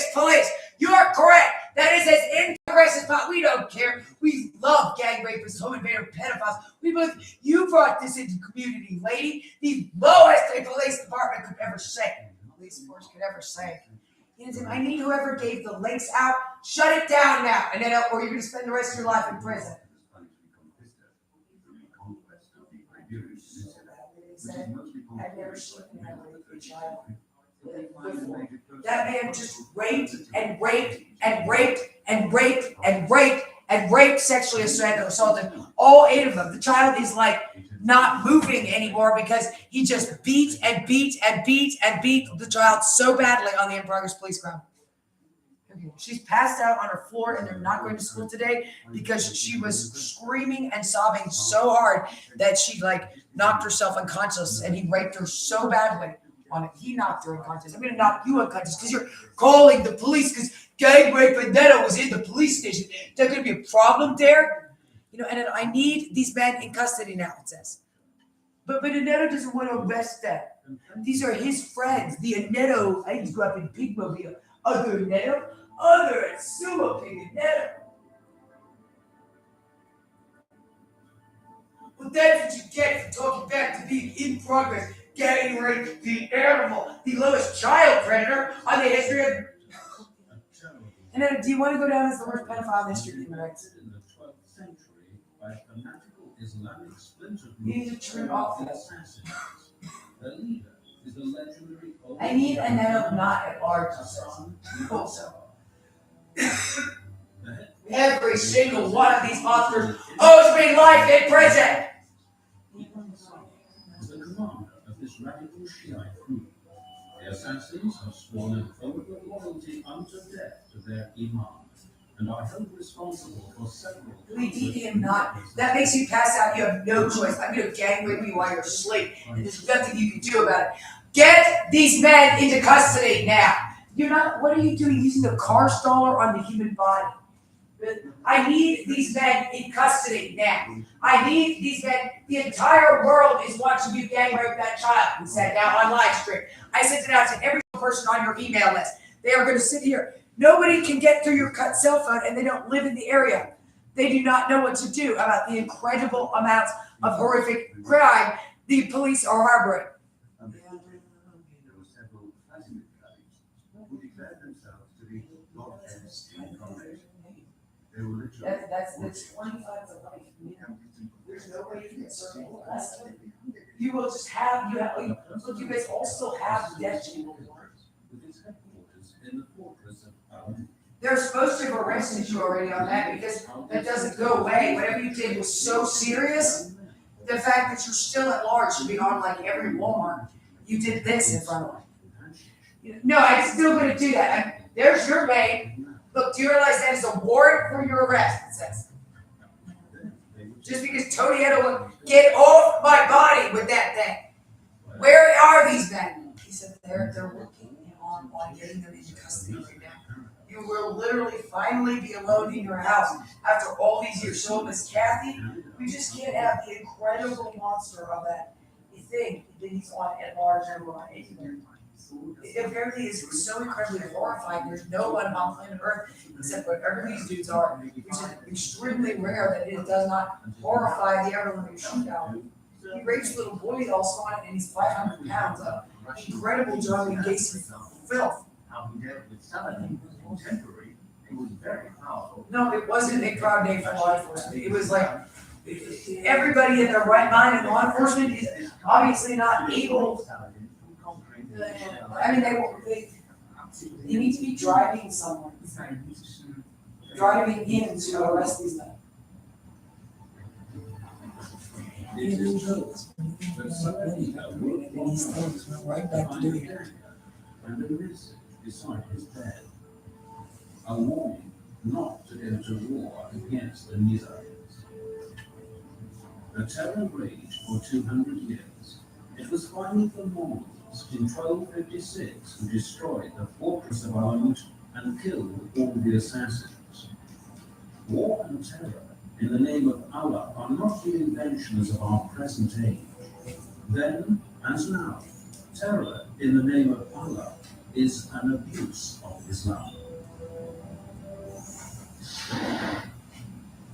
Vegas police. You're correct. That is as in progress as possible. We don't care. We love gang rapists, home invader, pedophiles. We believe you brought this into the community, lady. The lowest a police department could ever say. Police force could ever say. I need whoever gave the links out, shut it down now, and then or you're going to spend the rest of your life in prison. I've never seen a child. That man just raped and raped and raped and raped and raped and raped, sexually assaulted all 8 of them. The child is like not moving anymore because he just beat and beat and beat and beat the child so badly on the in progress police ground. She's passed out on her floor and they're not going to school today because she was screaming and sobbing so hard that she knocked herself unconscious, and he raped her so badly on it. He knocked her unconscious. I'm going to knock you unconscious because you're calling the police because gang rape Vendetta was in the police station. Is that going to be a problem there? And I need these men in custody now, it says. But Annetto doesn't want to arrest them. These are his friends. The Annetto, I used to grow up in Pigmobile. Other Annetto, other Sumo Pig Annetto. Well, that's what you get for talking back to being in progress, gang rape, the animal, the lowest child predator on the history of. And then, do you want to go down as the worst pedophile in history, human rights? In the 12th century, by a fanatical Islamic splinter group, He's a true awful. Assassins. The leader is the legendary. I need Annetto not at large. Also. Every single one of these monsters owes me life in prison. The commander of this radical Shiite group, the assassins have sworn an oath of loyalty unto death to their imam, and are held responsible for several. We need him not. That makes you pass out. You have no choice. I'm going to gang rape you while you're asleep, and there's nothing you can do about it. Get these men into custody now. You're not. What are you doing using a car staller on the human body? I need these men in custody now. I need these men. The entire world is watching you gang rape that child. We said now on live stream. I sent it out to every person on your email list. They are going to sit here. Nobody can get through your cell phone, and they don't live in the area. They do not know what to do about the incredible amounts of horrific crime the police are harboring. That's 25 to life. There's no way you can serve the rest of it. You will just have, look, you guys all still have death chamber. They're supposed to have arrested you already on that because that doesn't go away. Whatever you did was so serious. The fact that you're still at large should be on like every Walmart. You did this in front of me. No, I'm still going to do that. There's your maid. Look, do you realize that is a warrant for your arrest? It says. Just because Tony had to get off my body with that thing. Where are these men? He said they're working on getting them into custody right now. You will literally finally be alone in your house after all these years. So, Miss Kathy, we just can't have the incredible monster of that thing that he's on at large everyone anywhere. It apparently is so incredibly horrifying. There's no one on planet Earth except whatever these dudes are, which is extremely rare that it does not horrify the ever-living shootout. He rapes little boys also on it, and he's 500 pounds of incredible drug and gaseous filth. No, it wasn't a proud day for law enforcement. It was like everybody in their right mind, and law enforcement is obviously not able. I mean, they need to be driving somewhere. Driving in to arrest these men. Right back to doing it. And there is, beside his bed, a warning not to enter war against the Nizarians. The terror raged for 200 years. It was finally the Normans in 1256 who destroyed the fortress of Alamut and killed all the assassins. War and terror in the name of Allah are not the inventions of our present age. Then, as now, terror in the name of Allah is an abuse of Islam.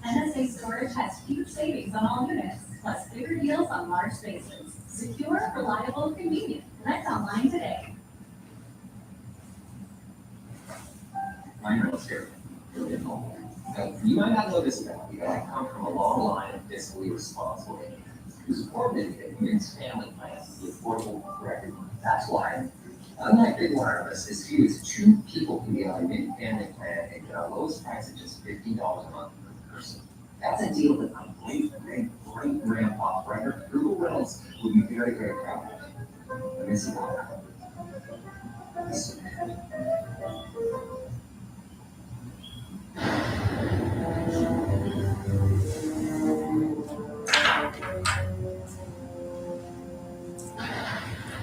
NSA Storage has huge savings on all units, plus bigger deals on large spaces. Secure, reliable, convenient. Connect online today. I'm military. Now, you might not know this about me, but I come from a long line of fiscally responsible individuals who support Medicaid mixed family plans with affordable record. That's why, unlike big wireless, as few as 2 people can be on a mid-family plan and get our lowest price at just $50 a month per person. That's a deal that my great-grandpa, Frederick Frugal Reynolds, would be very, very proud of. Let me see how.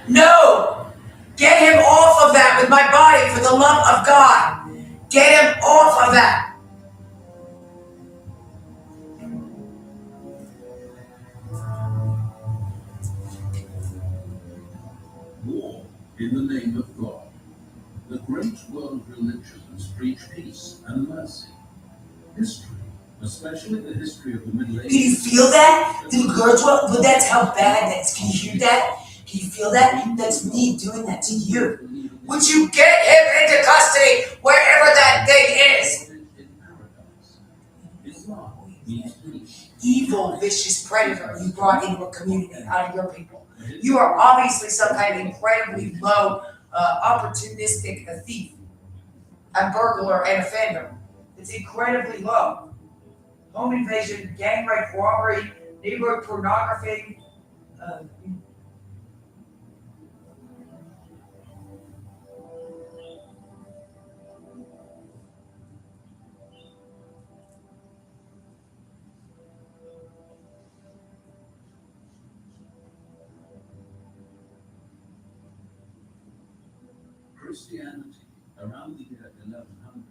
No! Get him off of that with my body, for the love of God. Get him off of that. War in the name of God. The great world religions preach peace and mercy. History, especially the history of the Middle Ages. Can you feel that? The girls, well, that's how bad that is. Can you hear that? Can you feel that? That's me doing that to you. Would you get him into custody wherever that thing is? In paradise. Islam means peace. Evil, vicious predator you brought into a community out of your people. You are obviously some kind of incredibly low, opportunistic thief, a burglar, and offender. It's incredibly low. Home invasion, gang rape, robbery, neighborhood pornography. Christianity, around the year 1100,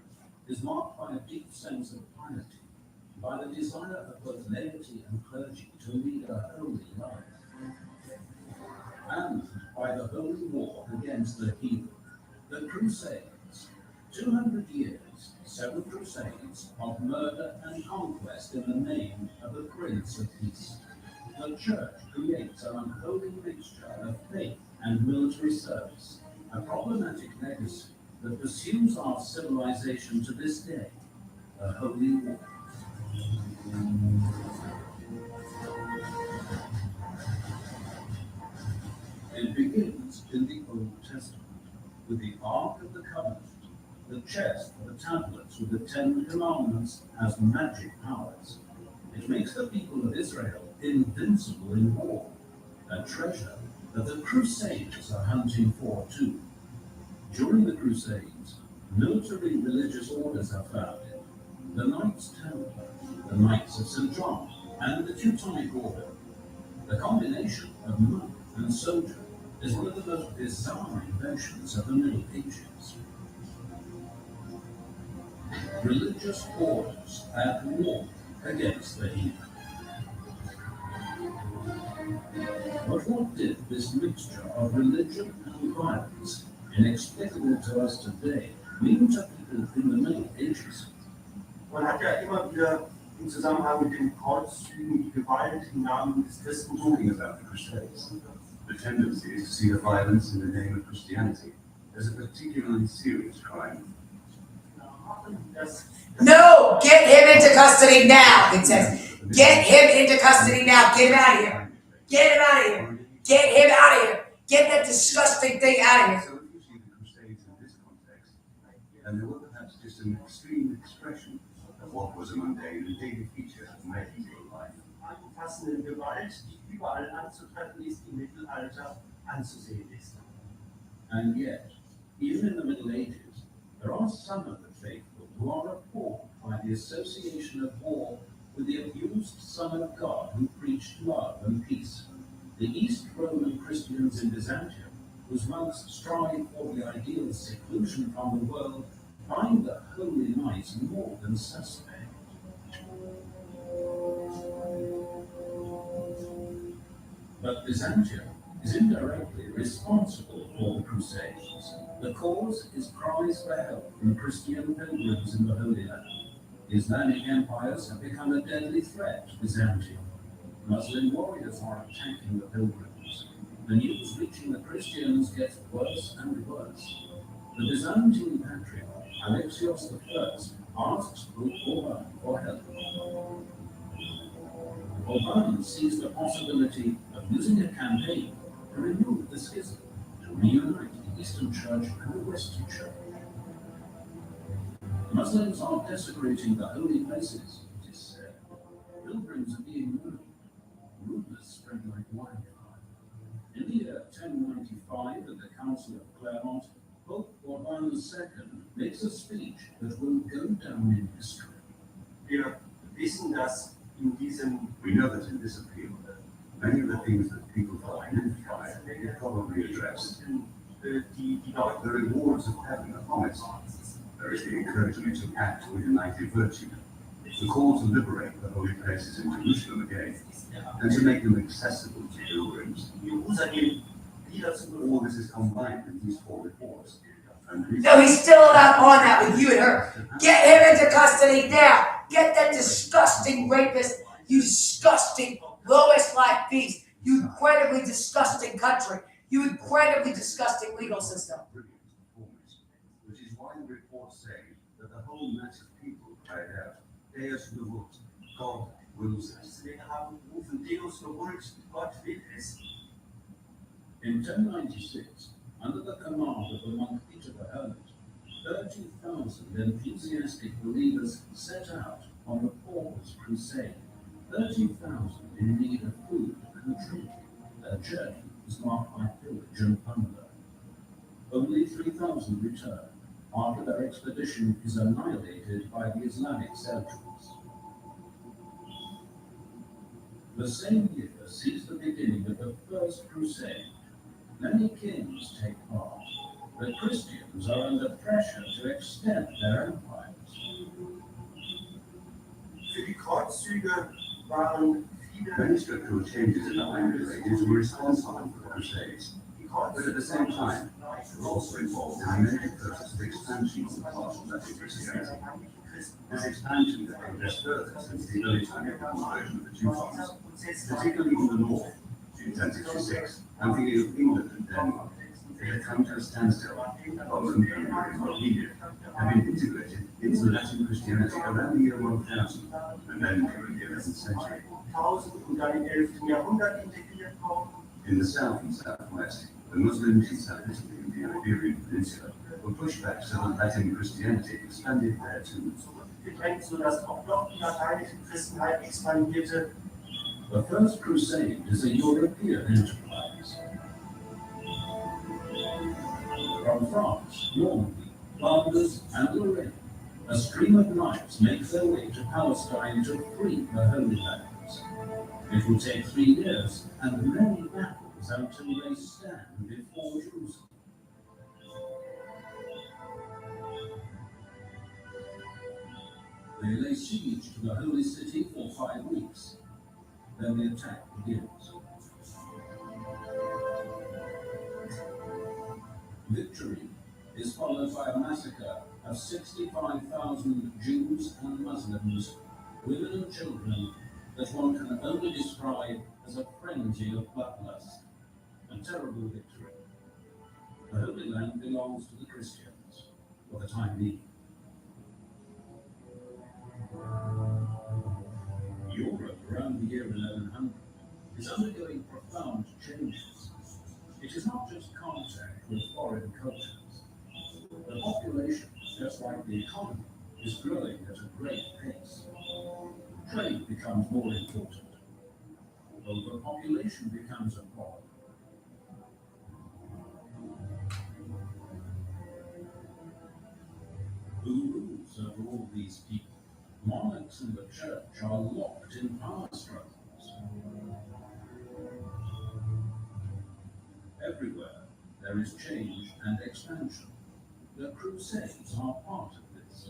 is marked by a deep sense of piety, by the desire of both laity and clergy to lead a holy life, and by the holy war against the heathen, the Crusades. 200 years, 7 crusades of murder and conquest in the name of the Prince of Peace. The Church creates an unholy mixture of faith and military service, a problematic legacy that pursues our civilization to this day, a holy war. It begins in the Old Testament with the Ark of the Covenant. The chest of the tablets with the 10 Commandments has magic powers. It makes the people of Israel invincible in war, a treasure that the Crusaders are hunting for too. During the Crusades, military religious orders are founded: the Knights Templar, the Knights of St. John, and the Teutonic Order. The combination of monk and soldier is one of the most bizarre inventions of the Middle Ages. Religious orders at war against the heathen. But what did this mixture of religion and violence, inexplicable to us today, mean to people in the Middle Ages? Man hat ja immer wieder im Zusammenhang mit den Kreuzzügen die Gewalt im Namen des Christentums. Talking about the Crusades, the tendency is to see the violence in the name of Christianity as a particularly serious crime. No, get him into custody now, it says. Get him into custody now. Get him out of here. Get him out of here. Get him out of here. Get that disgusting thing out of here. So if you see the Crusades in this context, then they were perhaps just an extreme expression of what was a mundane and daily feature of medieval life. Allumfassende Gewalt, die überall anzutreffen ist, im Mittelalter anzusehen ist. And yet, even in the Middle Ages, there are some of the faithful who are appalled by the association of war with the abused Son of God who preached love and peace. The East Roman Christians in Byzantium, whose monks strive for the ideal seclusion from the world, find the holy night more than suspect. But Byzantium is indirectly responsible for the Crusades. The cause is cries for help from Christian pilgrims in the Holy Land. Islamic empires have become a deadly threat to Byzantium. Muslim warriors are attacking the pilgrims. The news reaching the Christians gets worse and worse. The Byzantine patriarch Alexios I asks Pope Urban for help. Urban sees the possibility of using a campaign to remove the schism, to reunite the Eastern Church and the Western Church. Muslims are desecrating the holy places, it is said. Pilgrims are being murdered. Rumors spread like wildfire. In the year 1095, at the Council of Clermont, Pope Urban II makes a speech that will go down in history. Wir wissen, dass in diesem We know that in this appeal, many of the things that people identify are probably addressed. die Leute The rewards of heaven are promised. There is the encouragement to act with united virtue, the call to liberate the holy places in Jerusalem again, and to make them accessible to pilgrims. Jerusalem wieder zu All this is combined in these four reports. And No, he's still not on that with you and her. Get him into custody now. Get that disgusting rapist, you disgusting lowest life beast, you incredibly disgusting country, you incredibly disgusting legal system. brilliant performance, which is why the reports say that the whole mass of people cried out, Deus vult, God wills us. Deswegen haben gerufen, Deus vult, Gott will es. In 1096, under the command of the monk Peter the Hermit, 30,000 enthusiastic believers set out on the Paul's Crusade. 30,000 in need of food and drink. Their journey was marked by pillage and plunder. Only 3,000 return after their expedition is annihilated by the Islamic Seljuks. The same year sees the beginning of the First Crusade. Many kings take part, but Christians are under pressure to extend their empires. Für die Kreuzzüge waren viele Many structural changes in the Middle Ages were responsible for the Crusades, die but at the same time, were also involved in a major process of expansion on the part of Latin Christianity. This expansion has progressed further since the early time of the conversion of the Teutons, particularly in the north, in 1066, and thinking of England and Denmark. They had come to a standstill. Poland, Hungary, and Bohemia had been integrated into Latin Christianity around the year 1000, and then during the 11th century. 1000 und dann im 11. Jahrhundert integriert worden. In the south and southwest, the Muslims in South Italy and the Iberian Peninsula were pushed back so that Latin Christianity expanded there too. Gedrängt, sodass auch dort die lateinische Christenheit expandierte. The First Crusade is a European enterprise. From France, Normandy, Flanders, and Lorraine, a stream of knights makes their way to Palestine to free the Holy Lands. It will take 3 years and many battles until they stand before Jerusalem. They lay siege to the Holy City for 5 weeks. Then the attack begins. Victory is followed by a massacre of 65,000 Jews and Muslims, women and children, that one can only describe as a frenzy of bloodlust. A terrible victory. The Holy Land belongs to the Christians, for the time being. Europe around the year 1100 is undergoing profound changes. It is not just contact with foreign cultures. The population, just like the economy, is growing at a great pace. Trade becomes more important. Overpopulation becomes a problem. Who rules over all these people? Monarchs and the church are locked in power struggles. Everywhere there is change and expansion. The Crusades are part of this.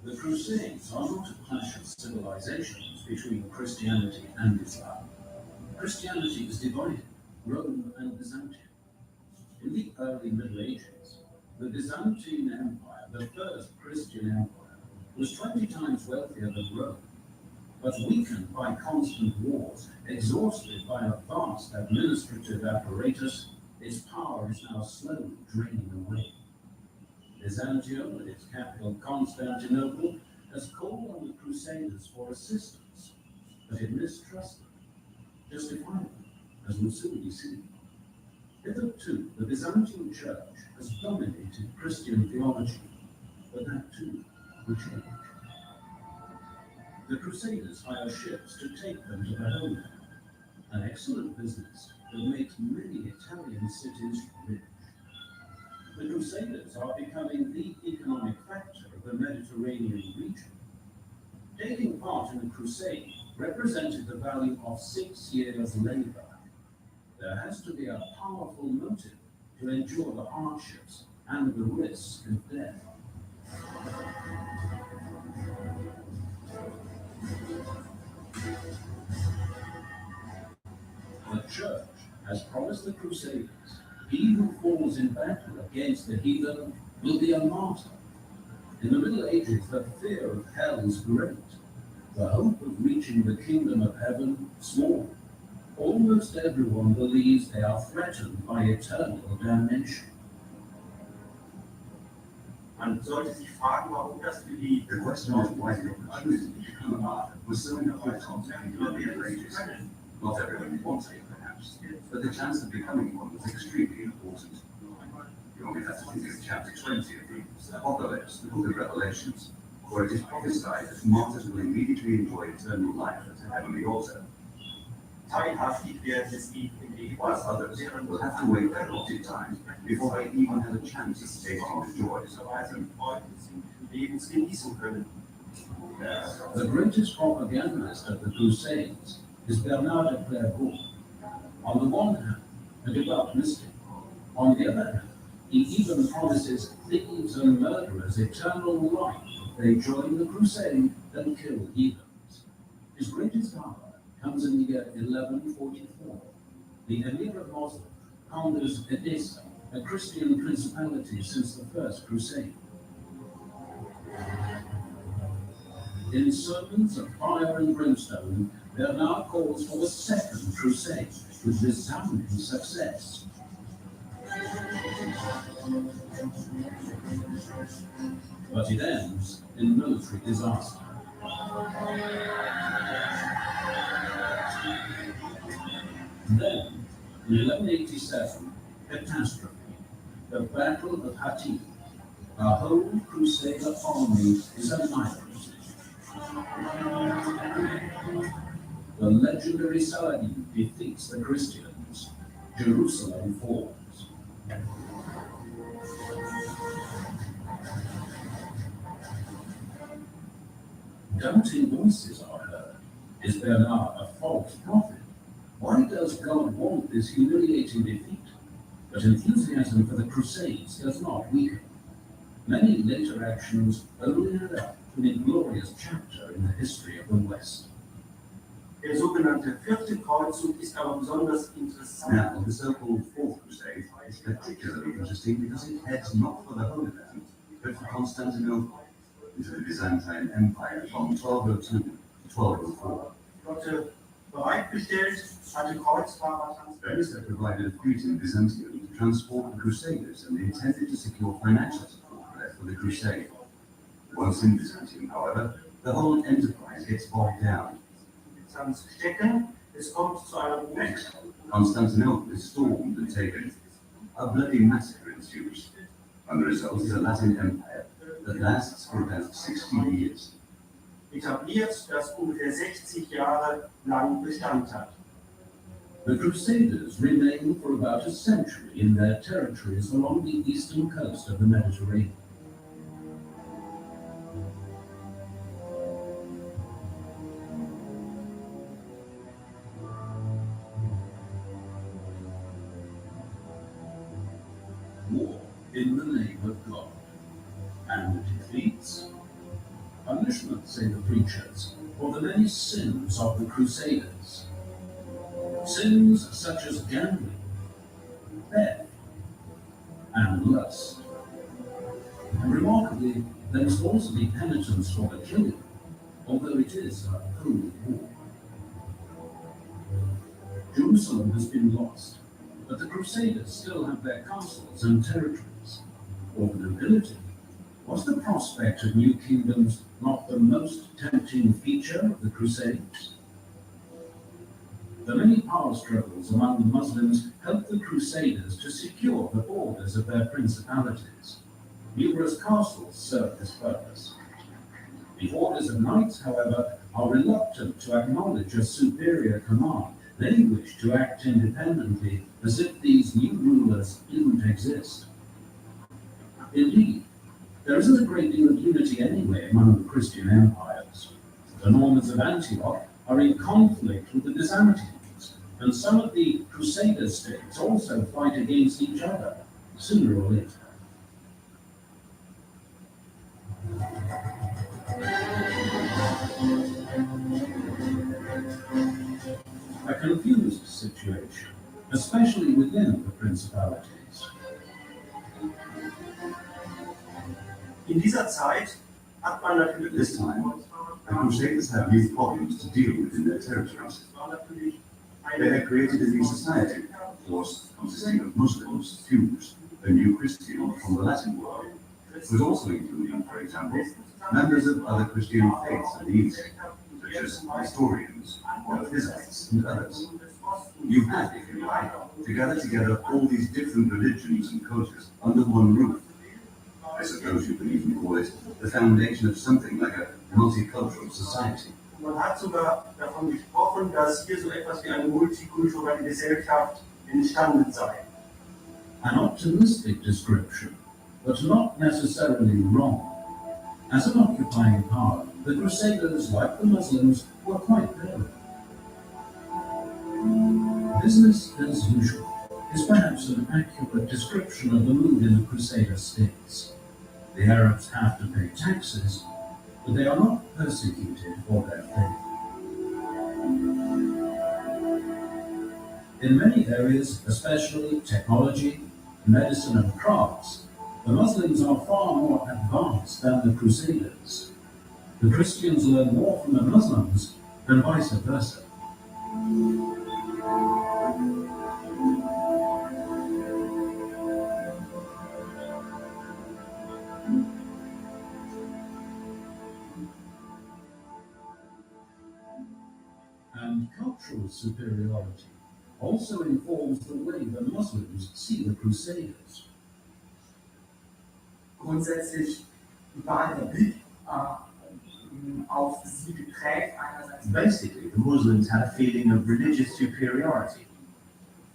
The Crusades are not a clash of civilizations between Christianity and Islam. Christianity is divided, Rome and Byzantium. In the early Middle Ages, the Byzantine Empire, the first Christian empire, was 20 times wealthier than Rome, but weakened by constant wars, exhausted by a vast administrative apparatus, its power is now slowly draining away. Byzantium, with its capital Constantinople, has called on the Crusaders for assistance, but it mistrusted, justifiably, as will soon be seen. Hitherto, the Byzantine Church has dominated Christian theology, but that too will change. The Crusaders hire ships to take them to the Holy Land, an excellent business that makes many Italian cities rich. The Crusaders are becoming the economic factor of the Mediterranean region. Taking part in a crusade represented the value of 6 years' labor. There has to be a powerful motive to endure the hardships and the risk of death. The Church has promised the Crusaders, he who falls in battle against the heathen will be a martyr. In the Middle Ages, the fear of hell is great, the hope of reaching the kingdom of heaven small. Almost everyone believes they are threatened by eternal damnation. Man sollte sich fragen, warum das für die The question is why the opportunity to become a martyr was so important in the Middle Ages. Not everyone wanted it, perhaps, but the chance of becoming one was extremely important. You only have to think of chapter 20 of the Apocalypse, the Book of Revelations, where it is prophesied that martyrs will immediately enjoy eternal life at the heavenly altar, teilhaftig werden des ewigen while Lebens, others will have to wait their allotted time before they even have a chance of tasting the joys of Weise heaven. und Freuden des Lebens genießen können. The greatest propagandist of the Crusades is Bernard de Clairvaux. On the one hand, a devout mystic. On the other hand, he even promises thieves and murderers eternal life if they join the crusade and kill heathens. His greatest hour comes in the year 1144. The Emir of Mosul conquers Edessa, a Christian principality since the First Crusade. In sermons of fire and brimstone, Bernard calls for the Second Crusade with resounding success. But it ends in military disaster. Then, in 1187, catastrophe, the Battle of Hattin. A whole Crusader army is annihilated. The legendary Saladin defeats the Christians. Jerusalem falls. Doubting voices are heard. Is Bernard a false prophet? Why does God want this humiliating defeat? But enthusiasm for the Crusades does not weaken. Many later actions only add up to an inglorious chapter in the history of the West. Der sogenannte vierte Kreuzzug ist aber besonders interessant. Now, the so-called Fourth Crusade is particularly interesting because it heads not for the Holy Land, but for Constantinople, into the Byzantine Empire from 1202 to 1204. Flotte bereitgestellt, hatte Kreuzfahrer Venice provided a fleet in Byzantium to transport the Crusaders and intended to secure financial support for the crusade. Once in Byzantium, however, the whole enterprise gets bogged down. zu stecken. Es kommt zu einer Next, Constantinople is stormed and taken. A bloody massacre ensues, and the result is a Latin Empire that lasts for about 60 years. etabliert, das ungefähr 60 Jahre lang Bestand hat. The Crusaders remained for about a century in their territories along the eastern coast of the Mediterranean. War in the name of God. And defeats? Punishment, say the preachers, for the many sins of the Crusaders. Sins such as gambling, theft, and lust. And remarkably, there must also be penitence for the killing, although it is a holy war. Jerusalem has been lost, but the Crusaders still have their castles and territories. For the nobility, was the prospect of new kingdoms not the most tempting feature of the Crusades? The many power struggles among the Muslims helped the Crusaders to secure the borders of their principalities. Numerous castles served this purpose. The orders of knights, however, are reluctant to acknowledge a superior command. They wish to act independently, as if these new rulers didn't exist. Indeed, there isn't a great deal of unity anyway among the Christian empires. The Normans of Antioch are in conflict with the Byzantines, and some of the Crusader states also fight against each other, sooner or later. A confused situation, especially within the principalities. In dieser Zeit hat man natürlich This time, the Crusaders had new problems to deal with in their territories. They had created a new society, of course, consisting of Muslims, Jews, and new Christians from the Latin world, but also including, for example, members of other Christian faiths of the East, such as Nestorians, Monophysites, and others. You had, if you like, to gather together all these different religions and cultures under one roof. I suppose you could even call it the foundation of something like a multicultural society. Man hat sogar davon gesprochen, dass hier so etwas wie eine multikulturelle Gesellschaft entstanden sei. An optimistic description, but not necessarily wrong. As an occupying power, the Crusaders, like the Muslims, were quite varied. Business as usual is perhaps an accurate description of the mood in the Crusader states. The Arabs have to pay taxes, but they are not persecuted for their faith. In many areas, especially technology, medicine, and crafts, the Muslims are far more advanced than the Crusaders. The Christians learn more from the Muslims than vice versa. And cultural superiority also informs the way the Muslims see the Crusaders. Grundsätzlich war der Blick auf sie geprägt, einerseits Basically, the Muslims had a feeling of religious superiority.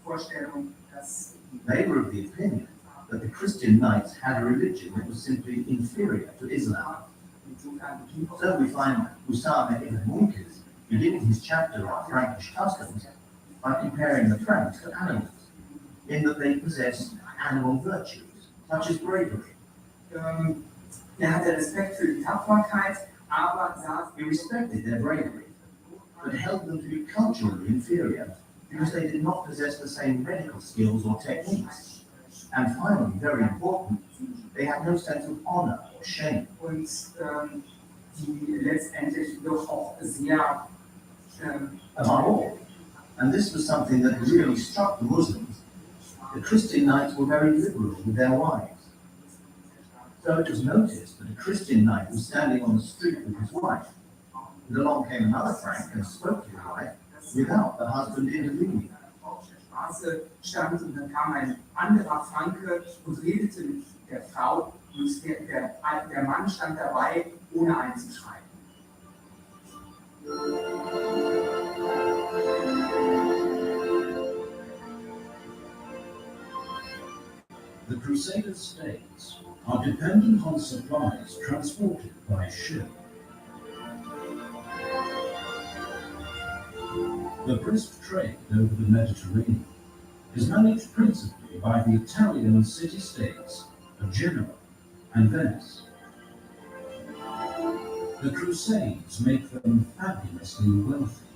Vorstellung, dass They were of the opinion that the Christian knights had a religion that was simply inferior to Islam. insofern beginnt So we find Usama ibn Munkis beginning his chapter on Frankish customs by comparing the Franks to animals, in that they possess animal virtues, such as bravery. er hatte Respekt für die Tapferkeit, aber sah He respected their bravery, but held them to be culturally inferior because they did not possess the same medical skills or techniques. And finally, very important, they had no sense of honor or shame. und die letztendlich doch auch sehr Among all, and this was something that really struck the Muslims, the Christian knights were very liberal with their wives. So it was noticed that a Christian knight was standing on the street with his wife, and along came another Frank and spoke to his wife without the husband intervening. auf der Straße stand und dann kam ein anderer Franke und redete mit der Frau und der Mann stand dabei, ohne einzuschreiten. The Crusader states are dependent on supplies transported by ship. The brisk trade over the Mediterranean is managed principally by the Italian city-states of Genoa and Venice. The Crusades make them fabulously wealthy.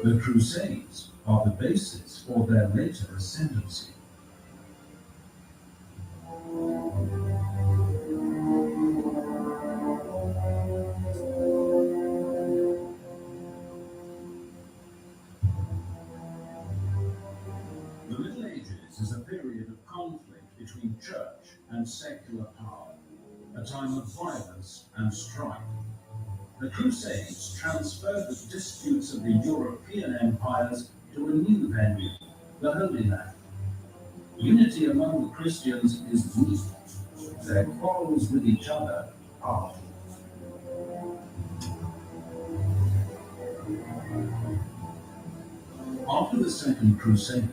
The Crusades are the basis for their later ascendancy. The Middle Ages is a period of conflict between church and secular power, a time of violence and strife. The Crusades transferred the disputes of the European empires to a new venue, the Holy Land. Unity among the Christians is weak. Their quarrels with each other are. After the Second Crusade,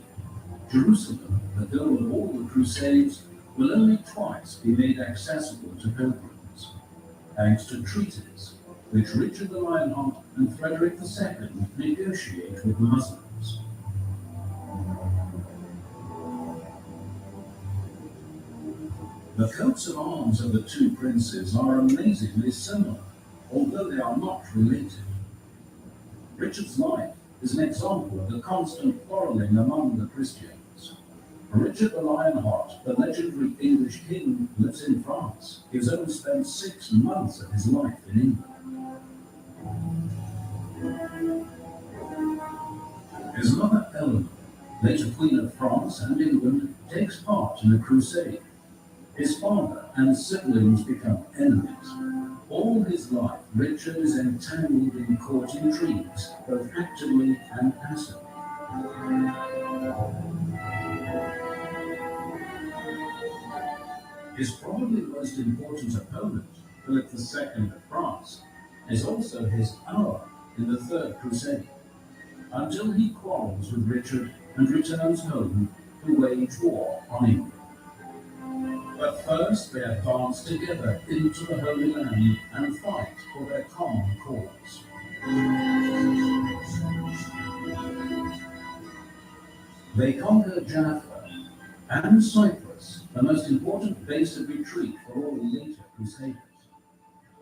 Jerusalem, the goal of all the Crusades, will only twice be made accessible to pilgrims, thanks to treaties which Richard the Lionheart and Frederick II negotiate with the Muslims. The coats of arms of the two princes are amazingly similar, although they are not related. Richard's life is an example of the constant quarrelling among the Christians. Richard the Lionheart, the legendary English king, lives in France. He has only spent 6 months of his life in England. His mother Eleanor, later Queen of France and England, takes part in a crusade. His father and siblings become enemies. All his life, Richard is entangled in court intrigues, both actively and passively. His probably most important opponent, Philip II of France, is also his ally in the Third Crusade, until he quarrels with Richard and returns home to wage war on England. But first they advance together into the Holy Land and fight for their common cause. They conquer Jaffa and Cyprus, the most important base of retreat for all later Crusaders.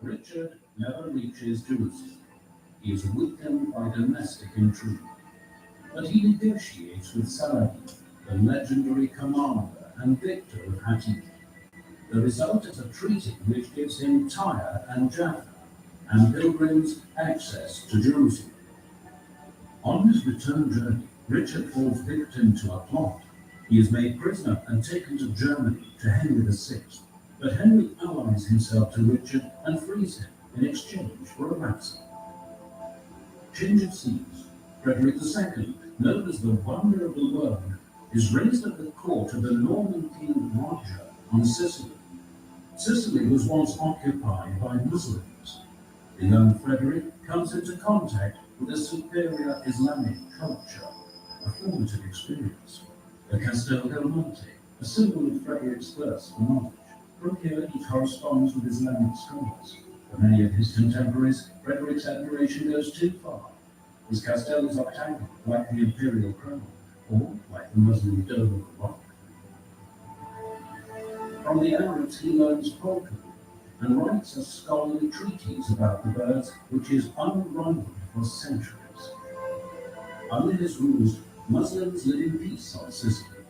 Richard never reaches Jerusalem. He is weakened by domestic intrigue. But he negotiates with Saladin, the legendary commander and victor of Hattin. The result is a treaty which gives him Tyre and Jaffa, and pilgrims access to Jerusalem. On his return journey, Richard falls victim to a plot. He is made prisoner and taken to Germany, to Henry VI. But Henry allies himself to Richard and frees him in exchange for a ransom. Change of scenes. Frederick II, known as the Wonder of the World, is raised at the court of the Norman king Roger on Sicily. Sicily was once occupied by Muslims. The young Frederick comes into contact with a superior Islamic culture, a formative experience. The Castel del Monte, a symbol of Frederick's thirst for knowledge. From here he corresponds with Islamic scholars. For many of his contemporaries, Frederick's admiration goes too far. His castle is octagonal, like the imperial crown, or like the Muslim dome of the rock. From the Arabs he learns falconry and writes a scholarly treatise about the birds which is unrivaled for centuries. Under his rule, Muslims live in peace on Sicily.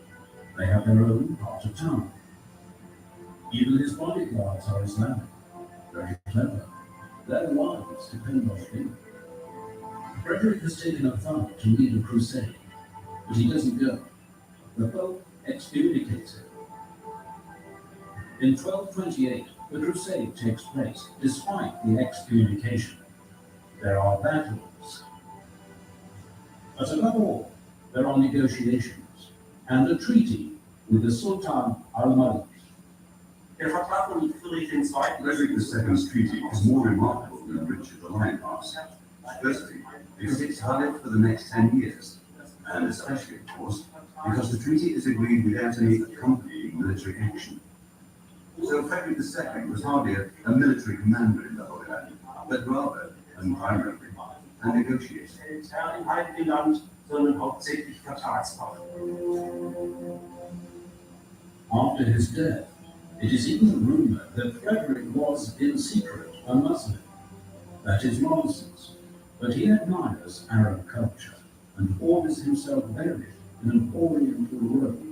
They have their own part of town. Even his bodyguards are Islamic. Very clever. Their lives depend on him. Frederick has taken a vow to lead a crusade, but he doesn't go. The Pope excommunicates him. In 1228, the crusade takes place, despite the excommunication. There are battles. But above all, there are negotiations and a treaty with the Sultan al-Malik. Der Vertrag von Friedrich II. Frederick II's treaty is more remarkable than Richard the Lionheart's. Firstly, because it's valid for the next 10 years, and especially, of course, because the treaty is agreed without any accompanying military action. So Frederick II was hardly a military commander in the Holy Land, but rather, and primarily, a negotiator. Herr im Heiligen Land, sondern hauptsächlich Vertragspartner. After his death, it is even rumored that Frederick was, in secret, a Muslim. That is nonsense, but he admires Arab culture. and orders himself buried in an oriental robe.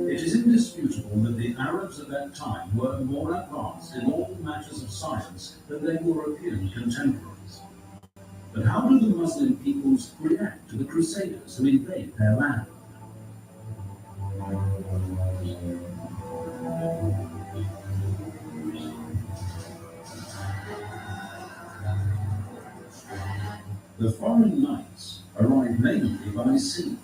It is indisputable that the Arabs at that time were more advanced in all matters of science than their European contemporaries. But how do the Muslim peoples react to the Crusaders who invade their land? The foreign knights arrived mainly by sea.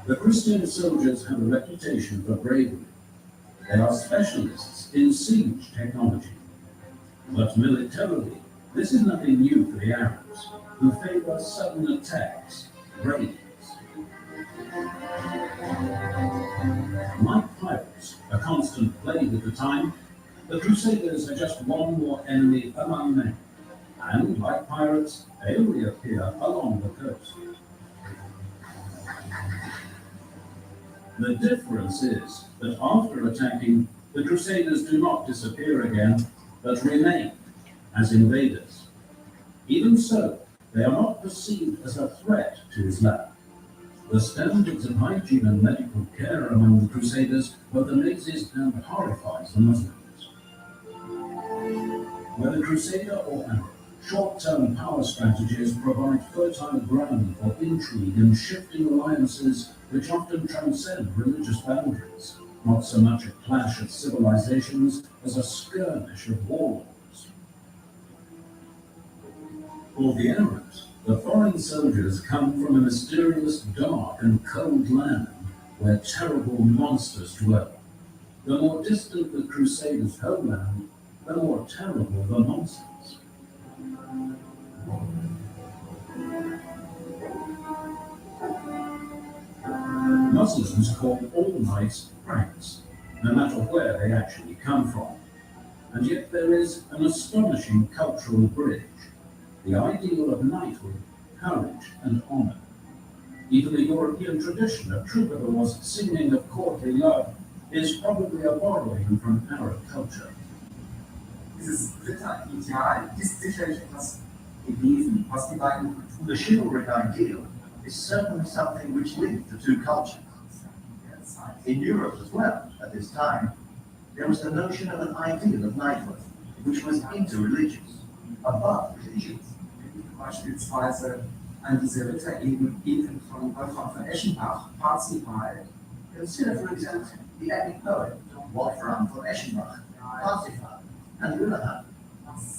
The Christian soldiers have a reputation for bravery. They are specialists in siege technology. But militarily, this is nothing new for the Arabs, who favor sudden attacks, raids. Like pirates, a constant plague at the time, the Crusaders are just one more enemy among many. And like pirates, they reappear along the coast. The difference is that after attacking, the Crusaders do not disappear again, but remain as invaders. Even so, they are not perceived as a threat to Islam. The standards of hygiene and medical care among the Crusaders both amazes and horrifies the Muslims. Whether Crusader or Arab, short-term power strategies provide fertile ground for intrigue and shifting alliances which often transcend religious boundaries, not so much a clash of civilizations as a skirmish of warlords. For the Arabs, the foreign soldiers come from a mysterious, dark and cold land where terrible monsters dwell. The more distant the Crusaders' homeland, the more terrible the monsters. Muslims call all knights Franks, no matter where they actually come from. And yet there is an astonishing cultural bridge, the ideal of knighthood, courage and honor. Even the European tradition of troubadours singing of courtly love is probably a borrowing from Arab culture. Dieses Ritter-Ideal ist sicherlich etwas gewesen, was die beiden Kulturen The chivalric ideal is certainly something which linked the two cultures. der Zeit. In Europe as well, at this time, there was the notion of an ideal of knighthood, which was interreligious, above religions. Beispielsweise an diese Ritter eben von Wolfram von Eschenbach, Parzival, Consider, for example, the epic poet Wolfram von Eschenbach, Parsifal, and Ullahan,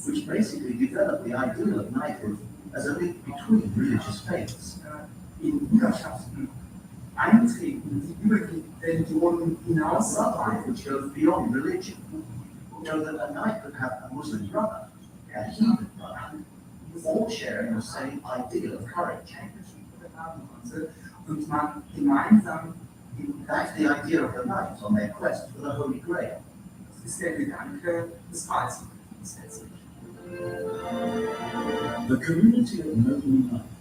which basically developed the ideal of knighthood as a link between religious faiths. in Bruderschaften eintreten, die über die Religionen A hinaus brotherhood which goes beyond religion. So that a knight could have a Muslim brother, a heathen brother, all sharing the same ideal of courage. und man gemeinsam That's the idea of the knights on their quest for the Holy Grail. das ist der Gedanke des Kreuzzugs letztlich. The community of noble knights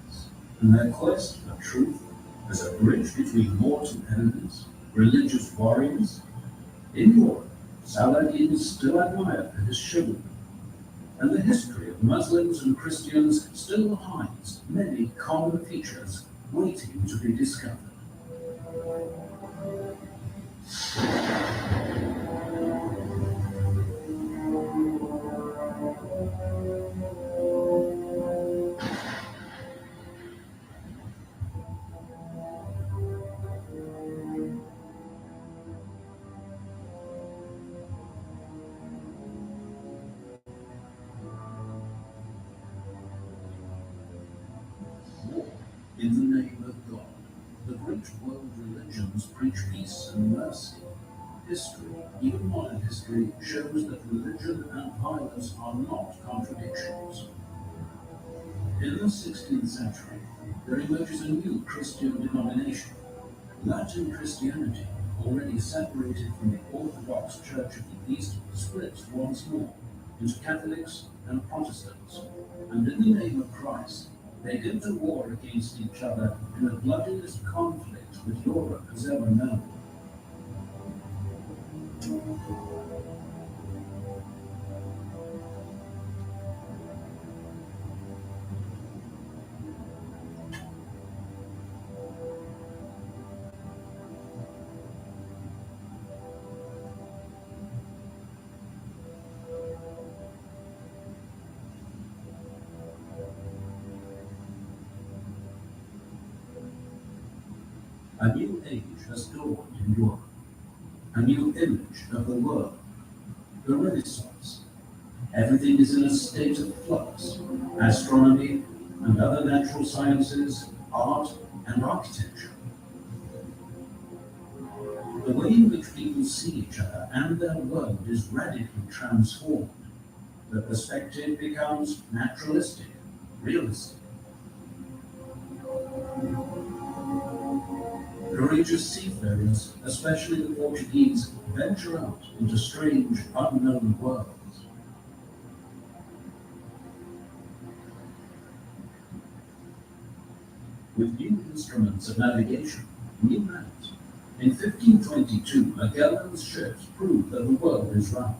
and their quest for truth as a bridge between mortal enemies, religious warriors. In Europe, Saladin is still admired for his chivalry, and the history of Muslims and Christians still hides many common features waiting to be discovered. War in the name of God. The great world religions preach peace and mercy. History, even modern history, shows that religion and violence are not contradictions. In the 16th century, there emerges a new Christian denomination, Latin Christianity, already separated from the Orthodox Church of the East, splits once more into Catholics and Protestants, and in the name of Christ, they go to war against each other in the bloodiest conflict that Europe has ever known. A new age has dawned in Europe, a new image of the world, the Renaissance. Everything is in a state of flux. Astronomy and other natural sciences, art and architecture. The way in which people see each other and their world is radically transformed. The perspective becomes naturalistic, realistic. Courageous seafarers, especially the Portuguese, venture out into strange, unknown worlds. With new instruments of navigation, new maps, in 1522, Magellan's ships proved that the world is round.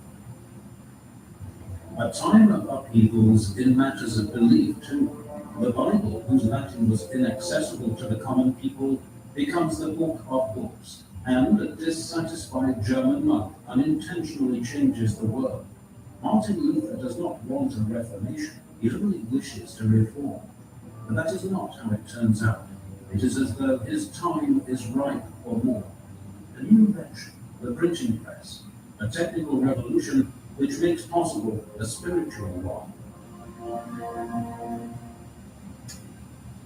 A time of upheavals in matters of belief too. The Bible, whose Latin was inaccessible to the common people, becomes the book of books, and a dissatisfied German monk unintentionally changes the world. Martin Luther does not want a reformation, he only wishes to reform. But that is not how it turns out. It is as though his time is ripe for more. A new invention, the printing press, a technical revolution which makes possible a spiritual one.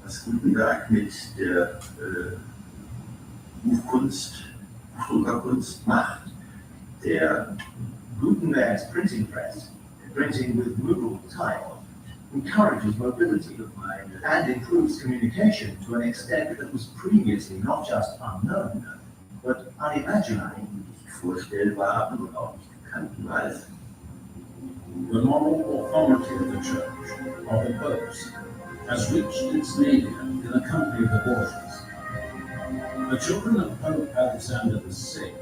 Was Gutenberg mit der Buchkunst, Druckerkunst macht, der Gutenberg's printing press, printing with movable type, encourages mobility and improves communication to an extent that was previously not just unknown, but unimaginable. nicht vorstellbaren und auch nicht bekannten Weise. The moral authority of the Church, of the popes, has reached its nadir in the company of the Borgias. The children of Pope Alexander VI,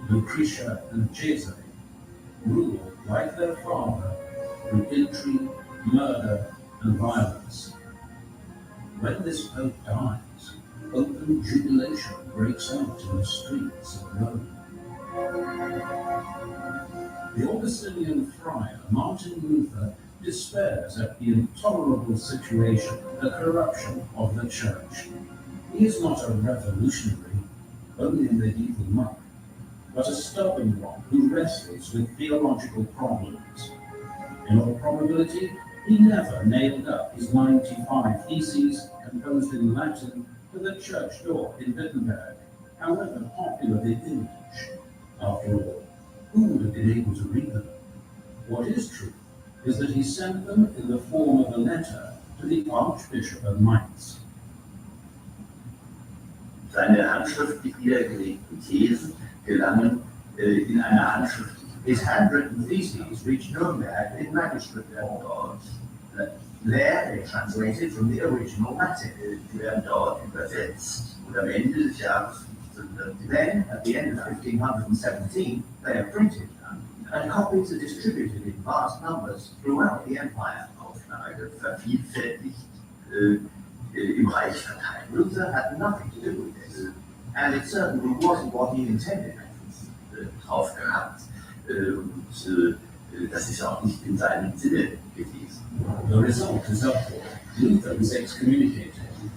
Lucretia and Cesare, rule like their father through intrigue, murder, and violence. When this pope dies, open jubilation breaks out in the streets of Rome. The Augustinian friar Martin Luther despairs at the intolerable situation, the corruption of the Church. He is not a revolutionary, only a medieval monk, but a stubborn one who wrestles with theological problems. In all probability, he never nailed up his 95 theses composed in Latin to the church door in Wittenberg, however popular the image. After all, who would have been able to read them? What is true is that he sent them in the form of a letter to the Archbishop of Mainz. Seine handschriftlich niedergelegten Thesen gelangen in einer handschriftlichen His handwritten theses reached Nuremberg in manuscript form. There they translated from the original Latin. Die werden dort übersetzt und am Ende des Jahres 1517 Then, at the end of 1517, they are printed, and copies are distributed in vast numbers throughout the empire. Auflage vervielfältigt im Reich verteilt. Luther had nothing to do with this, and it certainly wasn't what he intended. Drauf gehabt. Das ist auch nicht in seinem Sinne gewesen. The result is upward. Luther is excommunicated.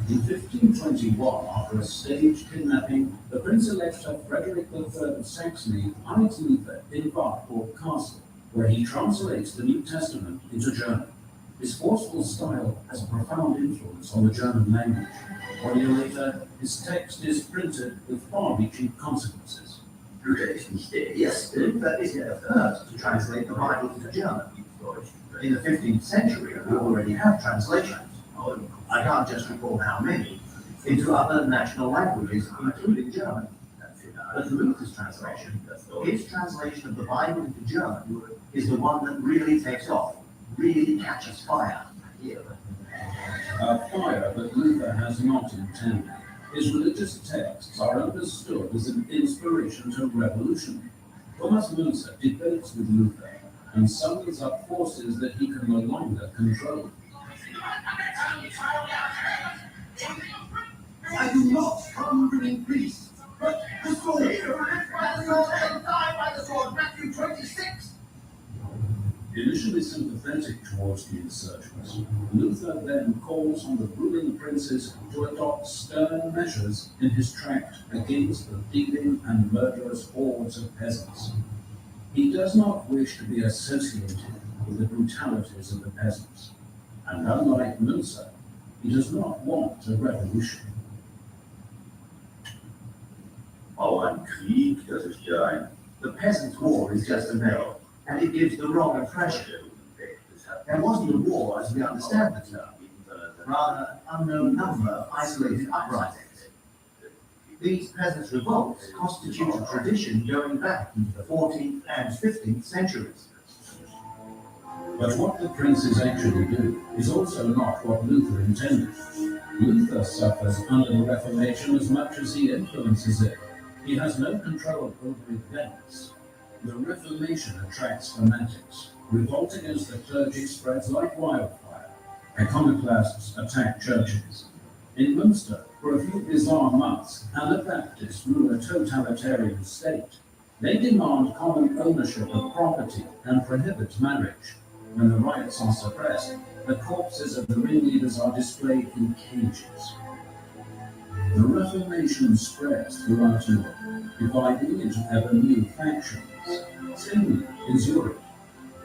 In 1521, after a staged kidnapping, the Prince-elect of Frederick III of Saxony hides Luther in Wartburg Castle, where he translates the New Testament into German. His forceful style has a profound influence on the German language. 1 year later, his text is printed with far-reaching consequences. Luther ist nicht der Erste, Luther is the first to translate the Bible into German. In the 15th century, we already have translations. I can't just recall how many, into other national languages, including German. But Luther's translation, his translation of the Bible into German, is the one that really takes off, really catches fire. A fire that Luther has not intended. His religious texts are understood as an inspiration to revolution. Thomas Müntzer debates with Luther and summons up forces that he can no longer control. I do not come bringing peace, but the sword. Live by the sword and die by the sword. Matthew 26. Initially sympathetic sympathetic towards the insurgents, Luther then calls on the ruling princes to adopt stern measures in his tract against the thieving and murderous hordes of peasants. He does not wish to be associated with the brutalities of the peasants, and unlike Münzer, he does not want a revolution. Bauernkrieg, das ist ja ein The peasants' war is just a name, and it gives the wrong impression. There wasn't a war as we understand the term, rather an unknown number of isolated uprisings. These peasants' revolts constitute a tradition going back into the 14th and 15th centuries. But what the princes actually do is also not what Luther intended. Luther suffers under the Reformation as much as he influences it. He has no control over events. The Reformation attracts fanatics. Revolt against the clergy spreads like wildfire. Iconoclasts attack churches. In Münster, for a few bizarre months, Anabaptists rule a totalitarian state. They demand common ownership of property and prohibit marriage. When the riots are suppressed, the corpses of the ringleaders are displayed in cages. The Reformation spreads throughout Europe, dividing into ever new factions. Zwingli in Zurich,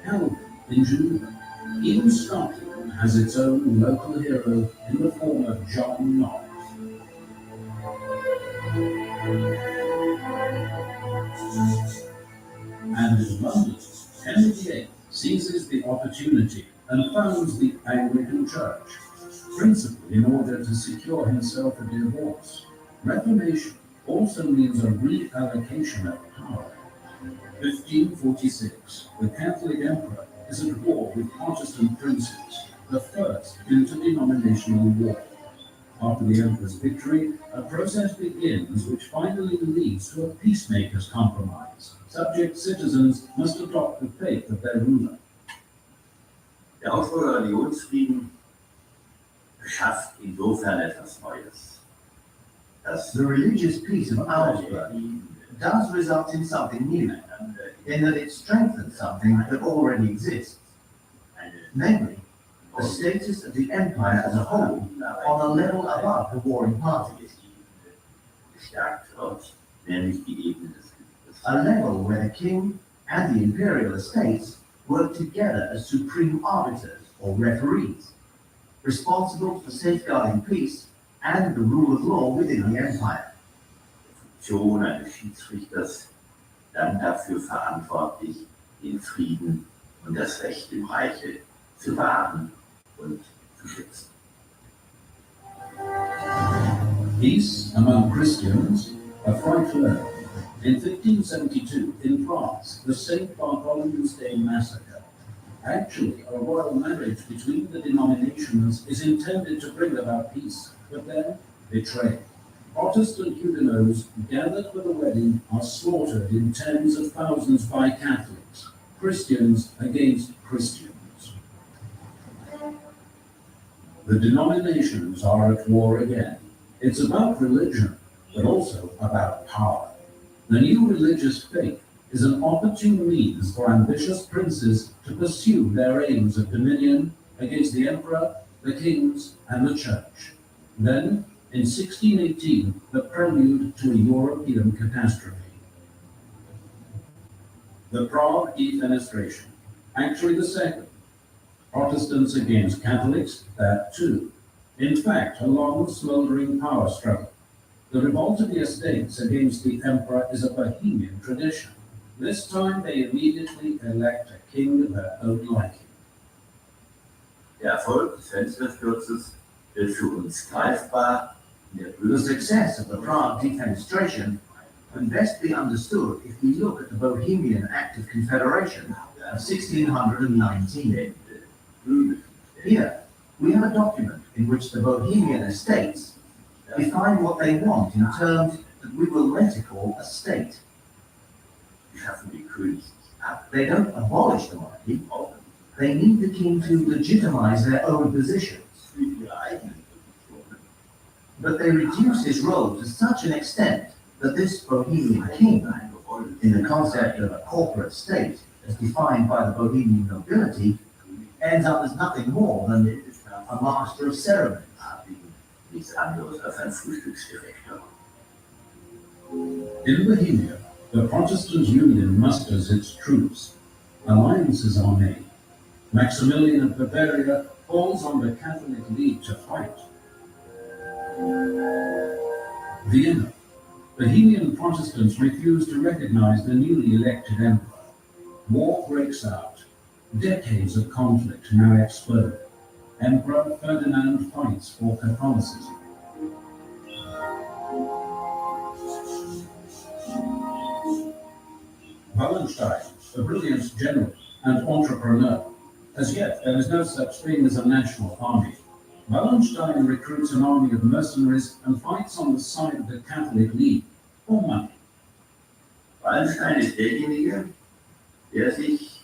Calvin in Geneva. Even Scotland has its own local hero in the form of John Knox. And in London, Henry VIII seizes the opportunity and founds the Anglican Church, principally in order to secure himself a divorce. Reformation also means a reallocation of power. 1546, the Catholic Emperor is at war with Protestant princes, the first interdenominational war. After the Emperor's victory, a process begins which finally leads to a peacemaker's compromise. Subject citizens must adopt the faith of their ruler. Der Augsburger Religionsfrieden schafft insofern etwas Neues. The religious peace of Augsburg does result in something new, in that it strengthens something that already exists, namely, the status of the empire as a whole on a level above the warring parties, gestärkt wird, nämlich die Ebene des a level where the king and the imperial estates work together as supreme arbiters or referees, responsible for safeguarding peace and the rule of law within the empire. Funktion eines Schiedsrichters dann dafür verantwortlich, den Frieden und das Recht im Reiche zu wahren und zu schützen. Peace among Christians, a frightful error. In 1572, in France, the St. Bartholomew's Day massacre. Actually, a royal marriage between the denominations is intended to bring about peace, but then betrayed. Protestant Huguenots gathered for the wedding are slaughtered in tens of thousands by Catholics, Christians against Christians. The denominations are at war again. It's about religion, but also about power. The new religious faith is an opportune means for ambitious princes to pursue their aims of dominion against the emperor, the kings, and the church. Then, in 1618, the prelude to a European catastrophe. The Prague Defenestration, actually the second. Protestants against Catholics, that too. In fact, a long smoldering power struggle. The revolt of the estates against the emperor is a Bohemian tradition. This time they immediately elect a king of their own liking. Der Erfolg des Fenstersturzes wird für uns greifbar in der The success of the Prague Defenestration can best be understood if we look at the Bohemian Act of Confederation of 1619. Here, we have a document in which the Bohemian estates define what they want in terms that we will later call a state. schaffen die König ab. They don't abolish the monarchy, they need the king to legitimize their own positions. Für ihre eigenen Positionen. But they reduce his role to such an extent that this Bohemian king, in the concept of a corporate state as defined by the Bohemian nobility, ends up as nothing more than a master of ceremonies. Nichts anderes als ein Frühstücksdirektor. In Bohemia, the Protestant Union musters its troops. Alliances are made. Maximilian of Bavaria calls on the Catholic League to fight. Vienna. Bohemian Protestants refuse to recognize the newly elected emperor. War breaks out. Decades of conflict now explode. Emperor Ferdinand fights for Catholicism. Wallenstein, a brilliant general and entrepreneur. As yet, there is no such thing as a national army. Wallenstein recruits an army of mercenaries and fights on the side of the Catholic League for money. Wallenstein ist derjenige, der sich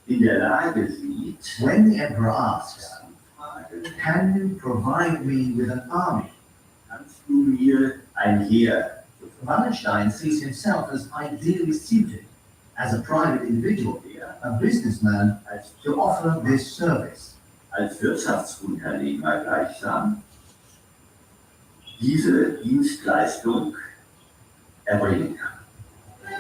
in der Lage sieht, When the emperor asks, can you provide me with an army? kannst du mir ein Heer Wallenstein sees himself as ideally suited, as a private individual, a businessman, to offer this service. als Wirtschaftsunternehmer gleichsam diese Dienstleistung erbringen kann.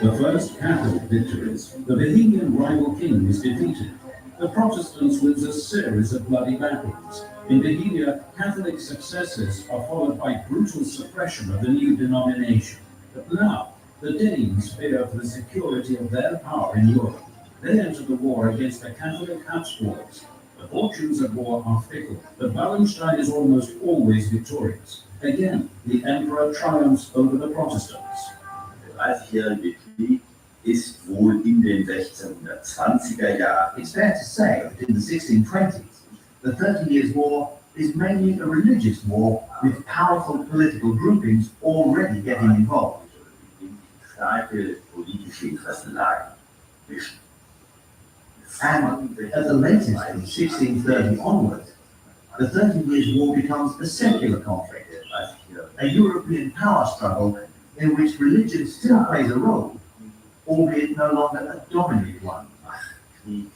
The first Catholic victories, the Bohemian rival king is defeated. The Protestants lose a series of bloody battles. In Bohemia, Catholic successes are followed by brutal suppression of the new denomination. But now, the Danes fear for the security of their power in Europe. They enter the war against the Catholic Habsburgs. The fortunes of war are fickle, but Wallenstein is almost always victorious. Again, the emperor triumphs over the Protestants. Der Dreißigjährige Krieg ist wohl in den 1620er Jahren It's fair to say that in the 1620s, the 30 Years' War is mainly a religious war with powerful political groupings already getting involved. in starke politische Interessenlagen mischen. And at the latest, from 1630 onwards, the 30 Years' War becomes a secular conflict, Der Dreißigjährige a European power struggle in which religion still plays a role, albeit no longer a dominant one. Krieg,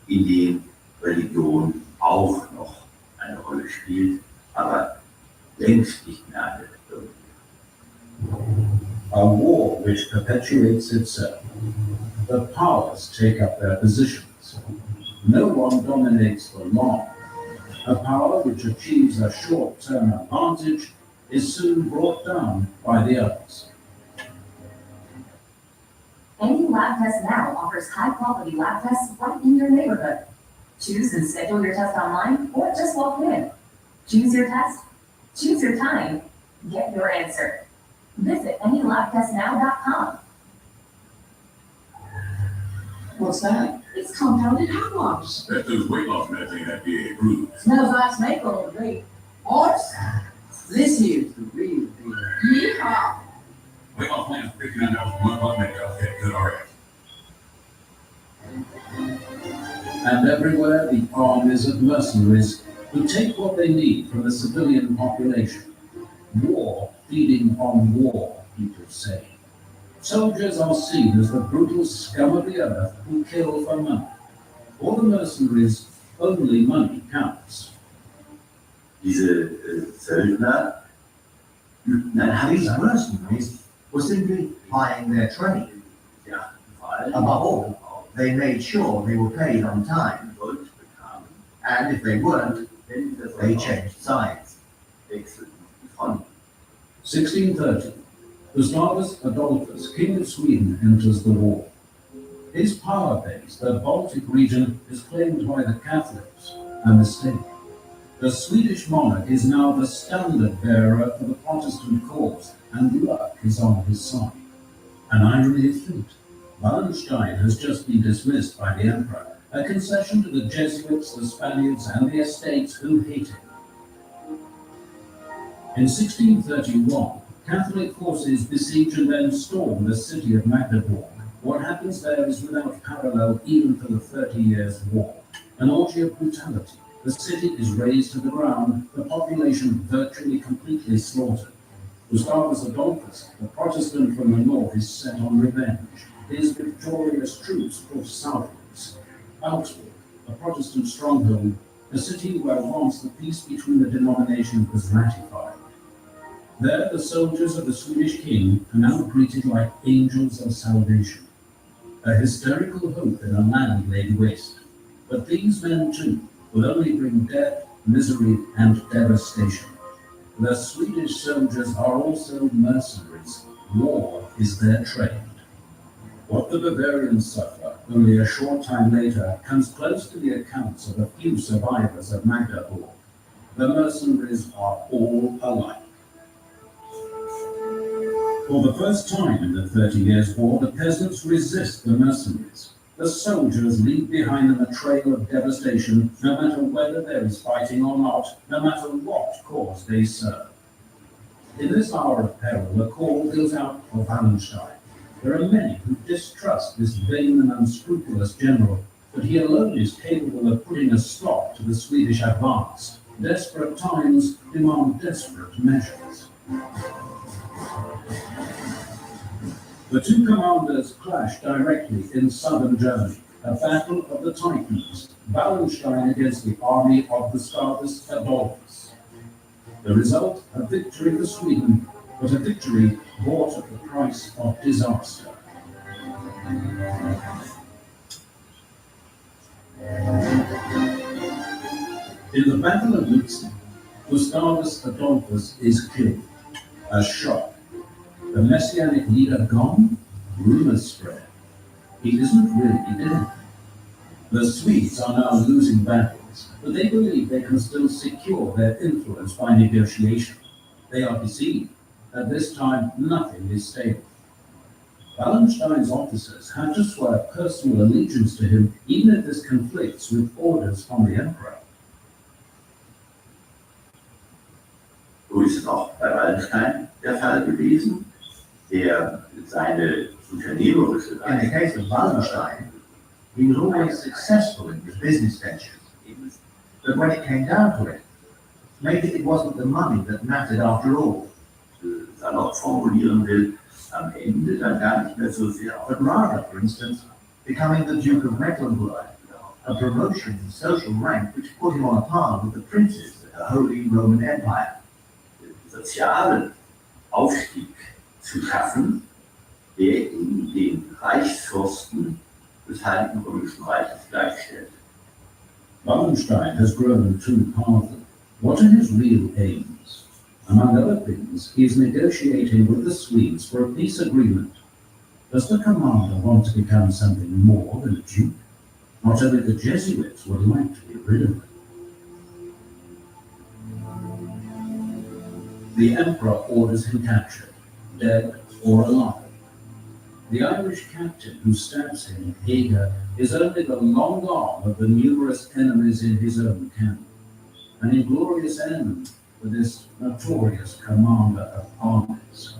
in dem Religion auch noch eine Rolle spielt, aber längst nicht mehr eine A war which perpetuates itself. The powers take up their positions. No one dominates for long. A power which achieves a short-term advantage is soon brought down by the others. Any Lab Test Now offers high-quality lab tests right in your neighborhood. Choose and schedule your test online or just walk in. Choose your test, choose your time, get your answer. Visit anylabtestnow.com. What's that? It's compounded hogwash. That those weight loss meds ain't FDA approved. Smells like snake oil, great. Horse? This here's the real deal. Yeehaw. Weight loss plans $59 per month plus Medicare. Okay, good, all right. And everywhere the armies of mercenaries who take what they need from the civilian population. War feeding on war, people say. Soldiers are seen as the brutal scum of the earth who kill for money. For the mercenaries, only money counts. Diese Söldner übten ein These Handwerk. mercenaries were simply plying their trade. Ja, vor allem Above all, they made sure they were paid on time, Gold bekamen, and if they weren't, wenn das they changed sides. wechselten die Front. 1630. Gustavus Adolphus, King of Sweden, enters the war. His power base, the Baltic region, is claimed by the Catholics, a mistake. The Swedish monarch is now the standard bearer for the Protestant cause, and luck is on his side. An irony of fate. Wallenstein has just been dismissed by the emperor, a concession to the Jesuits, the Spaniards, and the estates who hate him. In 1631, Catholic forces besiege and then storm the city of Magdeburg. What happens there is without parallel even for the 30 Years' War. An orgy of brutality. The city is razed to the ground, the population virtually completely slaughtered. Gustavus Adolphus, the Protestant from the north, is set on revenge. His victorious troops push southwards. Augsburg, a Protestant stronghold, a city where once the peace between the denominations was ratified. There, the soldiers of the Swedish king are now greeted like angels of salvation, a hysterical hope in a land laid waste. But these men, too, will only bring death, misery, and devastation. The Swedish soldiers are also mercenaries. War is their trade. What the Bavarians suffer only a short time later comes close to the accounts of a few survivors of Magdeburg. The mercenaries are all alike. For the first time in the 30 Years' War, the peasants resist the mercenaries. The soldiers leave behind them a trail of devastation, no matter whether there is fighting or not, no matter what cause they serve. In this hour of peril, a call goes out for Wallenstein. There are many who distrust this vain and unscrupulous general, but he alone is capable of putting a stop to the Swedish advance. Desperate times demand desperate measures. The two commanders clash directly in southern Germany, a battle of the Titans, Wallenstein against the army of Gustavus Adolphus. The result, a victory for Sweden, but a victory bought at the price of disaster. In the Battle of Lutzen, Gustavus Adolphus is killed. A shock. The Messianic leader gone? Rumors spread. He isn't really dead. The Swedes are now losing battles, but they believe they can still secure their influence by negotiation. They are deceived. At this time, nothing is stable. Wallenstein's officers had to swear personal allegiance to him, even if this conflicts with orders from the emperor. So ist es auch bei Wallenstein der Fall gewesen, der seine unternehmerische In the case of Wallenstein, he was always successful in his business ventures. But when it came down to it, maybe it wasn't the money that mattered after all. Salopp formulieren will, am Ende dann gar nicht mehr so sehr auf But rather, for instance, becoming the Duke of Mecklenburg, a promotion in social rank which put him on a par with the princes of the Holy Roman Empire. sozialen Aufstieg zu schaffen, der ihm den Reichsfürsten des Heiligen Römischen Reiches gleichstellt. Wallenstein has grown too powerful. What are his real aims? Among other things, he is negotiating with the Swedes for a peace agreement. Does the commander want to become something more than a duke? Not only the Jesuits would like to be rid of him. The emperor orders him captured, dead or alive. The Irish captain who stabs him in Hague is only the long arm of the numerous enemies in his own camp. An inglorious end for this notorious commander of armies.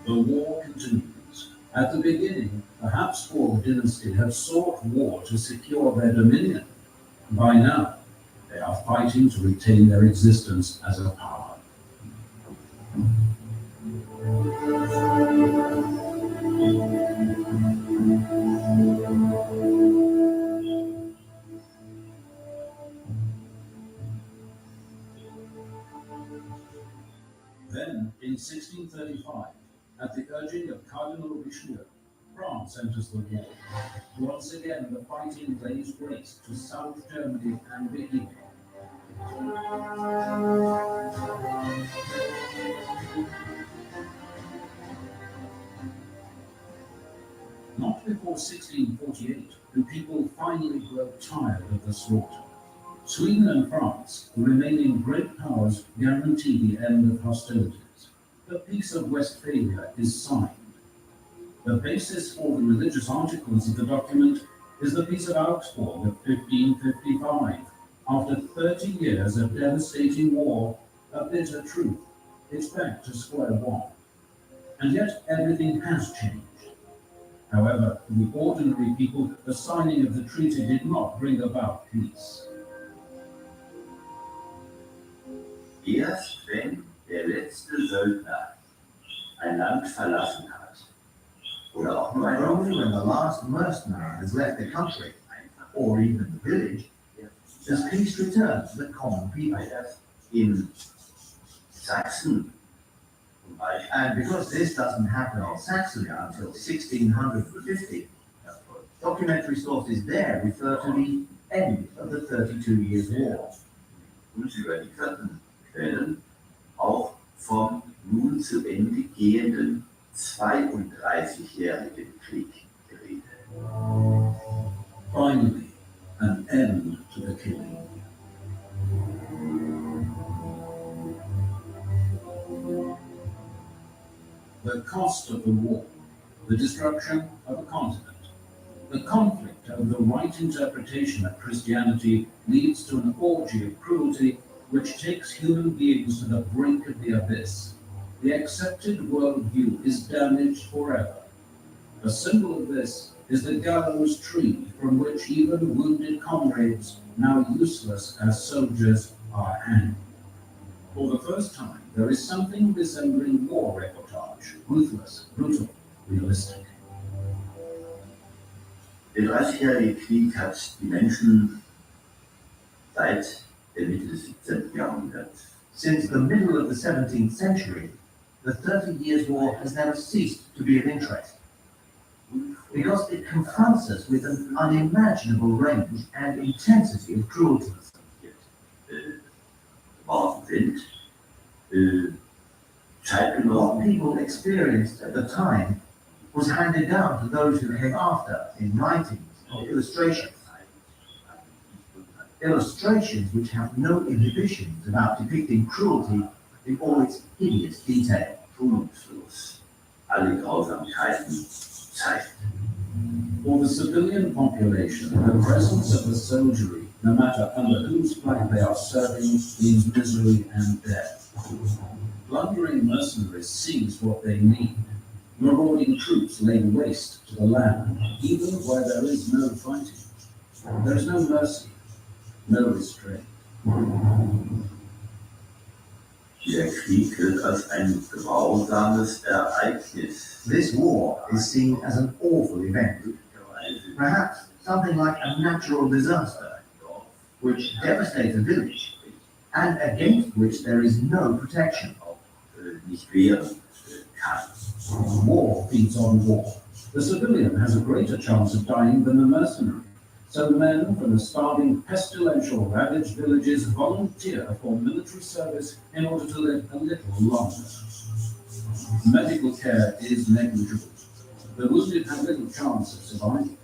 The war continues. At the beginning, the Habsburg dynasty had sought war to secure their dominion. By now, they are fighting to retain their existence as a power. Then, in 1635, at the urging of Cardinal Richelieu, France enters the war. Once again, the fighting lays waste to South Germany and Bohemia. Not before 1648 do people finally grow tired of the slaughter. Sweden and France, the remaining great powers, guarantee the end of hostilities. The Peace of Westphalia is signed. The basis for the religious articles of the document is the Peace of Augsburg of 1555. After 30 years of devastating war, a bitter truth, it's back to square one. And yet everything has changed. However, for the ordinary people, the signing of the treaty did not bring about peace. Erst wenn der letzte Söldner ein Land verlassen hat, oder auch nur And ein only when the last mercenary has left the country, or even the village, does peace return to the common people. weil das in Sachsen zum Beispiel And because this doesn't happen in Saxony until 1650, documentary sources there refer to the end of the 32 Years' War. uns überlieferten Quellen auch vom nun zu Ende gehenden 32-jährigen Krieg geredet. Finally, an end to the killing. The cost of the war, the destruction of a continent, the conflict over the right interpretation of Christianity leads to an orgy of cruelty which takes human beings to the brink of the abyss. The accepted worldview is damaged forever. A symbol of this is the gallows tree from which even wounded comrades, now useless as soldiers, are hanged. For the first time, there is something resembling war reportage, ruthless, brutal, realistic. Der 30-jährige Krieg hat die Menschen seit der Mitte des 17. Jahrhunderts Since the middle of the 17th century, the 30 Years' War has never ceased to be of interest, because it confronts us with an unimaginable range and intensity of cruelty. geworden sind. What Zeitgenossen people experienced at the time was handed down to those who came after in writings or illustrations. Illustrations which have no inhibitions about depicting cruelty in all its hideous detail. schonungslos alle Grausamkeiten zeigt. For the civilian population, the presence of the soldiery, no matter under whose flag they are serving, means misery and death. Plundering mercenaries seize what they need. Marauding troops lay waste to the land, even where there is no fighting. There is no mercy, no restraint. Der Krieg wird als ein grausames Ereignis, This war is seen as an awful event, perhaps something like a natural disaster, which devastates a village and against which there is no protection. nicht wehren kann. War feeds on war. The civilian has a greater chance of dying than the mercenary. So men from the starving, pestilential, ravaged villages volunteer for military service in order to live a little longer. Medical care is negligible. The wounded have little chance of surviving,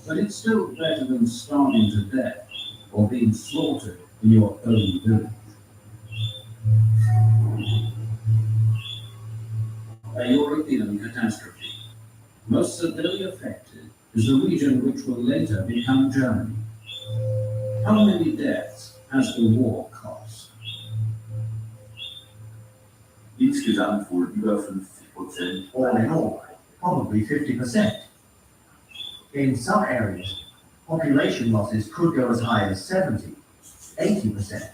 but it's still better than starving to death or being slaughtered in your own village. A European catastrophe. Most severely affected is the region which will later become Germany. How many deaths has the war cost? Insgesamt wohl über 50%. All in all, probably 50%. In some areas, population losses could go as high as 70, 80%,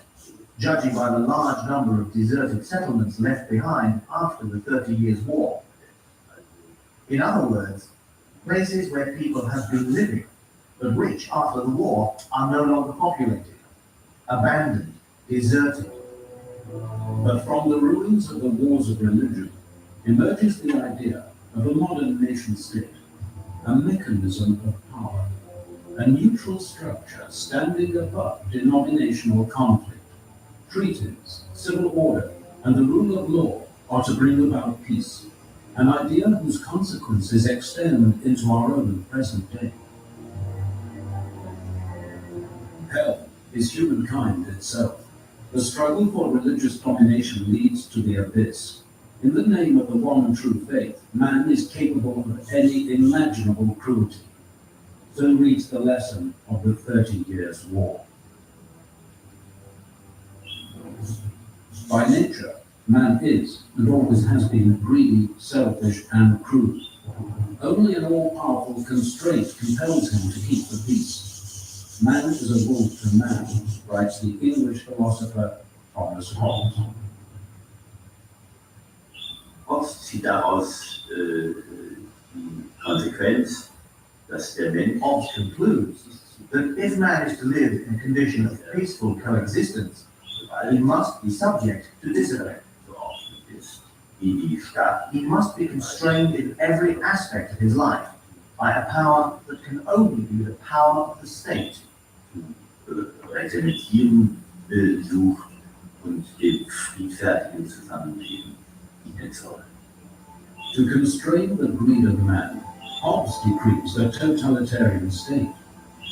judging by the large number of deserted settlements left behind after the 30 Years' War. In other words, places where people have been living, but which, after the war, are no longer populated, abandoned, deserted. But from the ruins of the wars of religion emerges the idea of a modern nation state, a mechanism of power, a neutral structure standing above denominational conflict. Treaties, civil order, and the rule of law are to bring about peace, an idea whose consequences extend into our own present day. Hell is humankind itself. The struggle for religious domination leads to the abyss. In the name of the one true faith, man is capable of any imaginable cruelty. So reads the lesson of the 30 Years' War. By nature, man is, and always has been, greedy, selfish, and cruel. Only an all-powerful constraint compels him to keep the peace. Man is a wolf to man, writes the English philosopher Thomas Hobbes. Hobbes zieht daraus die Konsequenz, dass der Mensch Hobbes concludes that if man is to live in a condition of peaceful coexistence, he must be subject to discipline. so oft ist wie die Stadt, He must be constrained in every aspect of his life by a power that can only be the power of the state. Reglementieren sucht und dem friedfertigen Zusammenleben dienen soll. To constrain the greed of man, Hobbes decrees a totalitarian state,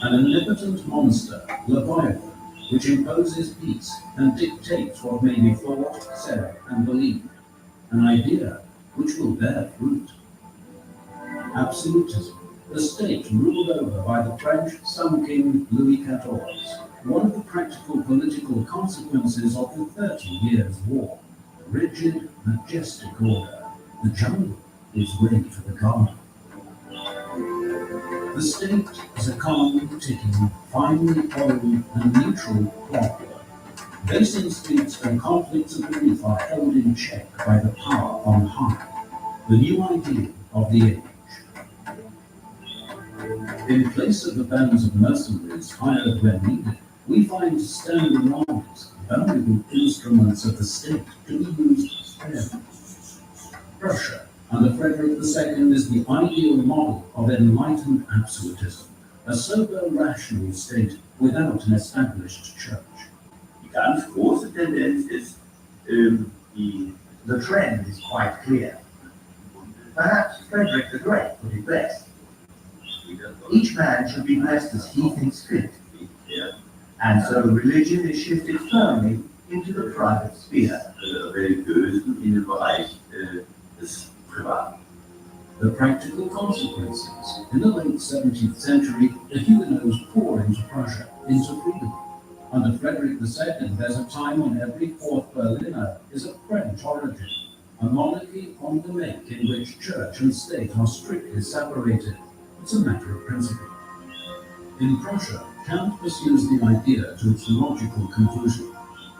an omnipotent monster, Leviathan, which imposes peace and dictates what may be thought, said, and believed, an idea which will bear fruit. Absolutism, the state ruled over by the French Sun King Louis XIV, one of the practical political consequences of the 30 Years' War. Rigid, majestic order. The jungle is ready for the garden. The state is a calm, ticking, finely oiled and neutral clock. Base instincts and conflicts of belief are held in check by the power on high, the new ideal of the age. In place of the bands of mercenaries hired when needed, we find standing armies, valuable instruments of the state to be used sparingly. Prussia under Frederick II is the ideal model of enlightened absolutism, a sober, rational state without an established church. Die ganz große Tendenz ist, die The trend is quite clear. Perhaps Frederick the Great put it best. Each man should be blessed as he thinks fit, and so religion is shifted firmly into the private sphere. Religiösen in den Bereich des Privaten. The practical consequences. In the late 17th century, the Huguenots poured into Prussia, into freedom. Under Frederick II, there's a time when every fourth Berliner is of French origin, a monarchy on the make in which church and state are strictly separated. It's a matter of principle. In Prussia, Kant pursues the idea to its logical conclusion.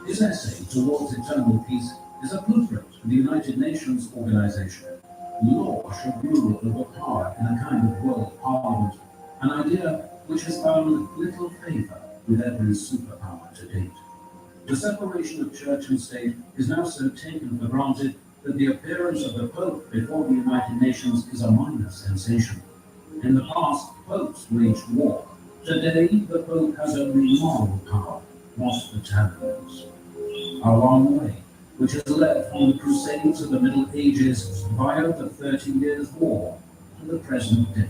His essay Towards Eternal Peace is a blueprint for the United Nations organization. Law should rule over power in a kind of world parliament, an idea which has found little favor with every superpower to date. The separation of church and state is now so taken for granted that the appearance of the Pope before the United Nations is a minor sensation. In the past, popes waged war. Today, the Pope has only moral power, not the taboos. A long way, which has led from the Crusades of the Middle Ages via the 30 Years' War to the present day.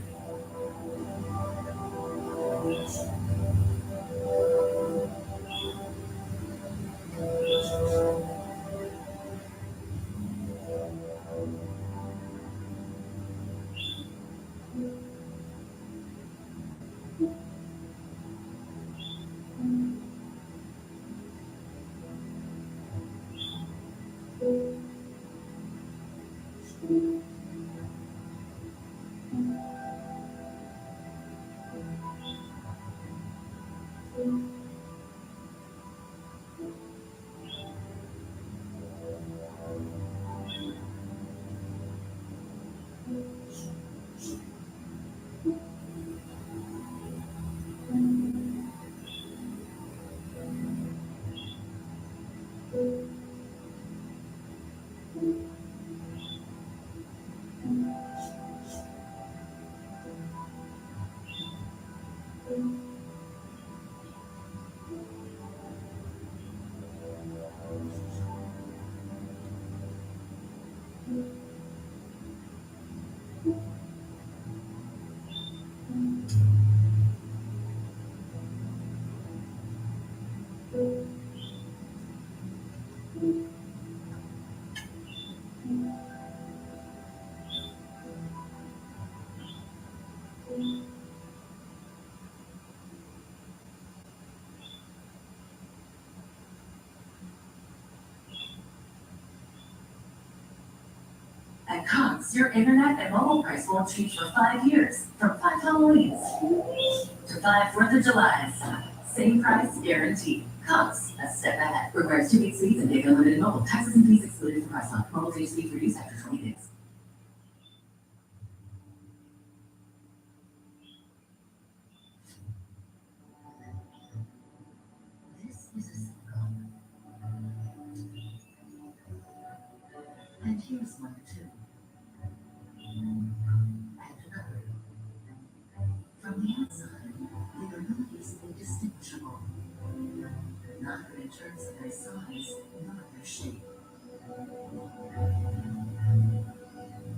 At Cox, your internet and mobile price won't change for 5 years, from 5 Halloweens to 5 4th of Julys. Same price guaranteed. Cops, a step ahead. Requires 2 gig speeds and data unlimited mobile. Taxes and fees excluded from price line. Mobile data speeds reduced after 20 gigs. This is a synagogue. And here's one too. And another. From the outside, they are not easily distinguishable. Neither in terms of their size nor their shape.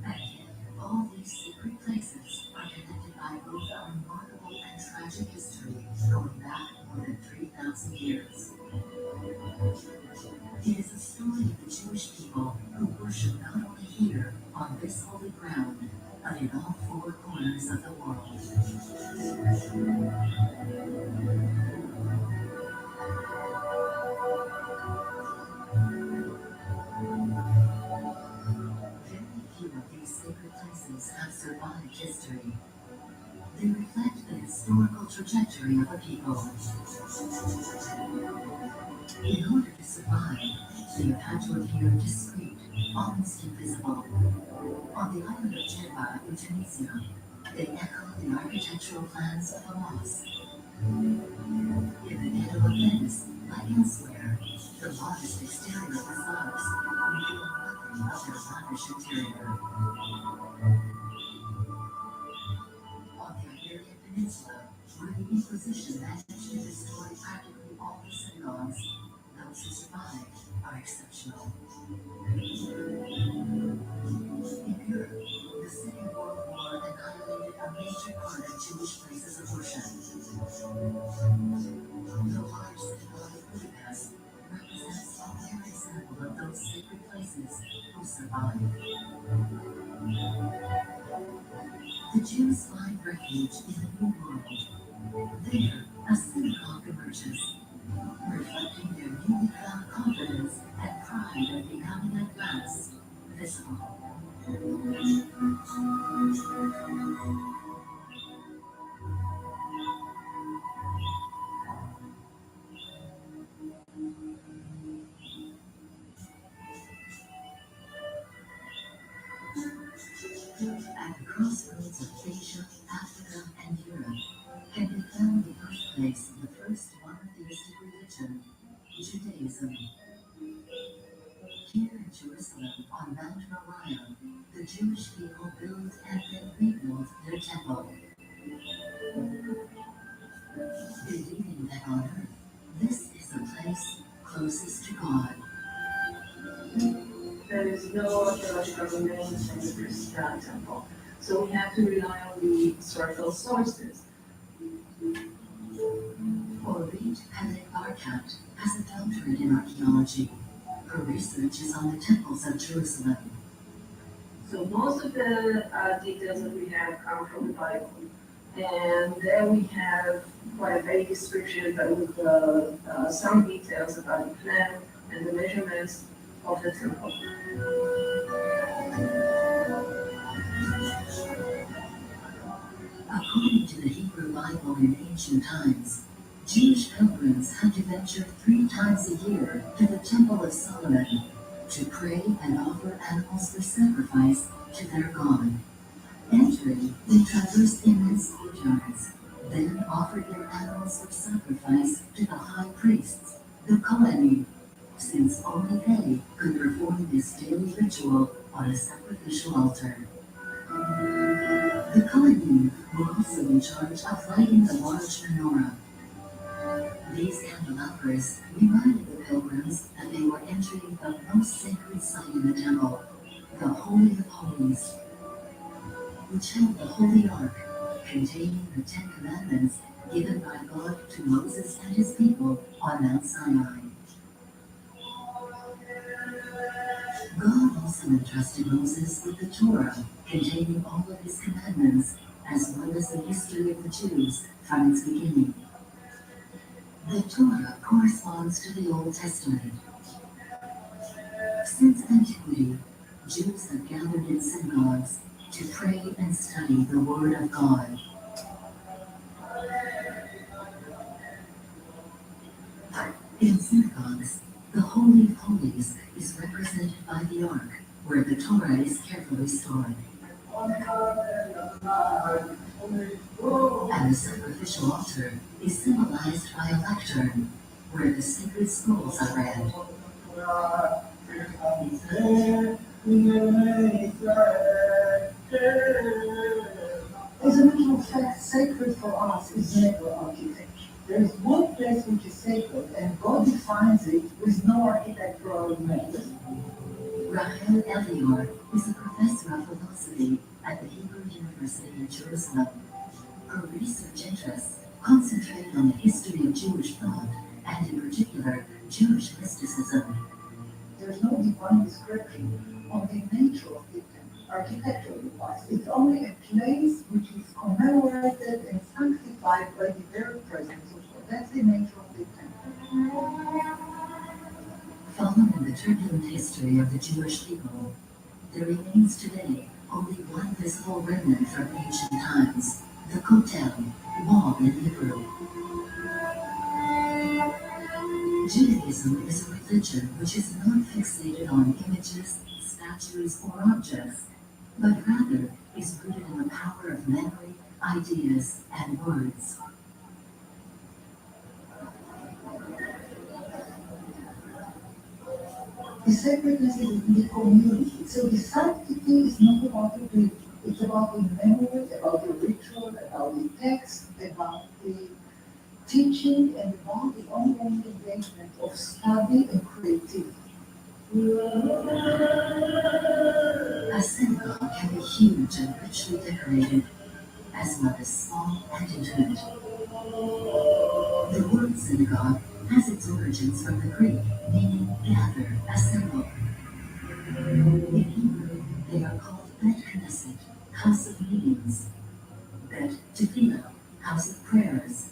And yet, all these secret places are connected by both a remarkable and tragic history going back more than 3,000 years. It is a story of the Jewish people who worship not only here on this holy ground, but in all 4 corners of the world. Very few of these sacred places have survived history. They reflect the historical trajectory of a people. In order to survive, they have had to appear discreet, almost invisible. On the island of Jerba in Tunisia, they echo the architectural plans of a mosque. In the ghetto of Venice, like elsewhere, the modest exterior facades reveal nothing of their lavish interior. On the Iberian Peninsula, where the Inquisition managed to destroy practically all the synagogues, those who survived are exceptional. In Europe, the Second World War annihilated a major part of Jewish places of worship. The large synagogue of Budapest represents a clear example of those sacred places who survived. The Jews find refuge in the New World. There, a synagogue emerges, reflecting their newly found confidence and pride of becoming at last visible. At the crossroads of Asia, Africa, and Europe can be found the birthplace of the first monotheistic religion, Judaism. Here in Jerusalem, on Mount Moriah, the Jewish people built and then rebuilt their temple. Believing that on earth, this is the place closest to God. There is no archaeological remains from the first temple. So we have to rely on the historical sources. Orit Pelek Barkat has a doctorate in archaeology. Her research is on the temples of Jerusalem. So most of the details that we have come from the Bible. And then we have quite a vague description, but with some details about the plan and the measurements of the temple. According to the Hebrew Bible in ancient times, Jewish pilgrims had to venture 3 times a year to the Temple of Solomon to pray and offer animals for sacrifice to their God. Entering, they traversed immense courtyards, then offered their animals for sacrifice to the high priests, the Kohanim, since only they could perform this daily ritual on a sacrificial altar. The Kohanim were also in charge of lighting the large menorah. These candelabras reminded the pilgrims that they were entering the most sacred site in the temple, the Holy of Holies, which held the Holy Ark, containing the 10 Commandments given by God to Moses and his people on Mount Sinai. God also entrusted Moses with the Torah, containing all of his commandments, as well as the history of the Jews from its beginning. The Torah corresponds to the Old Testament. Since antiquity, Jews have gathered in synagogues to pray and study the Word of God. In synagogues, the Holy of Holies is represented by the Ark, where the Torah is carefully stored. And the sacrificial altar is symbolized by a lectern, where the sacred scrolls are read. As a matter of fact, sacred for us is never architecture. There is one place which is sacred, and God defines it with no architectural means. Rachel Elior is a professor of philosophy at the Hebrew University in Jerusalem. Her research interests concentrate on the history of Jewish thought, and in particular, Jewish mysticism. There is no divine description of the nature of the architectural device. It's only a place which is commemorated and sanctified by the very presence of God. That's the nature of the temple. Following the turbulent history of the Jewish people, there remains today only one visible remnant from ancient times, the Kotel, wall in Hebrew. Judaism is a religion which is not fixated on images, statues, or objects, but rather is rooted in the power of memory, ideas, and words. The sacredness is in the community. So the sanctity is not about the building. It's about the memory, about the ritual, about the text, about the teaching, and about the ongoing engagement of study and creativity. A synagogue can be huge and richly decorated, as well as small and intimate. The word synagogue has its origins from the Greek, meaning gather, assemble. In Hebrew, they are called Bet Knesset, house of meetings, Bet Tefillah, house of prayers,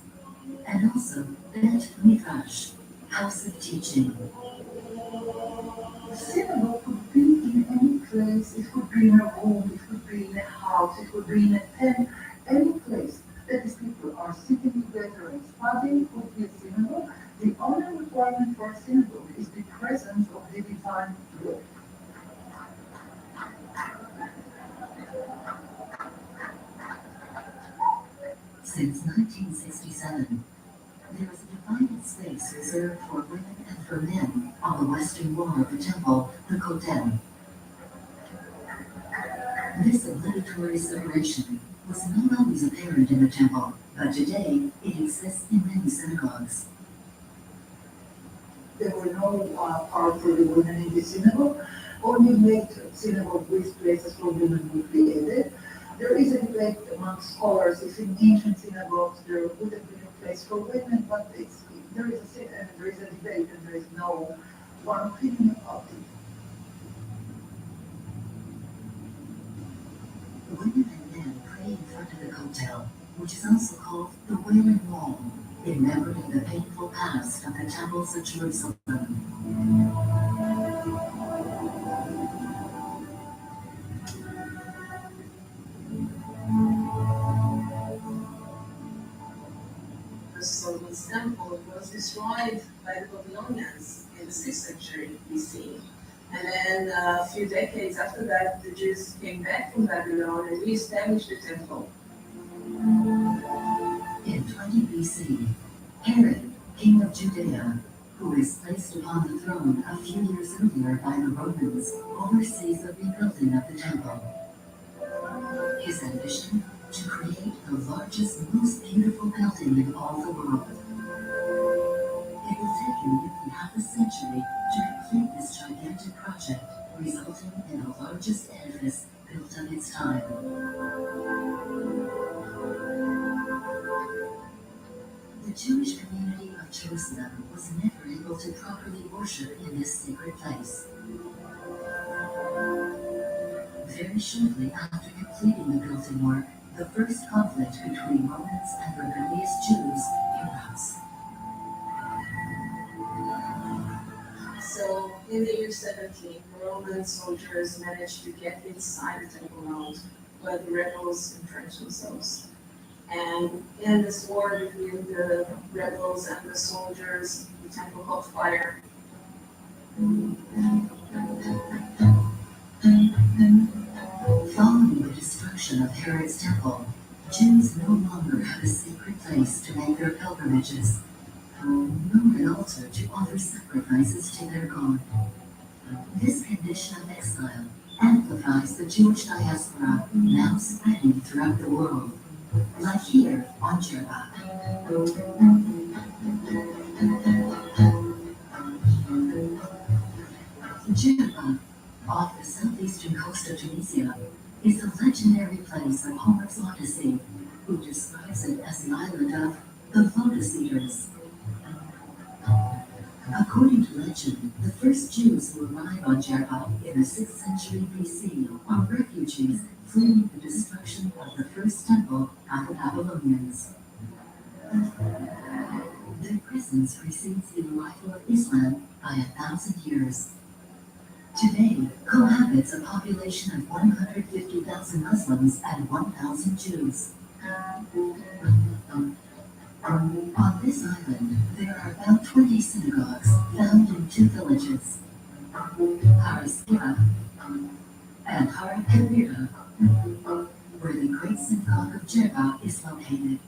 and also Bet Midrash, house of teaching. The synagogue could be in any place. It could be in a room, it could be in a house, it could be in a tent, any place that these people are sitting together and studying could be a synagogue. The only requirement for a synagogue is the presence of the divine word. Since 1967, there is a divided space reserved for women and for men on the western wall of the temple, the Kotel. This obligatory separation was not always apparent in the temple, but today it exists in many synagogues. There were no part for the women in the synagogue. Only later, synagogue with places for women would be added. There is a debate among scholars if in ancient synagogues there would have been a place for women, but there is a debate and there is no one opinion about it. Women and men pray in front of the Kotel, which is also called the Wailing Wall, in memory of the painful past of the temples of Jerusalem. Solomon's temple was destroyed by the Babylonians in the 6th century BC. And then a few decades after that, the Jews came back from Babylon and reestablished the temple. In 20 BC, Herod, king of Judea, who was placed upon the throne a few years earlier by the Romans, oversees the rebuilding of the temple. His ambition? To create the largest, most beautiful building in all the world. It will take him nearly half a century to complete this gigantic project, resulting in the largest edifice built of its time. The Jewish community of Jerusalem was never able to properly worship in this sacred place. Very shortly after completing the building work, the first conflict between Romans and rebellious Jews erupts. So in the year 17, Roman soldiers managed to get inside the temple mount, but the rebels entrenched themselves. And in this war between the rebels and the soldiers, the temple caught fire. Following the destruction of Herod's temple, Jews no longer had a sacred place to make their pilgrimages, nor an altar to offer sacrifices to their God. This condition of exile amplifies the Jewish diaspora now spreading throughout the world, like here on Jerba. Jerba, off the southeastern coast of Tunisia, is a legendary place of Homer's Odyssey, who describes it as the island of the Lotus Eaters. According to legend, the first Jews who arrived on Jerba in the 6th century BC are refugees fleeing the destruction of the first temple by the Babylonians. Their presence precedes the arrival of Islam by 1,000 years. Today cohabits a population of 150,000 Muslims and 1,000 Jews. On this island, there are about 20 synagogues found in 2 villages, Haraskira and Harakabira, where the Great Synagogue of Jerba is located.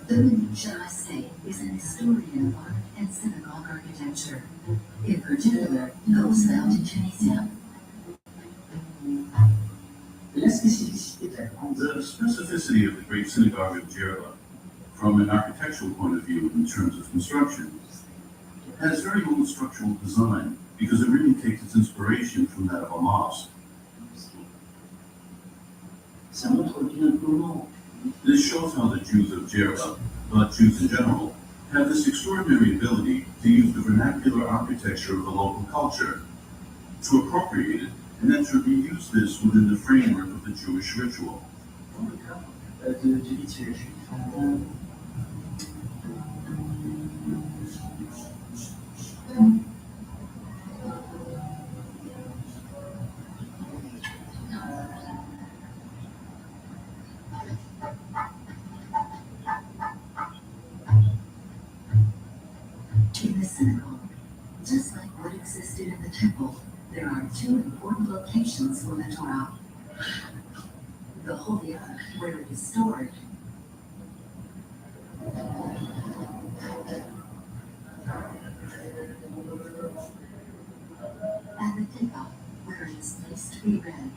Dominique Jarasset is an historian of art and synagogue architecture, in particular those found in Tunisia. The specificity of the Great Synagogue of Jerba, from an architectural point of view in terms of construction, has very little structural design because it really takes its inspiration from that of a mosque. This shows how the Jews of Jerba, but Jews in general, have this extraordinary ability to use the vernacular architecture of the local culture, to appropriate it, and then to reuse this within the framework of the Jewish ritual. In the synagogue, just like what existed in the temple, there are 2 important locations for the Torah. The Holy Ark, where it is stored, and the Teva, where it is placed to be read.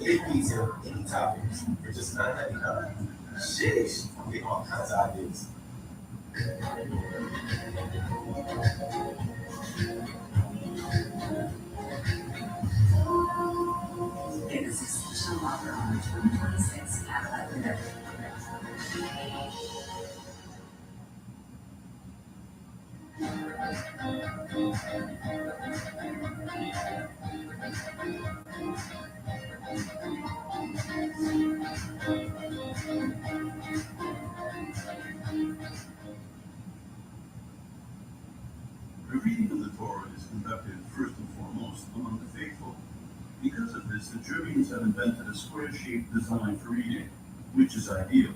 Any pizza, any toppings, for just $9.99. Sheesh, we get all kinds of ideas. It is a special offer on the 2026 Cadillac Lyriq. The reading of the Torah is conducted first and foremost among the faithful. Because of this, the Germans have invented a square-shaped design for reading, which is ideal.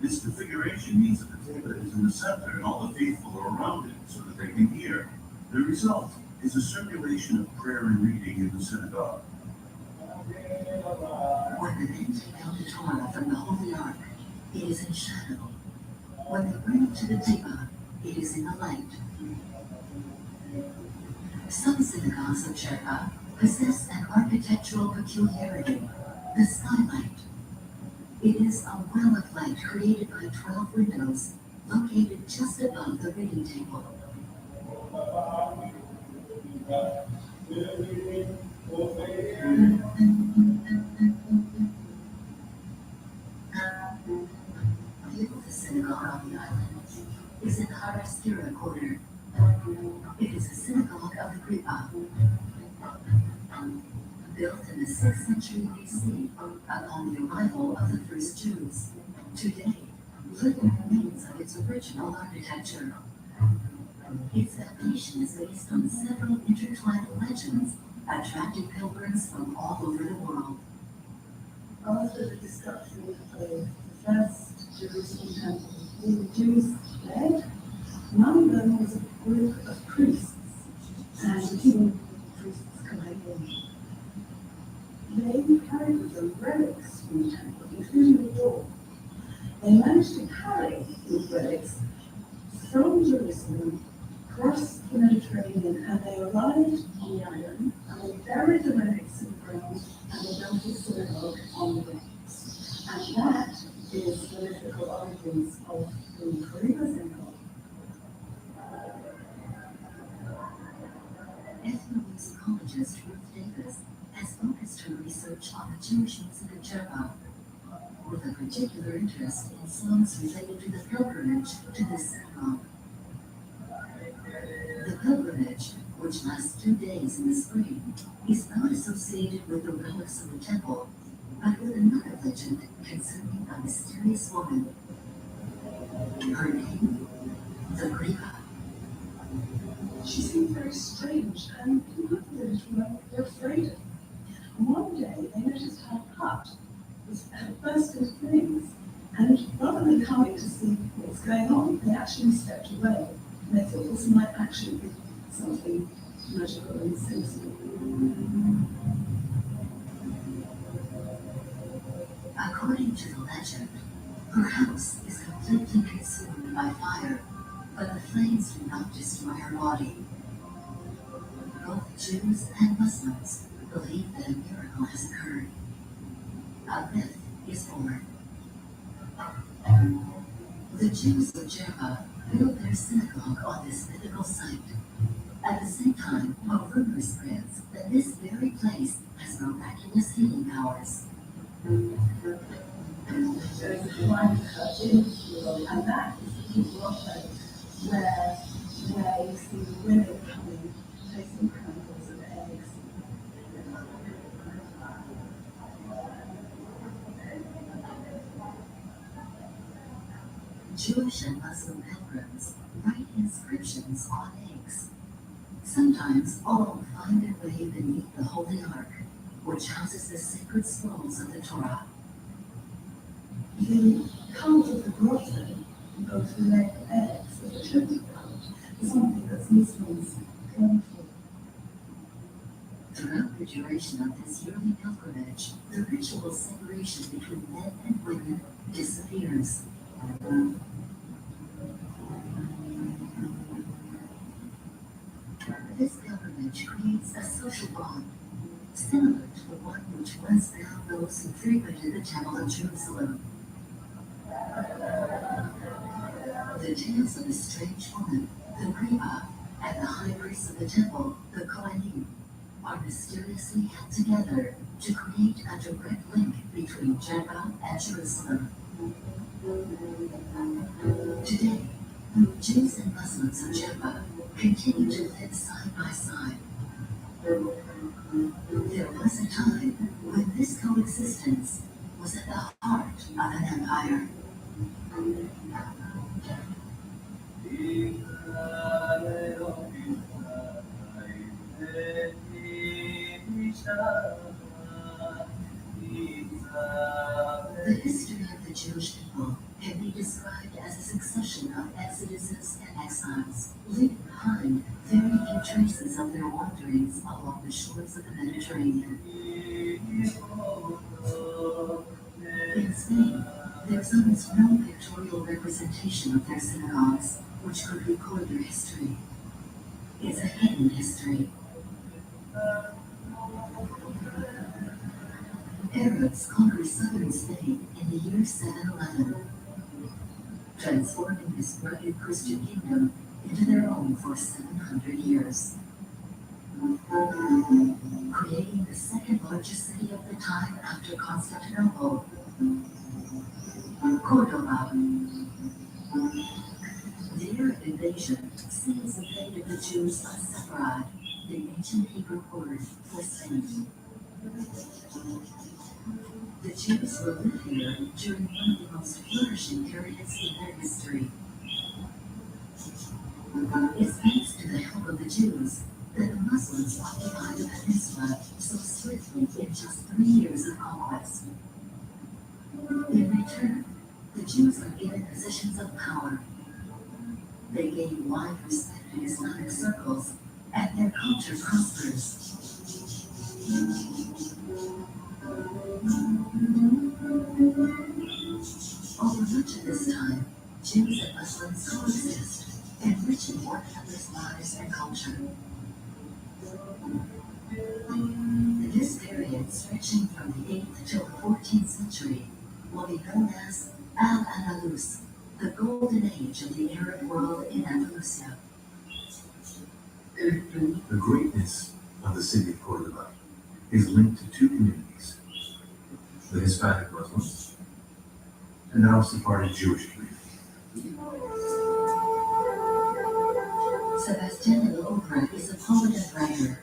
This configuration means that the table is in the center and all the faithful are around it so that they can hear. The result is a circulation of prayer and reading in the synagogue. When the men take out the Torah from the Holy Ark, it is in shadow. When they bring it to the Teva, it is in the light. Some synagogues of Jerba possess an architectural peculiarity, the skylight. It is a well of light created by 12 windows located just above the reading table. The oldest synagogue on the island is in the Haraskira quarter. It is a synagogue of the Kripa, built in the 6th century BC upon the arrival of the first Jews. Today, little remains of its original architecture. Its foundation is based on several intertwined legends, attracting pilgrims from all over the world. After the destruction of the first Jerusalem temple, the Jews fled. Among them was a group of priests, and the king priests complaining. They carried with them relics from the temple, including the door. They managed to carry these relics from Jerusalem across the Mediterranean, and they arrived on the island, and they buried the relics in the ground, and they built a synagogue on the banks. And that is the mythical origins of the Khalifa synagogue. Ethnomusicologist Ruth Davis has focused her research on the Jewish music of Jerba, with a particular interest in songs related to the pilgrimage to the synagogue. The pilgrimage, which lasts 2 days in the spring, is not associated with the relics of the temple, but with another legend concerning a mysterious woman. Her name, the Griva. She seemed very strange, and people of the village were afraid of her. And one day they noticed her hut had a burst into flames, and rather than coming to see what was going on, they actually stepped away. And they thought this might actually be something magical and sensible. According to the legend, her house is completely consumed by fire, but the flames do not destroy her body. Both Jews and Muslims believe that a miracle has occurred. A myth is born. The Jews of Jerba built their synagogue on this mythical site. At the same time, a rumor spreads that this very place has miraculous healing powers. There is a divine church in Israel, and that is the grotto where you see the women coming, placing candles and eggs. Jewish and Muslim pilgrims write inscriptions on eggs. Sometimes all find their way beneath the Holy Ark, which houses the sacred scrolls of the Torah. The cult of the grotto, both the leg eggs, the triple cult, is something that Muslims claim for. Throughout the duration of this yearly pilgrimage, the ritual separation between men and women disappears. This pilgrimage creates a social bond, similar to the one which once bound those who frequented the Temple of Jerusalem. The tales of a strange woman, the Griva, and the high priest of the temple, the Kohanim, are mysteriously held together to create a direct link between Jerba and Jerusalem. Today, Jews and Muslims of Jerba continue to live side by side. There was a time when this coexistence was at the heart of an empire. The history of the Jewish people can be described as a succession of exoduses and exiles, leaving behind very few traces of their wanderings along the shores of the Mediterranean. In Spain, there is almost no pictorial representation of their synagogues, which could record their history. It's a hidden history. Arabs conquered southern Spain in the year 711, transforming this rugged Christian kingdom into their own for 700 years. Creating the second largest city of the time after Constantinople, Cordoba. The Arab invasion seals the fate of the Jews of Sepharad, the ancient Hebrew word for Spain. The Jews will live here during one of the most flourishing periods in their history. It's thanks to the help of the Jews that the Muslims occupied the peninsula so swiftly in just 3 years of conquest. In return, the Jews are given positions of power. They gain wide respect in Islamic circles, and their culture prospers. Over much of this time, Jews and Muslims coexist, enriching one another's lives and culture. This period, stretching from the 8th till the 14th century, will be known as Al-Andalus, the golden age of the Arab world in Andalusia. The greatness of the city of Cordoba is linked to two communities, the Hispanic Muslims and our Sephardic Jewish community. Sebastián de Obra is a poet and writer.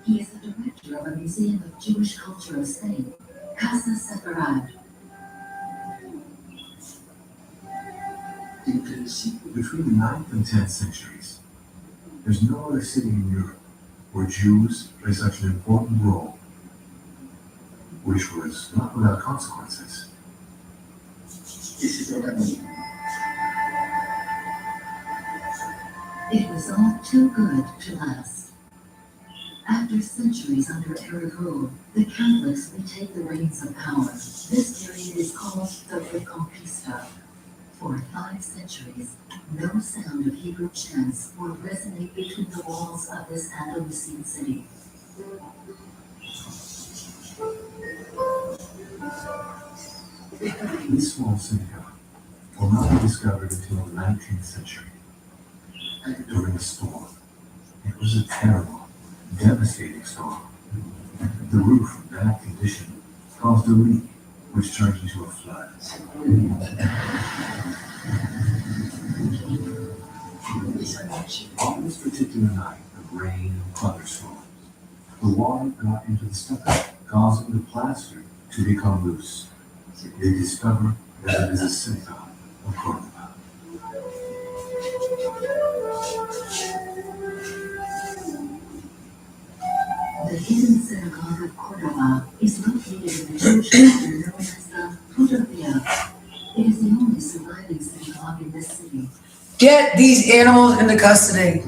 He is the director of a museum of Jewish culture of Spain, Casa Sefarad. Between the 9th and 10th centuries, there's no other city in Europe where Jews play such an important role, which was not without consequences. It was all too good to last. After centuries under Arab rule, the Catholics retake the reins of power. This period is called the Reconquista. For 5 centuries, no sound of Hebrew chants will resonate between the walls of this Andalusian city. This small synagogue will not be discovered until the 19th century. During a storm, it was a terrible, devastating storm. The roof in bad condition caused a leak, which turned into a flood. On this particular night of rain and thunderstorms, the water got into the stucco, causing the plaster to become loose. They discover that it is a synagogue of Cordoba. The hidden synagogue of Cordoba is located in the Jewish quarter known as the Hudavia. It is the only surviving synagogue in this city. Get these animals into custody.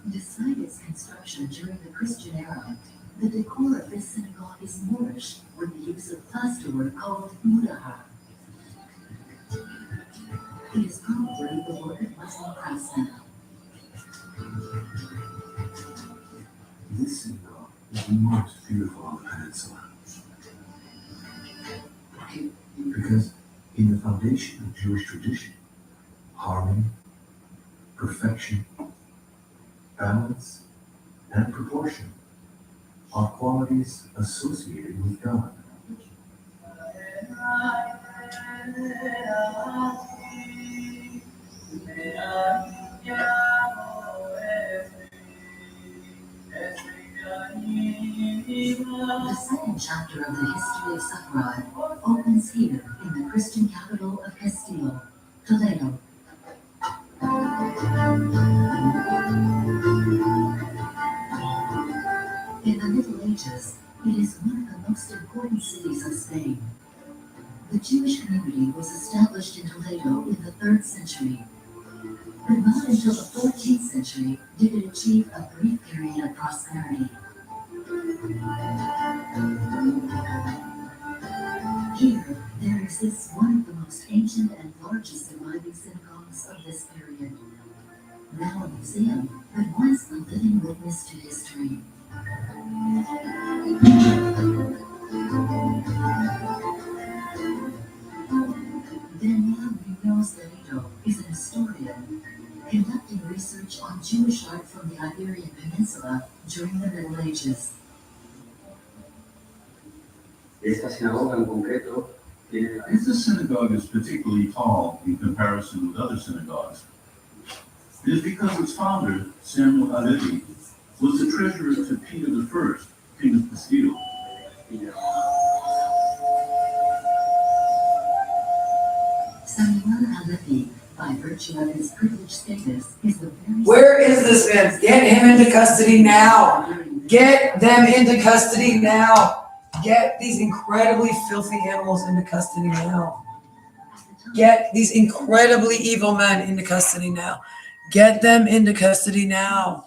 Despite its construction during the Christian era, the decor of this synagogue is Moorish with the use of plasterwork called mudahar. It is probably the work of Muslim craftsmen. This synagogue is the most beautiful on the peninsula. Because in the foundation of Jewish tradition, harmony, perfection, balance, and proportion are qualities associated with God. The second chapter of the history of Sefarad opens here in the Christian capital of Castile, Toledo. In the Middle Ages, it is one of the most important cities of Spain. The Jewish community was established in Toledo in the 3rd century. But not until the 14th century did it achieve a brief period of prosperity. Here, there exists one of the most ancient and largest surviving synagogues of this period. Now a museum, but once a living witness to history. Daniel Munoz Garrido is an historian conducting research on Jewish art from the Iberian Peninsula during the Middle Ages. Esta sinagoga en concreto tiene If the synagogue is particularly tall in comparison with other synagogues, it is because its founder, Samuel Alevi, was the treasurer to Peter I, king of Castile. Samuel Alevi by virtue of his privileged status, is the very. Where is this man? Get him into custody now. Get them into custody now. Get these incredibly filthy animals into custody now. Get these incredibly evil men into custody now. Get them into custody now.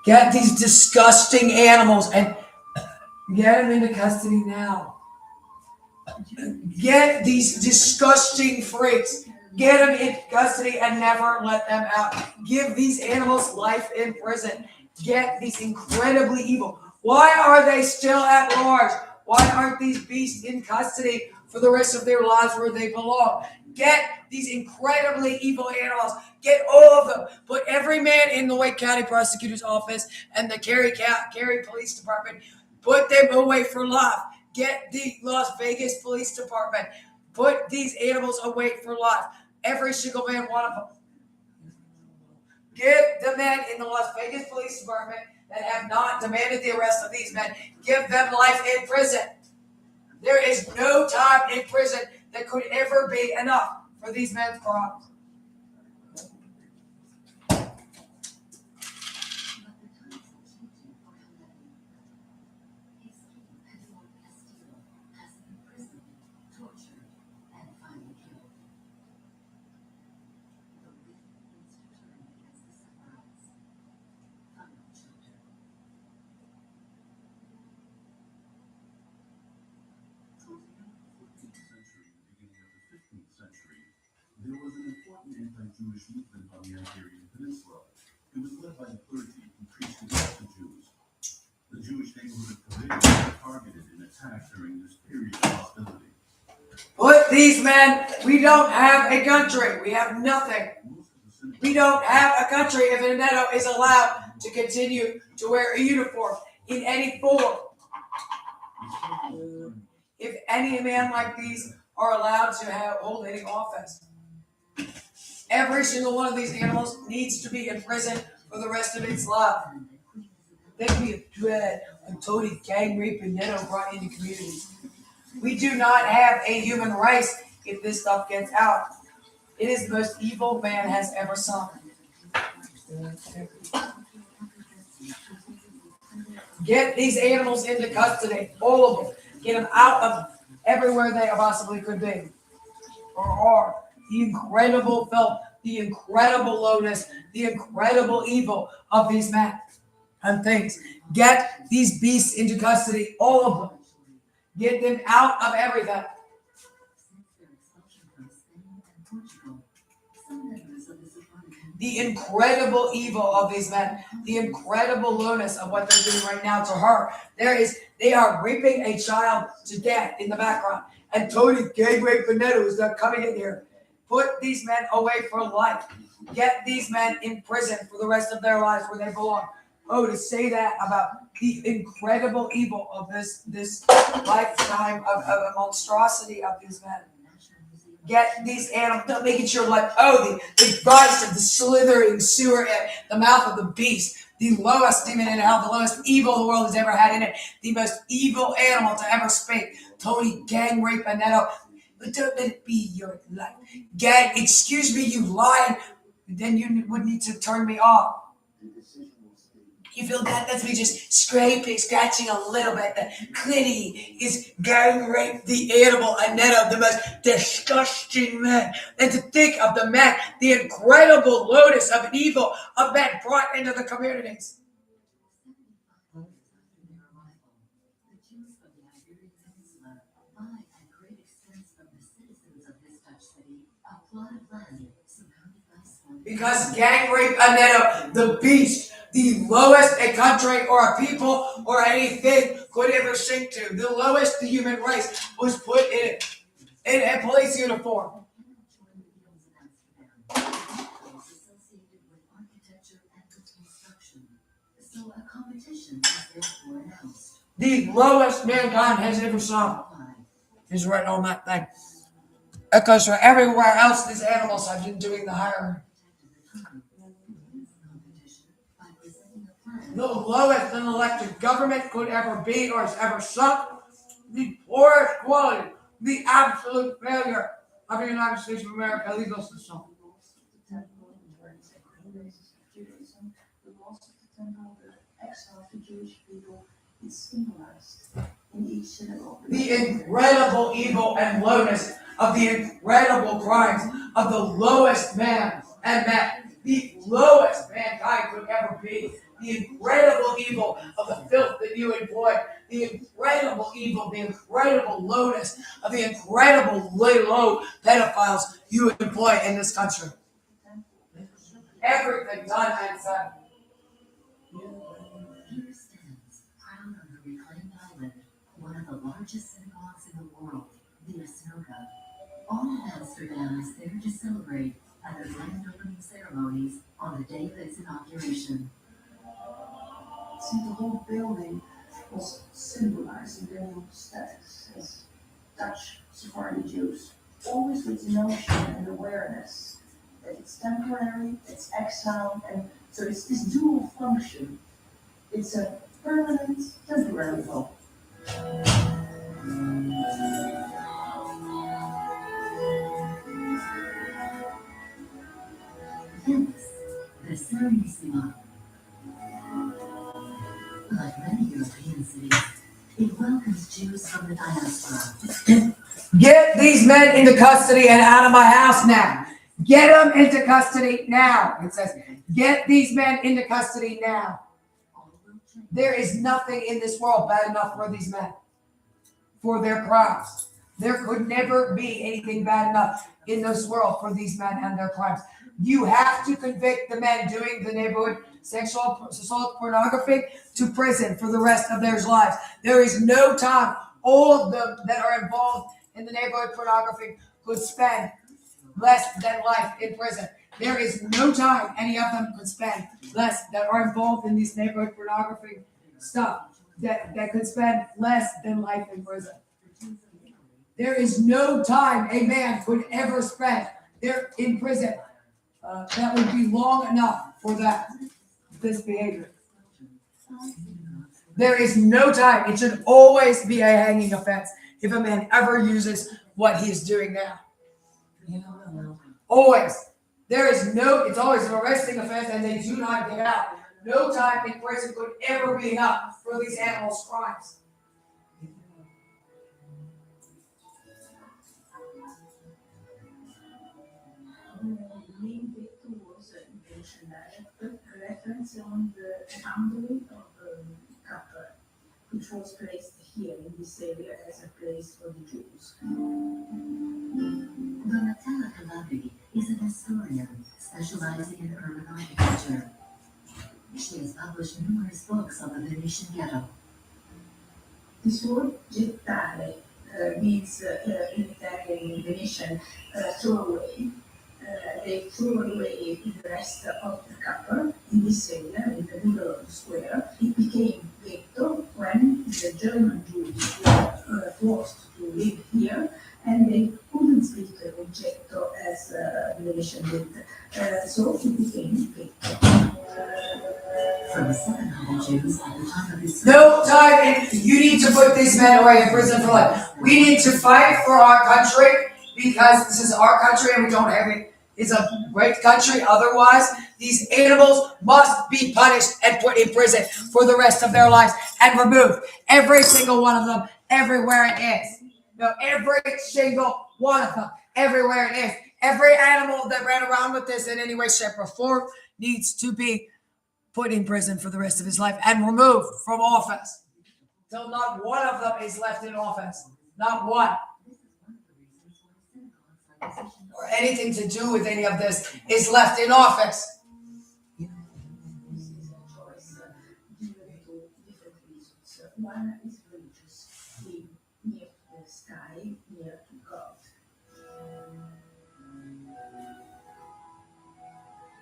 Get these disgusting animals and get them into custody now. Get these disgusting freaks. Get them in custody and never let them out. Give these animals life in prison. Get these incredibly evil. Why are they still at large? Why aren't these beasts in custody for the rest of their lives where they belong? Get these incredibly evil animals. Get all of them. Put every man in the Wake County Prosecutor's Office and the Cary Police Department. Put them away for life. Get the Las Vegas Police Department. Put these animals away for life. Every single man, one of them. Give the men in the Las Vegas Police Department that have not demanded the arrest of these men, give them life in prison. There is no time in prison that could ever be enough for these men's crimes. There was an important anti-Jewish movement on the Iberian Peninsula. It was led by the clergy who preached against the Jews. The Jewish neighborhood of Kaveh was targeted and attacked during this period of hostility. Put these men, we don't have a country. We have nothing. We don't have a country if Annetto is allowed to continue to wear a uniform in any form. If any man like these are allowed to hold any office. Every single one of these animals needs to be in prison for the rest of its life. Then we have dread of Tony gang rape and Neto brought into communities. We do not have a human race if this stuff gets out. It is the most evil man has ever sung. Get these animals into custody, all of them. Get them out of everywhere they possibly could be. Or are. The incredible filth, the incredible lowness, the incredible evil of these men and things. Get these beasts into custody, all of them. Get them out of everything. The incredible evil of these men, the incredible lowness of what they're doing right now to her. They are raping a child to death in the background. And Tony gang rape Veneto is not coming in here. Put these men away for life. Get these men in prison for the rest of their lives where they belong. Oh, to say that about the incredible evil of this lifetime of a monstrosity of these men. Get these animals, don't make it your life. Oh, the vice of the slithering sewer, the mouth of the beast, the lowest demon in hell, the lowest evil the world has ever had in it, the most evil animal to ever speak. Tony gang rape Annetto. But don't let it be your life. Excuse me, you lying. Then you would need to turn me off. You feel that? That's me just scratching a little bit. The Clitty is gang rape the animal Annetto, the most disgusting man. And to think of the man, the incredible lowness of an evil of men brought into the communities. Because gang rape Annetto, the beast, the lowest a country or a people or anything could ever sink to, the lowest the human race was put in a police uniform. The lowest mankind has ever saw is right on that thing. Because for everywhere else, these animals have been doing the hiring. The lowest an elected government could ever be or has ever sunk. The poorest quality, the absolute failure of the United States of America legal system. The temple where the sacred basis of Judaism, the walls of the temple, the exile of the Jewish people, is symbolized in each synagogue. The incredible evil and lowness of the incredible crimes of the lowest man and man, the lowest mankind could ever be. The incredible evil of the filth that you employ, the incredible evil, the incredible lowness of the incredible low pedophiles you employ in this country. Everything done and said. Here stands, proud on the reclaimed island, one of the largest synagogues in the world, the Synagogue. All of Amsterdam is there to celebrate at their grand opening ceremonies on the day of its inauguration. See, the whole building was symbolizing their new status as Dutch Sephardi Jews, always with the notion and awareness that it's temporary, it's exile, and so it's this dual function. It's a permanent, temporary hope. Venice, the Serenissima. Like many European cities, it welcomes Jews from the diaspora. Get these men into custody and out of my house now. Get them into custody now. It says, get these men into custody now. There is nothing in this world bad enough for these men, for their crimes. There could never be anything bad enough in this world for these men and their crimes. You have to convict the men doing the neighborhood sexual assault pornography to prison for the rest of their lives. There is no time. All of them that are involved in the neighborhood pornography could spend less than life in prison. There is no time any of them could spend less that are involved in these neighborhood pornography stuff that could spend less than life in prison. There is no time a man could ever spend there in prison that would be long enough for this behavior. There is no time. It should always be a hanging offense if a man ever uses what he is doing now. Always. It's always an arresting offense and they do not get out. No time in prison could ever be enough for these animals' crimes. The main victim was mentioned a reference on the foundry of Kappel, which was placed here in this area as a place for the Jews. Donatella Calabri is an historian specializing in urban architecture. She has published numerous books on the Venetian ghetto. This word gettare means in Italian, in Venetian, throw away. They threw away the rest of the copper in this area, in the middle of the square. It became ghetto when the German Jews were forced to live here, and they couldn't speak ghetto as the Venetian did. So it became ghetto. From 700 Jews at the time of his No time. You need to put these men away in prison for life. We need to fight for our country because this is our country and we don't have it. It's a great country. Otherwise, these animals must be punished and put in prison for the rest of their lives and removed. Every single one of them, everywhere it is. No, every single one of them, everywhere it is. Every animal that ran around with this in any way, shape, or form needs to be put in prison for the rest of his life and removed from office. Till not one of them is left in office. Not one. Or anything to do with any of this is left in office. This is a choice given to different reasons. One is religious, being near to the sky, near to God.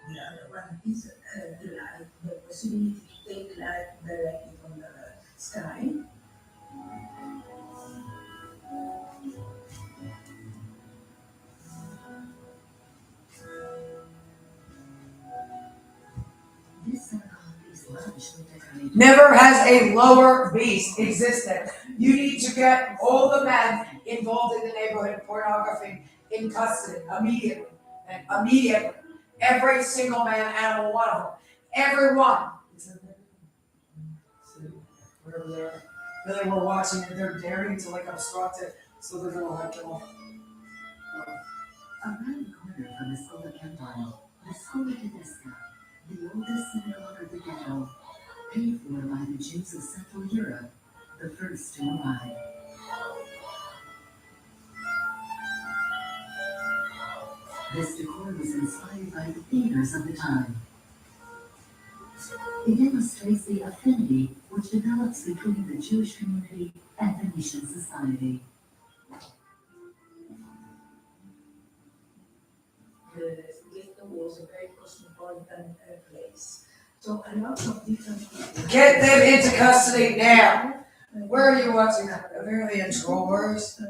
The other one is the light, the possibility to take light directly from the sky. This synagogue is lavishly decorated. Never has a lower beast existed. You need to get all the men involved in the neighborhood pornography in custody immediately. And immediately. Every single man, animal, one of them. Everyone. Wherever they were watching it, they're daring to like obstruct it, so they're gonna like go. Around the corner from the School of Empire, the School of Tedesca, the oldest synagogue of the ghetto, paid for by the Jews of Central Europe, the first to arrive. This decor was inspired by the theaters of the time. It illustrates the affinity which develops between the Jewish community and Venetian society. The ghetto was a very cosmopolitan place. So a lot of different people. Get them into custody now. Where are you watching that? Apparently in drawers.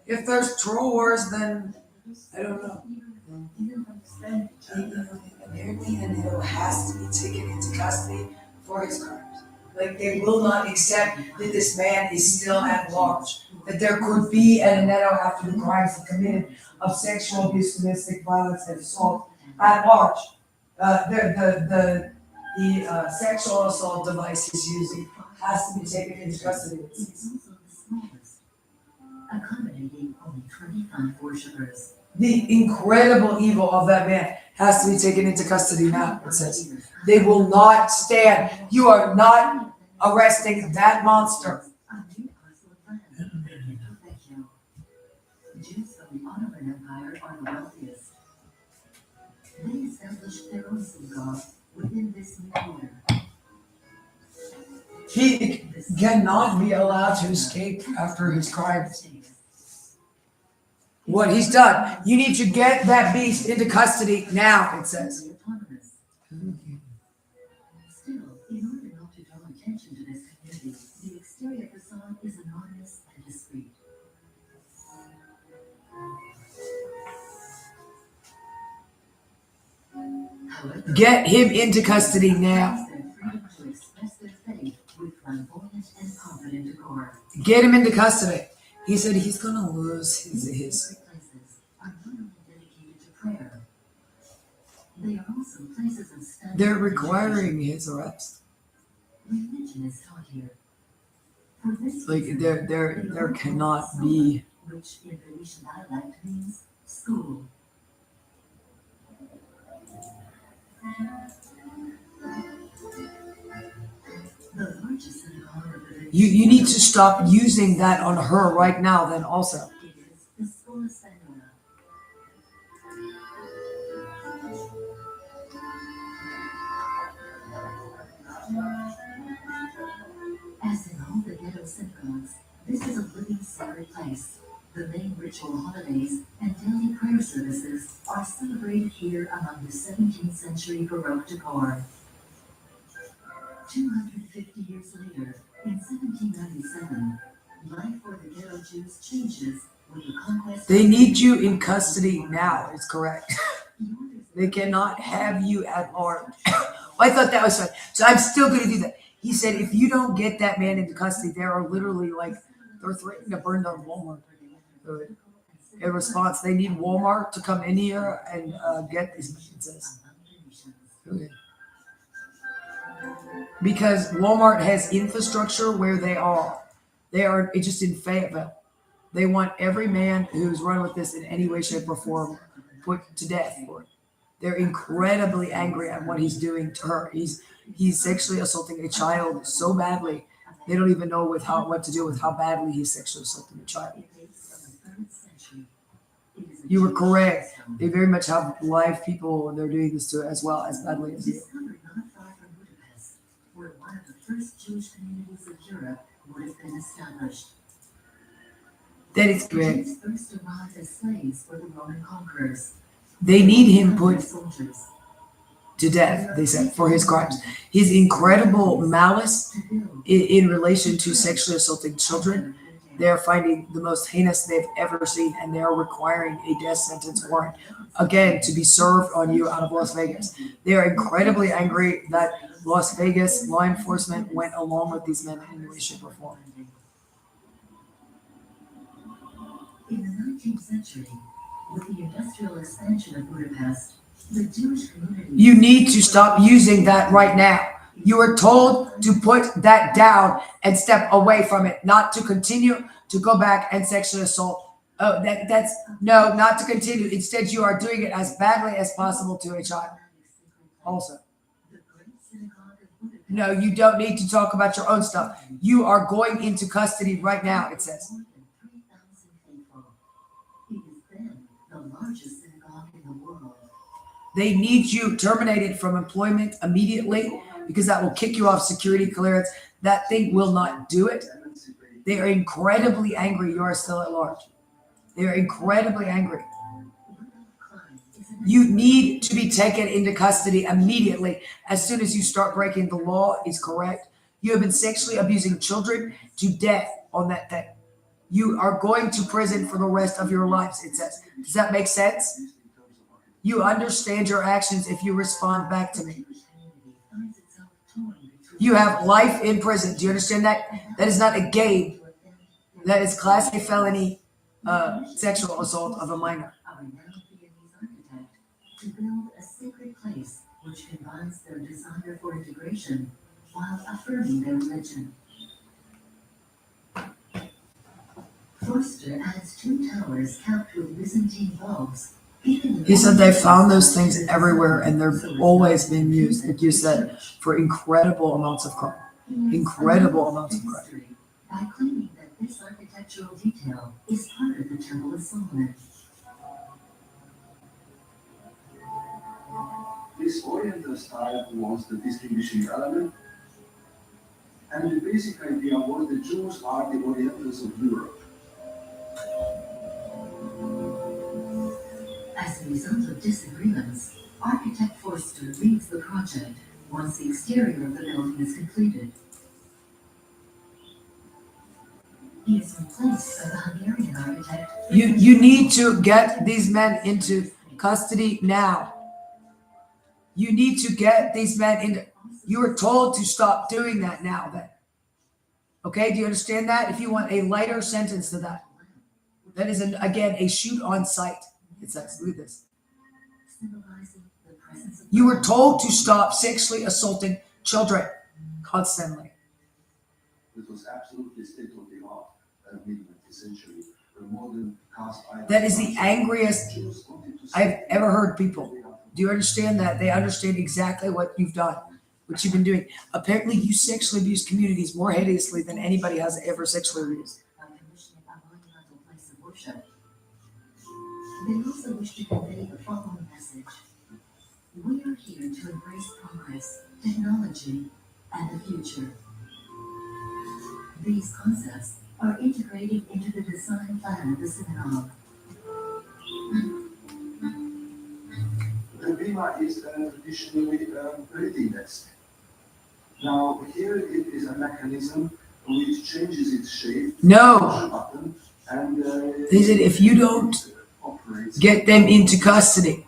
If there's drawers, then I don't know. Apparently the Nero has to be taken into custody for his crimes. Like they will not accept that this man is still at large. That there could be an Neto after the crimes he committed of sexual abuse, domestic violence, and assault at large. The sexual assault device he's using has to be taken into custody. It is also the smallest, accommodating only 25 worshippers. The incredible evil of that man has to be taken into custody now, it says. They will not stand. You are not arresting that monster. Jews of the Ottoman Empire are the wealthiest. They established their own synagogue within this new border. He cannot be allowed to escape after his crimes. What he's done. You need to get that beast into custody now, it says. Still, in order not to draw attention to this community, the exterior facade is anonymous and discreet. However, Get him into custody now. their freedom to express their faith with flamboyant and confident decor. Get him into custody. He said he's gonna lose his. Sacred places are not only dedicated to prayer, they are also places of study. They're requiring his arrest. Religion is taught here. For this Like reason, there cannot be. which in Venetian dialect means school. The largest synagogue of the Venetian You need to stop using that on her right now. Then also. it is the Scuola Spagnola. As in all the ghetto synagogues, this is a living sacred place. The main ritual holidays and daily prayer services are celebrated here among the 17th century Baroque decor. 250 years later, in 1797, life for the ghetto Jews changes with the conquest. They need you in custody now. It's correct. They cannot have you at large. I thought that was fun. So I'm still going to do that. He said, if you don't get that man into custody, they are literally like, they're threatening to burn down Walmart. In response, they need Walmart to come in here and get these pizzas. Okay. Because Walmart has infrastructure where they are just in Fayetteville. They want every man who's run with this in any way, shape, or form put to death for it. They're incredibly angry at what he's doing to her. He's sexually assaulting a child so badly, they don't even know what to do with how badly he's sexually assaulting a child. You were correct. They very much have live people and they're doing this to as well as badly as you. Discovered not far from Budapest, where one of the first Jewish communities of Europe would have been established. That is correct. Jews first arrived as slaves for the Roman conquerors. They need him put soldiers to death, they said, for his crimes. His incredible malice to build in relation to sexually assaulting children, they're finding the most heinous they've ever seen, and they're requiring a death sentence warrant, again, to be served on you out of Las Vegas. They're incredibly angry that Las Vegas law enforcement went along with these men in any way, shape, or form. 19th century, with the industrial expansion of Budapest, the Jewish community. You need to stop using that right now. You are told to put that down and step away from it, not to continue to go back and sexually assault. Oh, that's no, not to continue. Instead, you are doing it as badly as possible to a child. Also, no, you don't need to talk about your own stuff. You are going into custody right now, it says. It is then the largest synagogue in the world. They need you terminated from employment immediately because that will kick you off security clearance. That thing will not do it. They are incredibly angry you are still at large. They are incredibly angry. You need to be taken into custody immediately as soon as you start breaking the law. Is correct. You have been sexually abusing children to death on that thing. You are going to prison for the rest of your lives, it says. Does that make sense? You understand your actions if you respond back to me. You have life in prison. Do you understand that? That is not a game. That is Class A felony sexual assault of a minor. Our now Viennese architect to build a sacred place which combines their desire for integration while affirming their religion. Forster adds 2 towers capped with Byzantine bulbs. He said they found those things everywhere and they're always being used, like you said, for incredible amounts of crime. Incredible amounts of crime. By claiming that this architectural detail is part of the Temple of Solomon. This Oriental style was the distinguishing element, and the basic idea was the Jews are the Orientals of Europe. As a result of disagreements, architect Forster leaves the project once the exterior of the building is completed. He is replaced by the Hungarian architect. You need to get these men into custody now. You need to get these men into. You are told to stop doing that now. Then, okay? Do you understand that? If you want a lighter sentence to that, that is again a shoot on sight. It says, look at this. You were told to stop sexually assaulting children constantly. It was absolutely state of the art mid-20th century. Modern cast iron. That is the angriest I've ever heard people. Do you understand that? They understand exactly what you've done, what you've been doing. Apparently, you sexually abuse communities more hideously than anybody has ever sexually abused. They also wish to convey the following message. We are here to embrace progress, technology, and the future. These concepts are integrated into the design plan of the synagogue. The bima is traditionally reading desk. Now here it is a mechanism which changes its shape. No. Button, and they said if you don't get them into custody.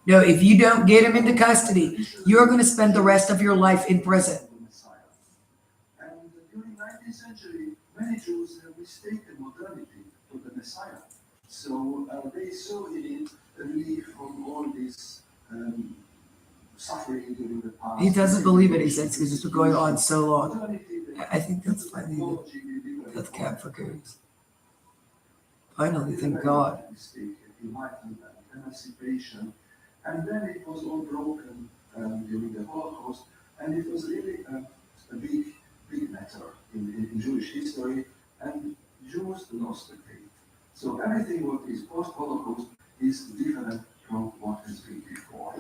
No, if you don't get them into custody, you're going to spend the rest of your life in prison. And during the 19th century, many Jews have mistaken modernity for the Messiah. So they saw in it relief from all this suffering during the past. He doesn't believe it, he says, because it's been going on so long. I think that's finally the death camp for Kurds. Finally, thank God. Emancipation, and then it was all broken during the Holocaust, and it was really a big matter in Jewish history, and Jews lost the faith. So everything what is post-Holocaust is different from what has been before.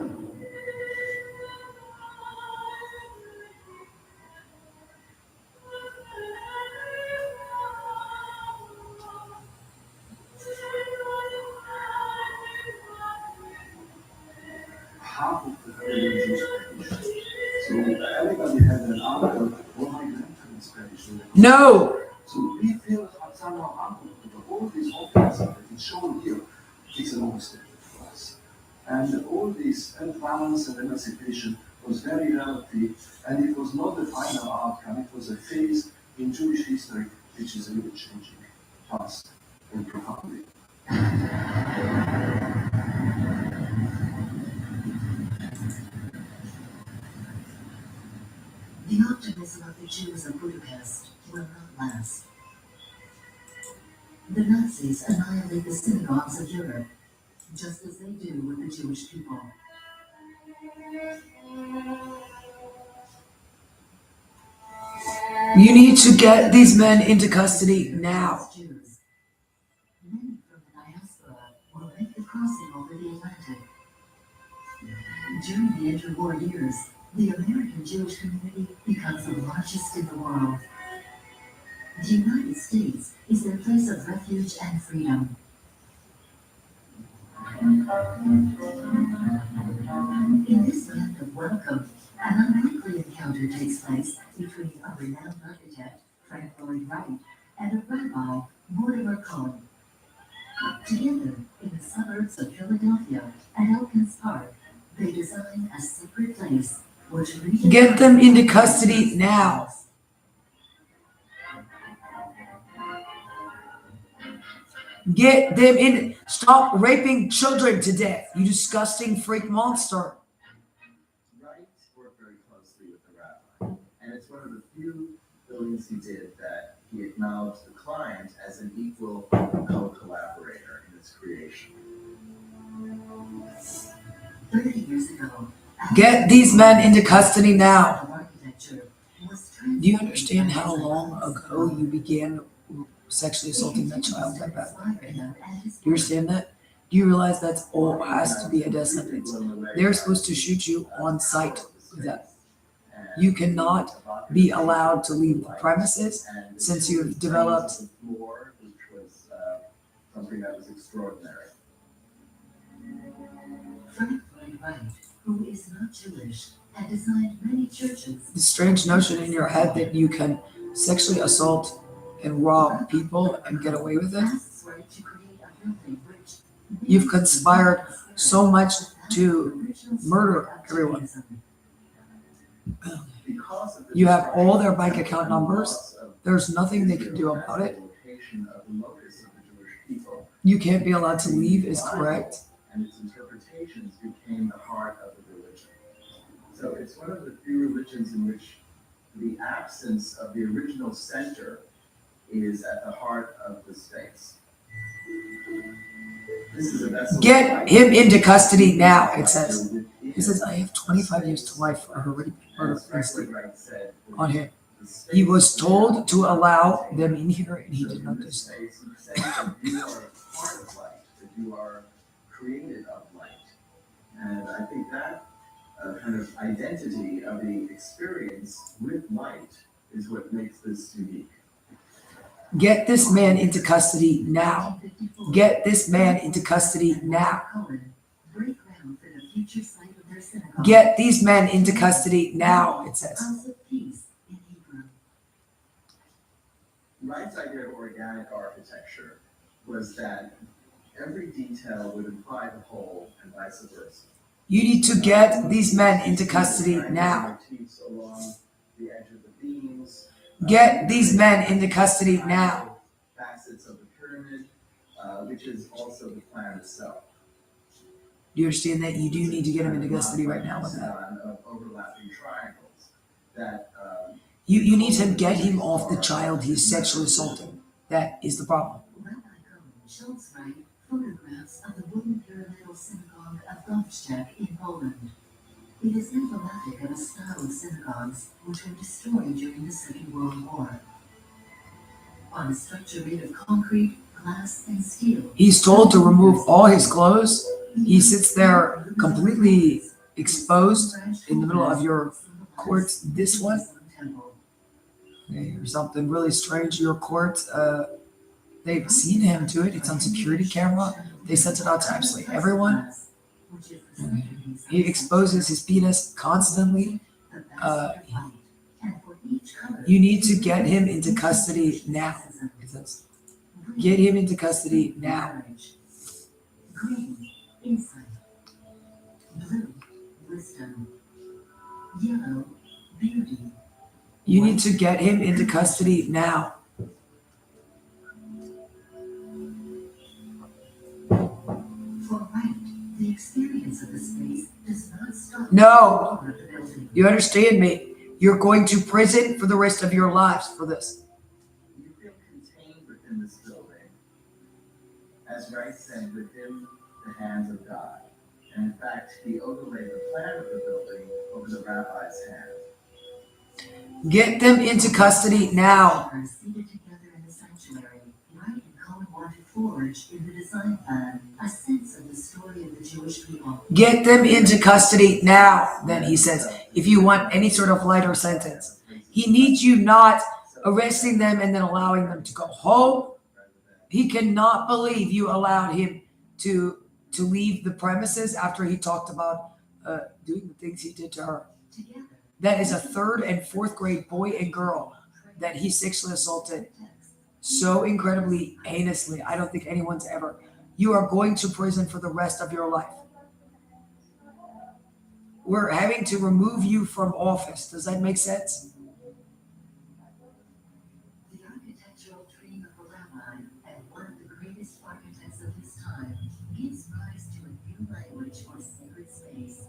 Half of the religions perished. So everybody had an uncle or my grandparents perished. No! So we feel somehow uncomfortable. All these objects that is shown here is an overstatement for us. And all this advance and emancipation was very relative, and it was not the final outcome, it was a phase in Jewish history which is really changing fast and profoundly. The optimism of the Jews of Budapest will not last. The Nazis annihilate the synagogues of Europe, just as they do with the Jewish people. You need to get these men into custody now. Jews. Many from the diaspora will make the crossing over the Atlantic. During the interwar years, the American Jewish community becomes the largest in the world. The United States is their place of refuge and freedom. In this land of welcome, an unlikely encounter takes place between a renowned architect, Frank Lloyd Wright, and a rabbi, Mortimer Cohen. Together, in the suburbs of Philadelphia at Elkins Park, they design a separate place which Get them into custody now. Get them in. Stop raping children to death, you disgusting freak monster. Wright worked very closely with the rabbi, and it's one of the few things he did that he acknowledged the client as an equal co-collaborator in its creation. 30 years ago, Get these men into custody now. architecture was Do you understand how long ago you began sexually assaulting that child like that? Do you understand that? Do you realize that's all has to be a death sentence? They're supposed to shoot you on sight with that. You cannot be allowed to leave the premises since you've developed. Floor, which was something that was extraordinary. Frank Lloyd Wright, who is not Jewish, had designed many churches. The strange notion in your head that you can sexually assault and rob people and get away with it. Asks Wright to create a building which You've conspired so much to murder everyone. Because of the You have all their bank account numbers. There's nothing they can do about it. location of the locus of the Jewish people, You can't be allowed to leave is correct. and its interpretations became the heart of the religion. So it's one of the few religions in which the absence of the original center is at the heart of the space. This is a vessel. Get him into custody now, it says. It says, I have 25 years to life for horrific murder on him. He was told to allow them in here and he did not do so. You are part of light, that you are created of light. And I think that kind of identity of the experience with light is what makes this unique. Get this man into custody now. Get this man into custody now. break ground for the future site of their synagogue. Get these men into custody now, it says. House of Peace in Hebrew. Wright's idea of organic architecture was that every detail would imply the whole and vice versa. You need to get these men into custody now. Motifs along the edge of the beams. Get these men into custody now. Facets of the pyramid, which is also the plan itself. Do you understand that? You do need to get him into custody right now with that. Of overlapping triangles that You need to get him off the child he's sexually assaulting. That is the problem. Rabbi Cohen shows Wright photographs of the wooden pyramidal synagogue of Gomszczak in Poland. It is emblematic of a style of synagogues which were destroyed during the Second World War. On a structure made of concrete, glass, and steel. He's told to remove all his clothes. He sits there completely exposed in the middle of your court. This one, there's something really strange. Your court, they've seen him do it. It's on security camera. They sent it out to absolutely everyone. He exposes his penis constantly. You need to get him into custody now. It says, get him into custody now. Green, insight. Blue, wisdom. Yellow, beauty. You need to get him into custody now. experience of the space does not stop. No. at the building. You understand me? You're going to prison for the rest of your lives for this. You feel contained within this building. As Wright said, within the hands of God. And in fact, he overlaid the plan of the building over the rabbi's hand. Get them into custody now. Are seated together in the sanctuary. Wright and Cohen wanted to forge in the design plan a sense of the story of the Jewish people. Get them into custody now, then he says, if you want any sort of lighter sentence. He needs you not arresting them and then allowing them to go home. He cannot believe you allowed him to leave the premises after he talked about doing the things he did to her. Together. That is a 3rd and 4th grade boy and girl that he sexually assaulted so incredibly heinously. I don't think anyone's ever. You are going to prison for the rest of your life. We're having to remove you from office. Does that make sense? The architectural dream of a rabbi and one of the greatest architects of his time gives rise to a new language for sacred space.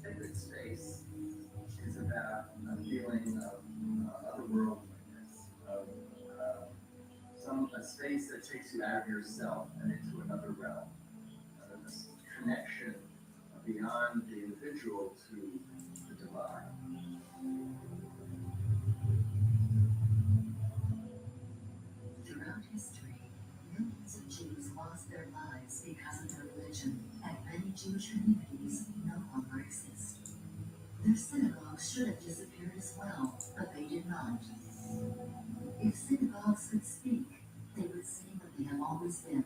Sacred space is about a feeling of otherworldliness, of a space that takes you out of yourself and into another realm. This connection beyond the individual to the divine. Throughout history, millions of Jews lost their lives because of their religion, and many Jewish communities no longer exist. Their synagogues should have disappeared as well, but they did not. If synagogues could speak, they would say what they have always been: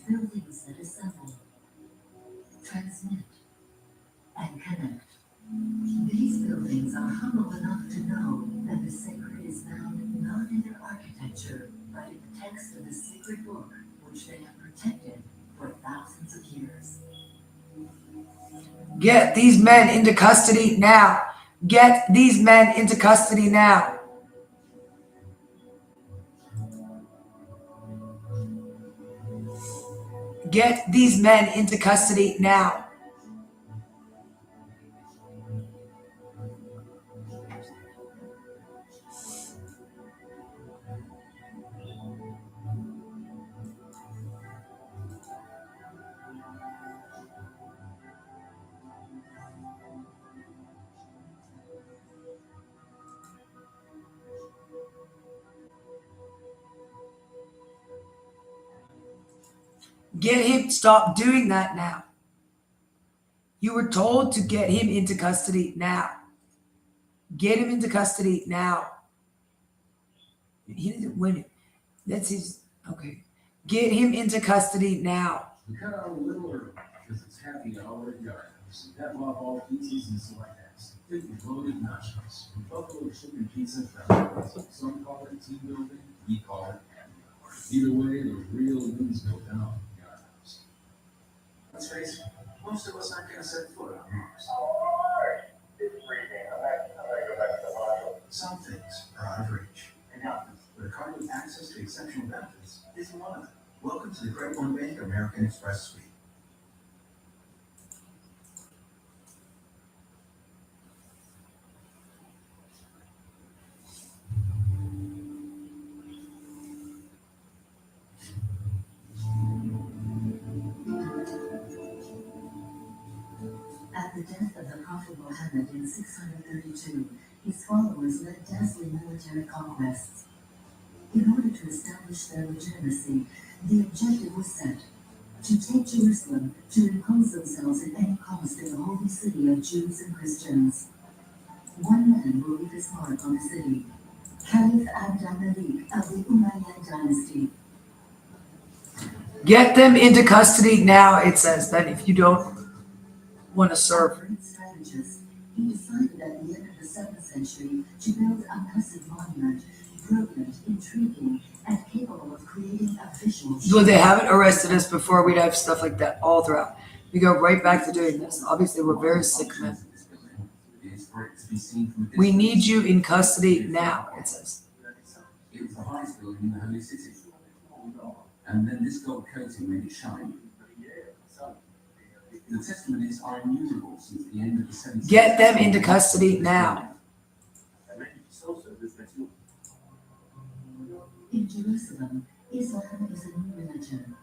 buildings that assemble, transmit, and connect. These buildings are humble enough to know that the sacred is found not in their architecture, but in the text of the sacred book, which they have protected for thousands of years. Get these men into custody now. Get these men into custody now. Get these men into custody now. Get him, stop doing that now. You were told to get him into custody now. Get him into custody now. He didn't win it. That's his, okay. Get him into custody now. We cut out a little early because it's happy hour at Yard House. That love all pizzas and selects. 50 loaded nachos. Buffalo chicken pizza from some call it team building, we call it happy hour. Either way, the real news go down at Yard House. Let's face it, most of us aren't going to set foot on Mars. Some things are out of reach. But a card with access to exceptional benefits isn't one of them. Welcome to the Great One Bank American Express Suite. At the death of the Prophet Muhammad in 632, his followers led dazzling military conquests. In order to establish their legitimacy, the objective was set: to take Jerusalem, to impose themselves at any cost in the holy city of Jews and Christians. One man will leave his mark on the city: Caliph Abd al-Malik of the Umayyad dynasty. Get them into custody now, it says. Then if you don't want to serve. Strategist, he decided at the end of the 7th century to build a massive monument, brilliant, intriguing, and capable of creating a visual show. Well, they haven't arrested us before. We'd have stuff like that all throughout. We go right back to doing this. Obviously, we're very sick men. We need you in custody now, it says. It was the highest building in the Holy City. and then this gold coating made it shine. The testimonies are innumerable since the end of the 17th. Get them into custody now. In Jerusalem, Islam is a new religion.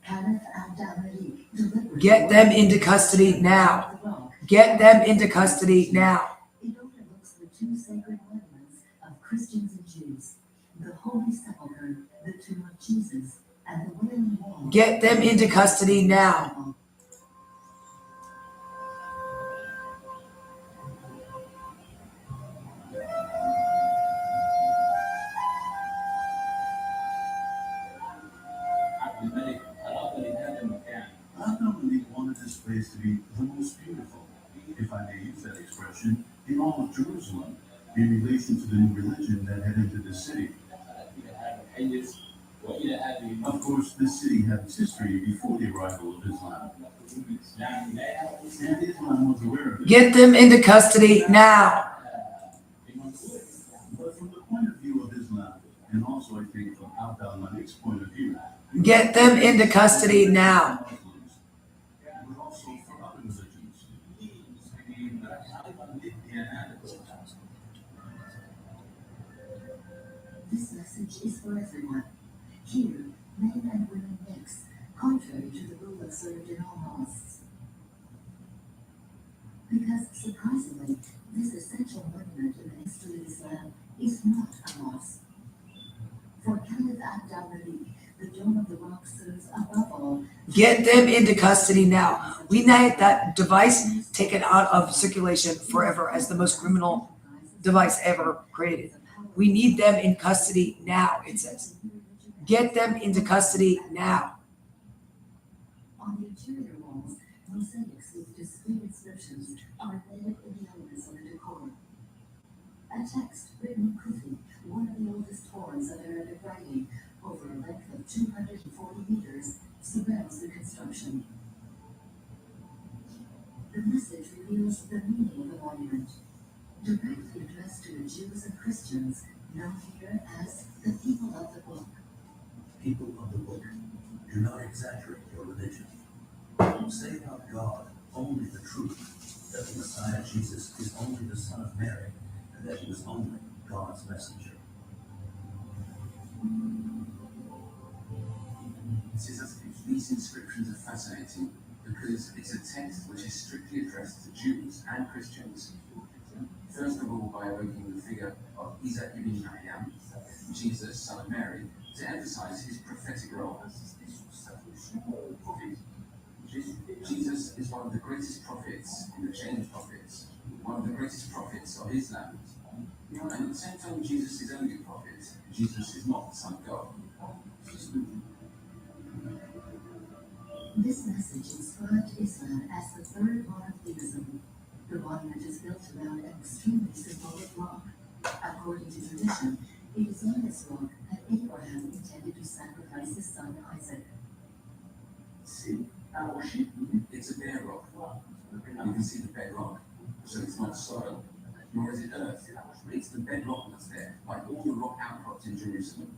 Caliph Abd-al-Malik deliberately Get them into custody now. Get them into custody now. It overlooks the two sacred monuments of Christians and Jews, the Holy Sepulchre, the tomb of Jesus, and the Wailing Wall. Get them into custody now. Abd-al-Malik wanted this place to be the most beautiful, if I may use that expression, in all of Jerusalem, in relation to the new religion that had entered the city. Of course, this city had its history before the arrival of Islam. And Islam was aware of it. Get them into custody now. But from the point of view of Islam, and also I think from Abd-al-Malik's point of view, Get them into custody now. Muslims, but also for other religions. This message is for everyone. Here, men and women mix, contrary to the rule observed in all mosques. Because, surprisingly, this essential monument in the history of Islam is not a mosque. For Caliph Abd-al-Malik, the Dome of the Rock serves above all. Get them into custody now. We need that device taken out of circulation forever as the most criminal device ever created. We need them in custody now, it says. Get them into custody now. On the interior walls, mosaics with discrete inscriptions are embedded in the elements of the decor. A text written in Kufi, one of the oldest forms of Arabic writing, over a length of 240 meters, surrounds the construction. The message reveals the meaning of the monument, directly addressed to the Jews and Christians, known here as the people of the book. People of the book, do not exaggerate your religion. Say about God only the truth, that the Messiah Jesus is only the Son of Mary, and that he was only God's messenger. These inscriptions are fascinating because it's a text which is strictly addressed to Jews and Christians. First of all, by evoking the figure of Isa ibn Maryam, Jesus, son of Mary, to emphasize his prophetic role. Jesus is one of the greatest prophets in the chain of prophets, one of the greatest prophets of Islam. And at the same time, Jesus is only a prophet. Jesus is not the Son of God. This message inscribed Islam as the third monotheism. The monument is built around an extremely symbolic rock. According to tradition, it is on this rock that Abraham intended to sacrifice his son Isaac. It's a bare rock. You can see the bedrock, so it's not soil, nor is it earth. It's the bedrock that's there, like all the rock outcrops in Jerusalem.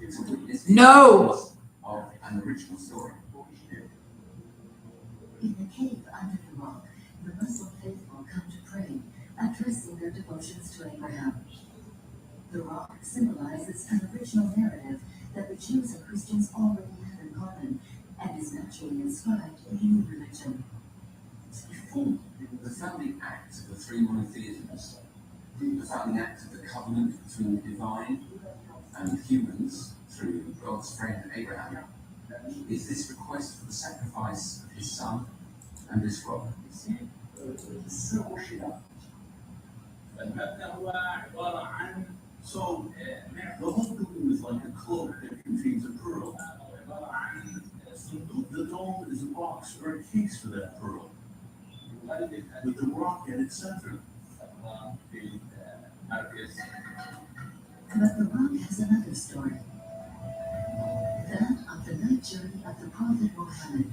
It's a witness of an original story. In the cave under the rock, the Muslim faithful come to pray, addressing their devotions to Abraham. The rock symbolizes an original narrative that the Jews and Christians already have in common, and is naturally inscribed in the new religion. The founding act of the three monotheisms, the founding act of the covenant between the divine and humans through God's friend Abraham, is this request for the sacrifice of his son and this rock. So, the whole building is like a cloak that contains a pearl. The dome is a box or a case for that pearl, with the rock at its center. But the rock has another story. That of the night journey of the Prophet Muhammad.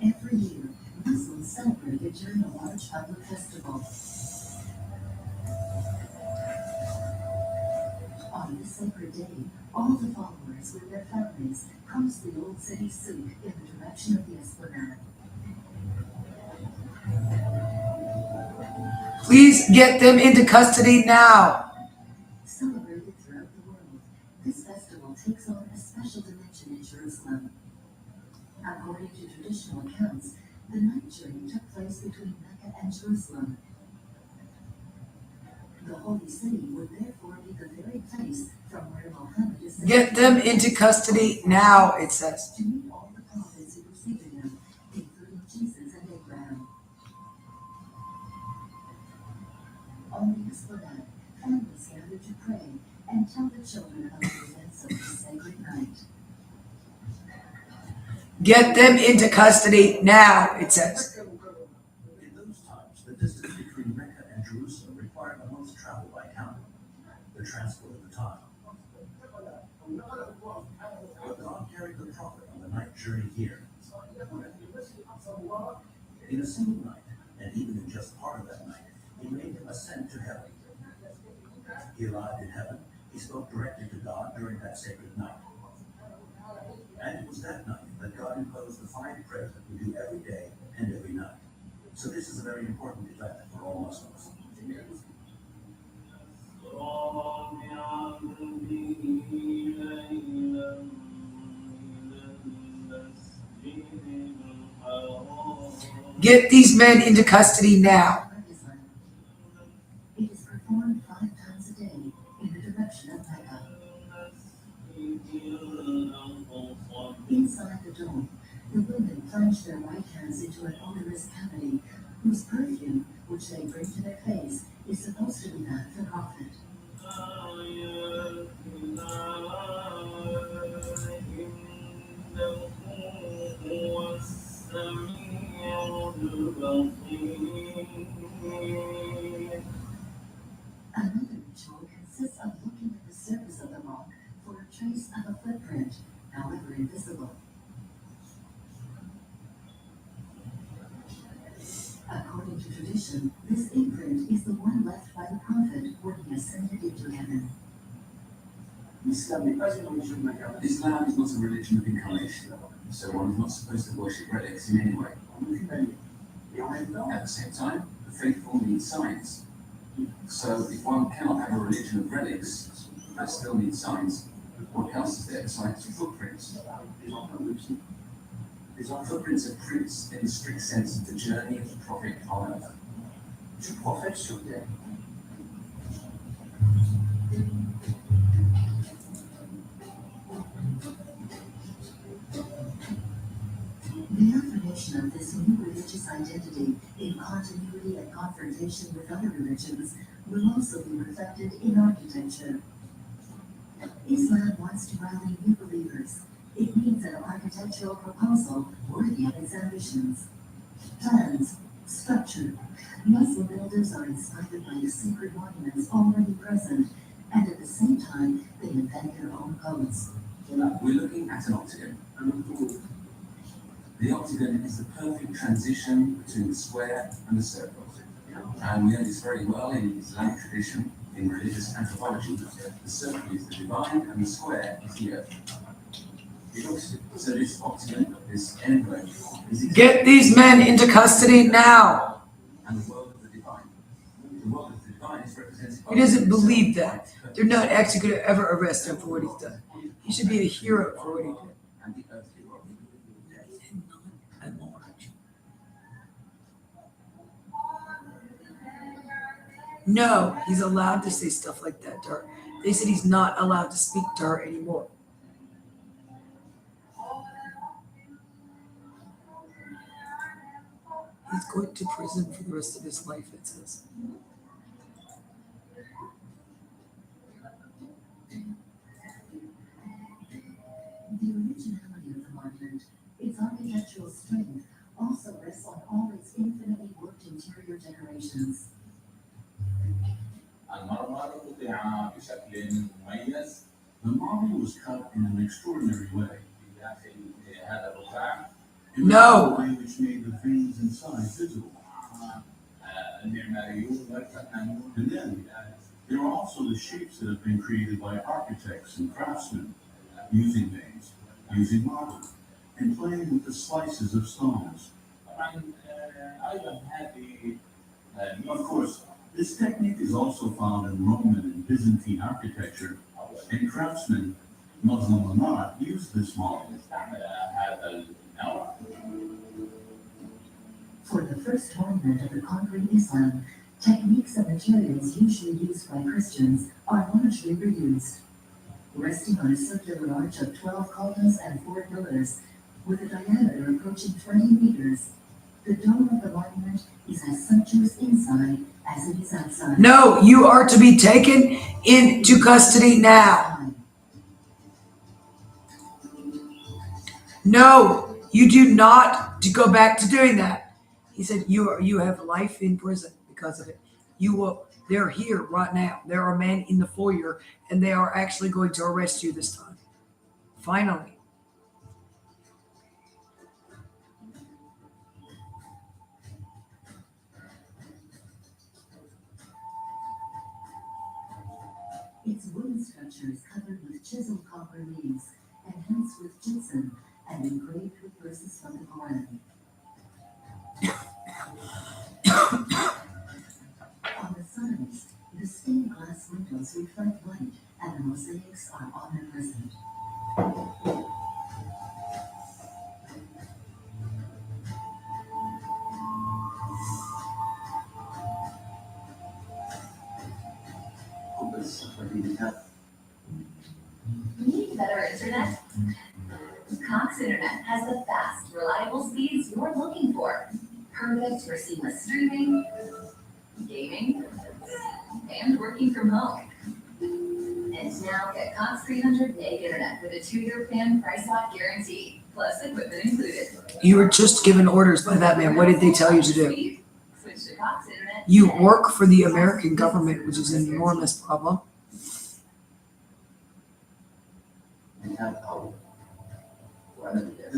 Every year, Muslims celebrate it during a large public festival. day, all the followers with their families crossed the old city souk in the direction of the Esplanade. Please get them into custody now. Celebrated throughout the world, this festival takes on a special dimension in Jerusalem. According to traditional accounts, the night journey took place between Mecca and Jerusalem. The holy city would therefore be the very place from where Muhammad is said Get them into custody now, it says. to meet all the prophets who preceded him, including Jesus and Abraham. On the Esplanade, families gathered to pray and tell the children about the events of this sacred night. Get them into custody now, it says. In those times, the distance between Mecca and Jerusalem required a month's travel by camel, the transport of the time. But God carried the prophet on the night journey here. In a single night, and even in just part of that night, he made him ascend to heaven. He arrived in heaven, he spoke directly to God during that sacred night. And it was that night that God imposed the 5 prayers that we do every day and every night. So this is a very important event for all Muslims. Get these men into custody now. It is performed 5 times a day in the direction of Mecca. Inside the dome, the women plunge their right hands into an odorous cavity whose perfume, which they bring to their face, is supposed to be that of the prophet. Another ritual consists of looking at the surface of the rock for a trace of a footprint, however invisible. According to tradition, this imprint is the one left by the prophet when he ascended into heaven. Islam is not a religion of incarnation, so one is not supposed to worship relics in any way. At the same time, the faithful need signs. So if one cannot have a religion of relics, but still need signs, what else is there besides footprints? Footprints are prints in the strict sense of the journey of the Prophet on earth. Du prophète sur terre. The affirmation of this new religious identity in continuity and confrontation with other religions will also be reflected in architecture. Islam wants to rally new believers. It needs an architectural proposal worthy of its ambitions. Plans, structure. Muslim builders are inspired by the sacred monuments already present, and at the same time, they invent their own codes. We're looking at an octagon. The octagon is the perfect transition between the square and the circle. And we know this very well in Islamic tradition, in religious anthropology. The circle is the divine and the square is the earth. So this octagon, this envelope, is Get these men into custody now. and the world of the divine. The world of the divine is represented by... He doesn't believe that. They're not actually going to ever arrest him for what he's done. He should be a hero for what he did. And the earthly world. And large. No, he's allowed to say stuff like that to her. They said he's not allowed to speak to her anymore. He's going to prison for the rest of his life, it says. The originality of the monument, its architectural strength, also rests on all its infinitely worked interior decorations. The marble was cut in an extraordinary way. No. A way which made the veins inside visible. And then There are also the shapes that have been created by architects and craftsmen, using names, using marble, and playing with the slices of stones. Of course, this technique is also found in Roman and Byzantine architecture, and craftsmen, Muslim or not, use this model. For the first tournament of the conquering Islam, techniques and materials usually used by Christians are largely reused. Resting on a circular arch of 12 columns and 4 pillars, with a diameter approaching 20 meters, the dome of the monument is as sumptuous inside as it is outside. No, you are to be taken into custody now. No, you do not to go back to doing that. He said, you have life in prison because of it. They're here right now. There are men in the foyer, and they are actually going to arrest you this time. Finally. Its wooden structure is covered with chiseled copper leaves, enhanced with gypsum, and engraved with verses from the Quran. On the sides, the stained glass windows reflect light, and the mosaics are omnipresent. Need better internet? Cox Internet has the fast, reliable speeds you're looking for. Perfect for seamless streaming, gaming, and working from home. And now get Cox 300 meg internet with a 2-year plan price lock guarantee, plus equipment included. You were just given orders by that man. What did they tell you to do? Switch to Cox Internet. You work for the American government, which is an enormous problem.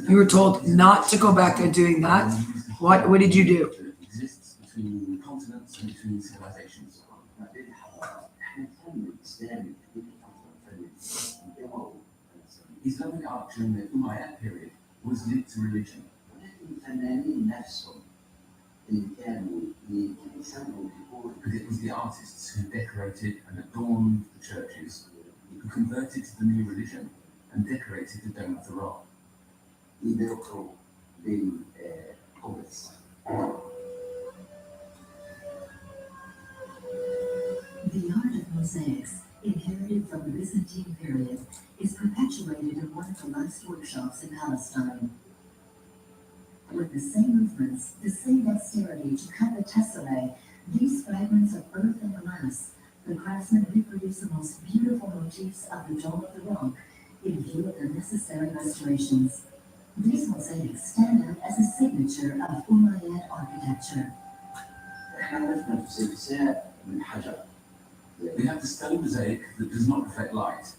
You were told not to go back there doing that. What did you do? That exists between continents and between civilizations. Islamic art during the Umayyad period was linked to religion. But it was the artists who decorated and adorned the churches who converted to the new religion and decorated the Dome of the Rock. The art of mosaics, inherited from the Byzantine period, is perpetuated in one of the last workshops in Palestine. With the same movements, the same dexterity to cut the tesserae, these fragments of earth and glass, the craftsmen reproduce the most beautiful motifs of the Dome of the Rock in view of the necessary restorations. These mosaics stand out as a signature of Umayyad architecture. We have the stone mosaic that does not reflect light.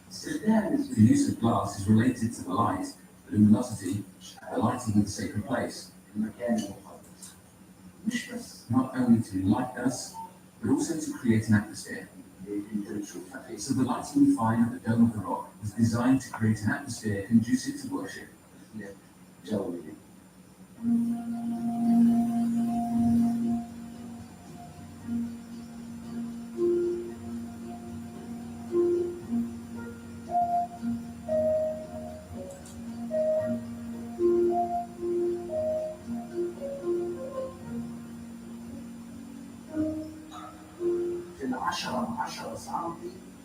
The use of glass is related to the light, the luminosity, the lighting of the sacred place. Not only to enlighten us, but also to create an atmosphere. So the lighting we find at the Dome of the Rock was designed to create an atmosphere conducive to worship.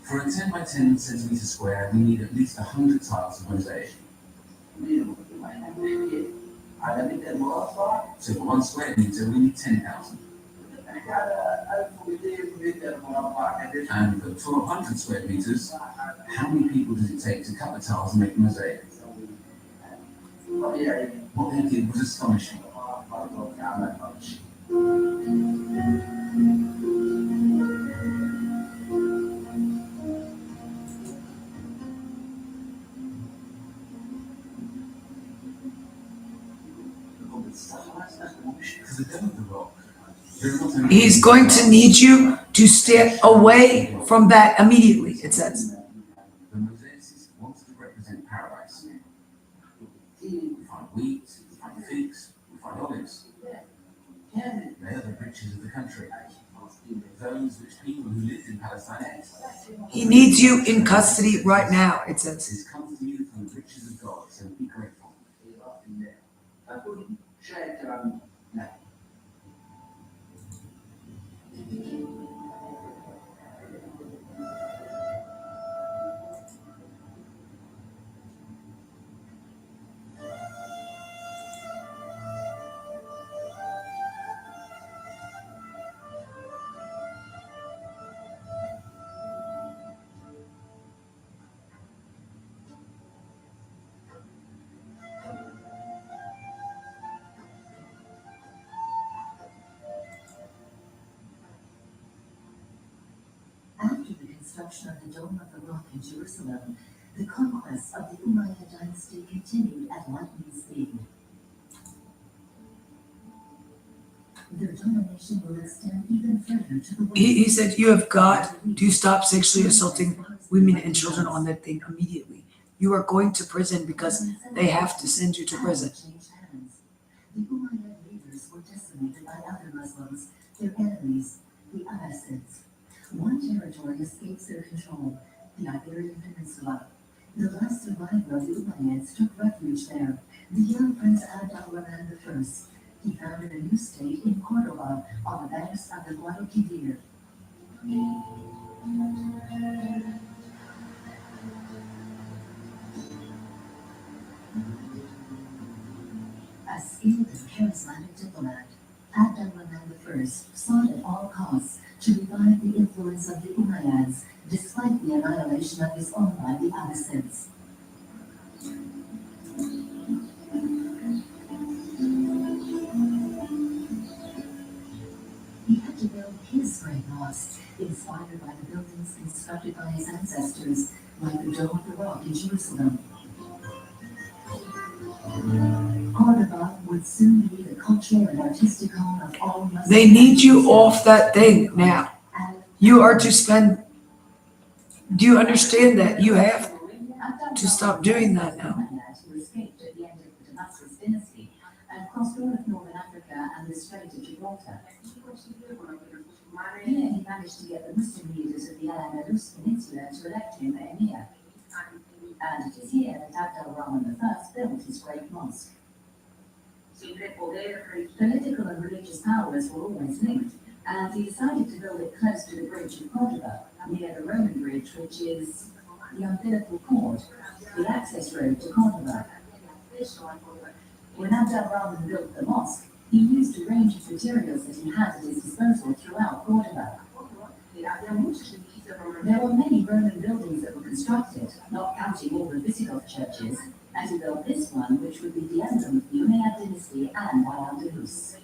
For a 10 by 10 centimeter square, we need at least 100 tiles of mosaic. So for 1 square meter, we need 10,000. And for 1,200 square meters, how many people does it take to cut the tiles and make the mosaic? What they did was astonishing. For the Dome of the Rock, there are not only He's going to need you to stay away from that immediately, it says. The mosaics wants to represent paradise. We find wheat, we find figs, we find olives. They are the riches of the country. Those which people who lived in Palestine ate. He needs you in custody right now, it says. This comes to you from the riches of God, so be grateful. After the construction of the Dome of the Rock in Jerusalem, the conquest of the Umayyad dynasty continued at lightning speed. Their domination will extend even further to the west. He said, you have got to stop sexually assaulting women and children on that thing immediately. You are going to prison because they have to send you to prison. The Umayyad leaders were decimated by other Muslims, their enemies, the Abbasids. One territory escapes their control, the Iberian Peninsula. The last survivor of the Umayyads took refuge there, the young Prince Abd al-Rahman I. He founded a new state in Cordoba on the banks of the Guadalquivir. A skilled and charismatic diplomat, Abd al-Rahman I sought at all costs to revive the influence of the Umayyads, despite the annihilation of his own by the Abbasids. He had to build his great mosque, inspired by the buildings constructed by his ancestors, like the Dome of the Rock in Jerusalem. Cordoba would soon be the cultural and artistic home of all Muslims. They need you off that thing now. You are to spend. Do you understand that? You have to stop doing that now. Who escaped at the end of the Damascus dynasty and crossed all of northern Africa and the Strait of Gibraltar. Here he managed to get the Muslim leaders of the Al-Andalus Peninsula to elect him emir. And it is here that Abd al-Rahman I built his great mosque. Political and religious powers were always linked, and he decided to build it close to the bridge of Cordoba, near the Roman bridge, which is the umbilical cord, the access road to Cordoba. When Abd al-Rahman built the mosque, he used a range of materials that he had at his disposal throughout Cordoba. There were many Roman buildings that were constructed, not counting all the Visigoth churches, and he built this one, which would be the emblem of the Umayyad dynasty and Al-Andalus.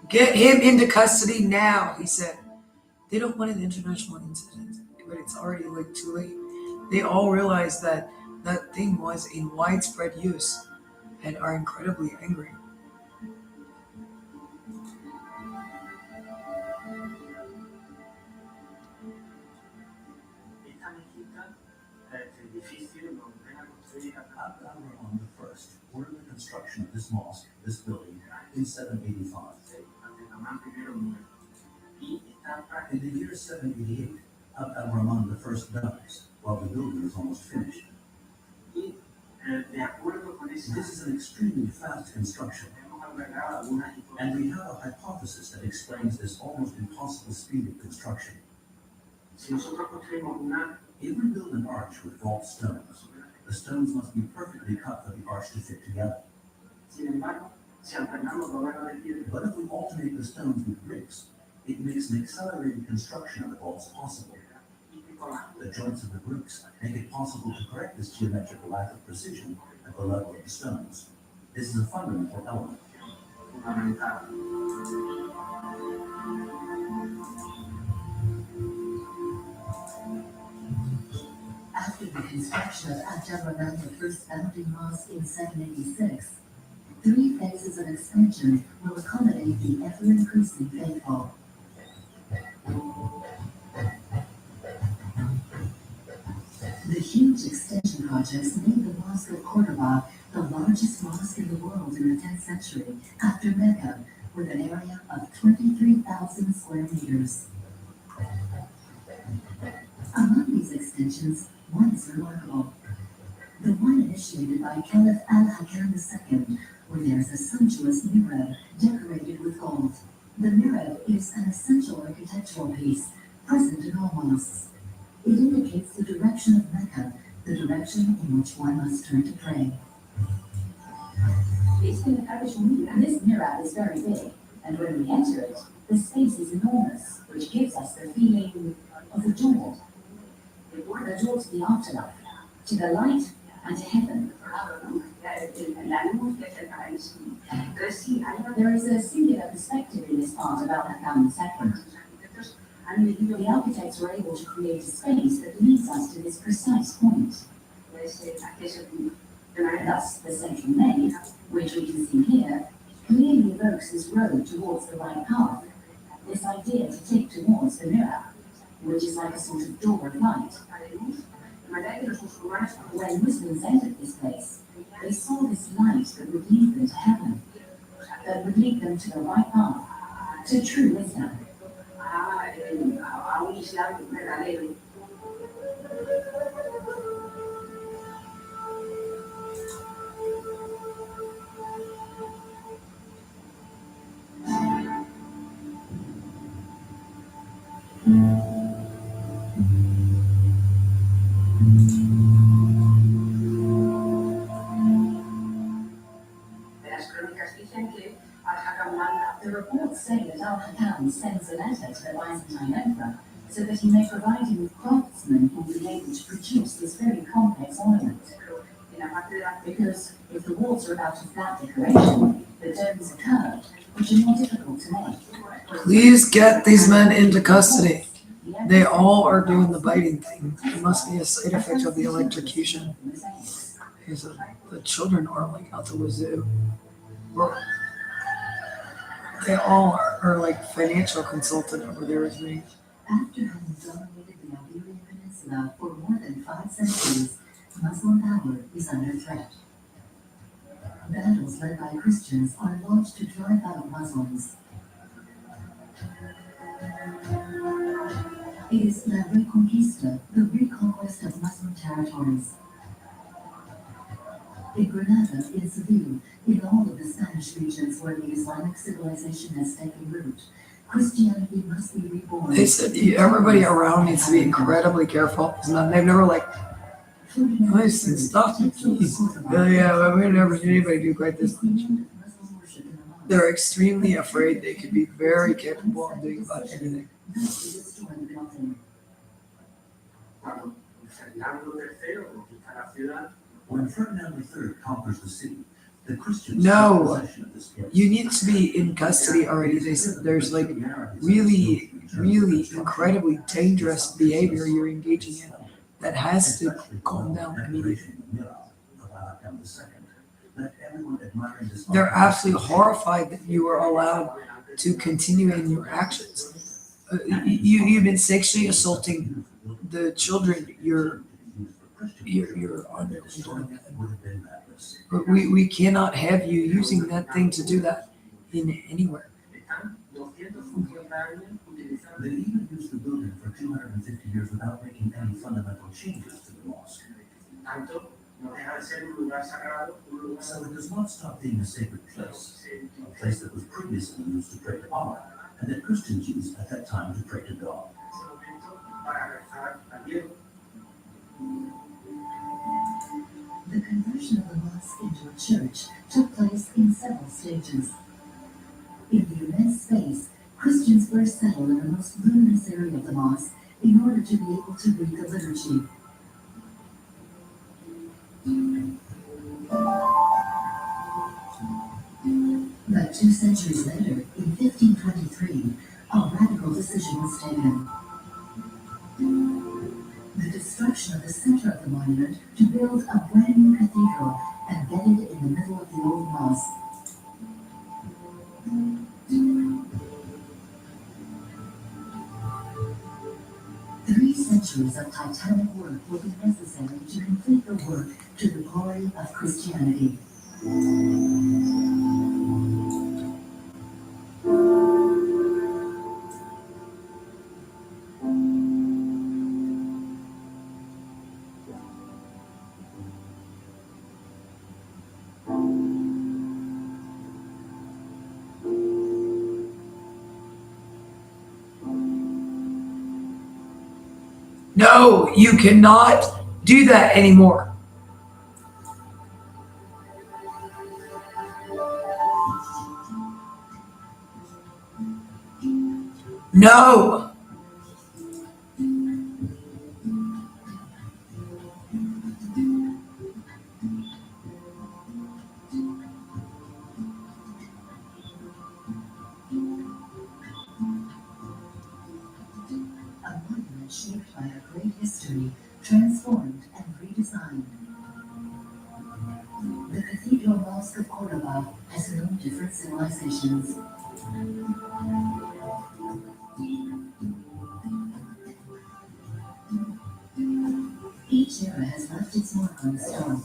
Get him into custody now, he said. They don't want an international incident, but it's already like too late. They all realize that that thing was in widespread use and are incredibly angry. Abd al-Rahman I ordered the construction of this mosque, this building, in 785. In the year 788, Abd al-Rahman I dies, while the building is almost finished. This is an extremely fast construction, and we have a hypothesis that explains this almost impossible speed of construction. If we build an arch with vault stones, the stones must be perfectly cut for the arch to fit together. But if we alternate the stones with bricks, it makes an accelerated construction of the vaults possible. The joints of the bricks make it possible to correct this geometrical lack of precision at the level of the stones. This is a fundamental element. After the construction of Al-Jabran, the first founding mosque in 786, 3 phases of expansion will accommodate the ever-increasing faithful. The huge extension projects made the Mosque of Cordoba the largest mosque in the world in the 10th century, after Mecca, with an area of 23,000 square meters. Among these extensions, one is remarkable. The one initiated by Caliph Al-Hakam II, where there is a sumptuous mihrab decorated with gold. The mihrab is an essential architectural piece present in all mosques. It indicates the direction of Mecca, the direction in which one must turn to pray. This mihrab is very big, and when we enter it, the space is enormous, which gives us the feeling of the door. The door to the afterlife, to the light, and to heaven. There is a singular perspective in this part about Hakam II. The architects were able to create a space that leads us to this precise point. Thus, the central nave, which we can see here, clearly evokes this road towards the right path, this idea to take towards the mirror, which is like a sort of door of light. When Muslims entered this place, they saw this light that would lead them to heaven, that would lead them to the right path, to true wisdom. The reports say that Al-Hakam sends a letter to the Byzantine emperor so that he may provide him with craftsmen who will be able to produce this very complex ornament. Because if the walls are about a flat decoration, the domes are curved, which are more difficult to make. Please get these men into custody. They all are doing the biting thing. It must be a side effect of the electrocution. Because the children are like out the wazoo. They all are like financial consultant over there with me. After having dominated the Iberian Peninsula for more than 5 centuries, Muslim power is under threat. Battles led by Christians are launched to drive out Muslims. It is La Reconquista, the reconquest of Muslim territories. In Granada, in Seville, in all of the Spanish regions where the Islamic civilization has taken root, Christianity must be reborn. They said everybody around needs to be incredibly careful. They've never like, listen, stop the keys. Yeah, we've never seen anybody do quite this much. They're extremely afraid. They could be very capable of doing about anything. When Ferdinand III conquers the city, the Christians No. take possession of this place. You need to be in custody already. They said there's like really incredibly dangerous behavior you're engaging in that has to calm down immediately. They're absolutely horrified that you are allowed to continue in your actions. You've been sexually assaulting the children you're on your control. We cannot have you using that thing to do that in anywhere. They even used the building for 250 years without making any fundamental changes to the mosque. So it does not stop being a sacred place, a place that was previously used to pray to Allah, and that Christians used at that time to pray to God. The conversion of the mosque into a church took place in several stages. In the immense space, Christians first settled in the most luminous area of the mosque in order to be able to read the liturgy. But 2 centuries later, in 1523, a radical decision was taken. The destruction of the center of the monument to build a brand new cathedral embedded in the middle of the old mosque. Three centuries of titanic work will be necessary to complete the work to the glory of Christianity. No, you cannot do that anymore. No. A monument shaped by a great history, transformed and redesigned. The Cathedral Mosque of Cordoba has known different civilizations. Each era has left its mark on the stone,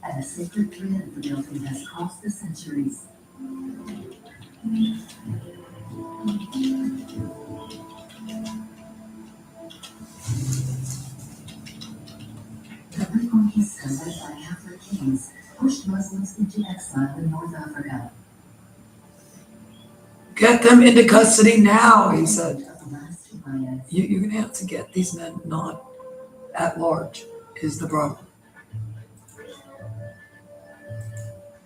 and the sacred thread of the building has crossed the centuries. The Reconquista led by Catholic kings pushed Muslims into exile in North Africa. Get them into custody now, he said. Of the last Umayyads. You're going to have to get these men not at large, is the problem.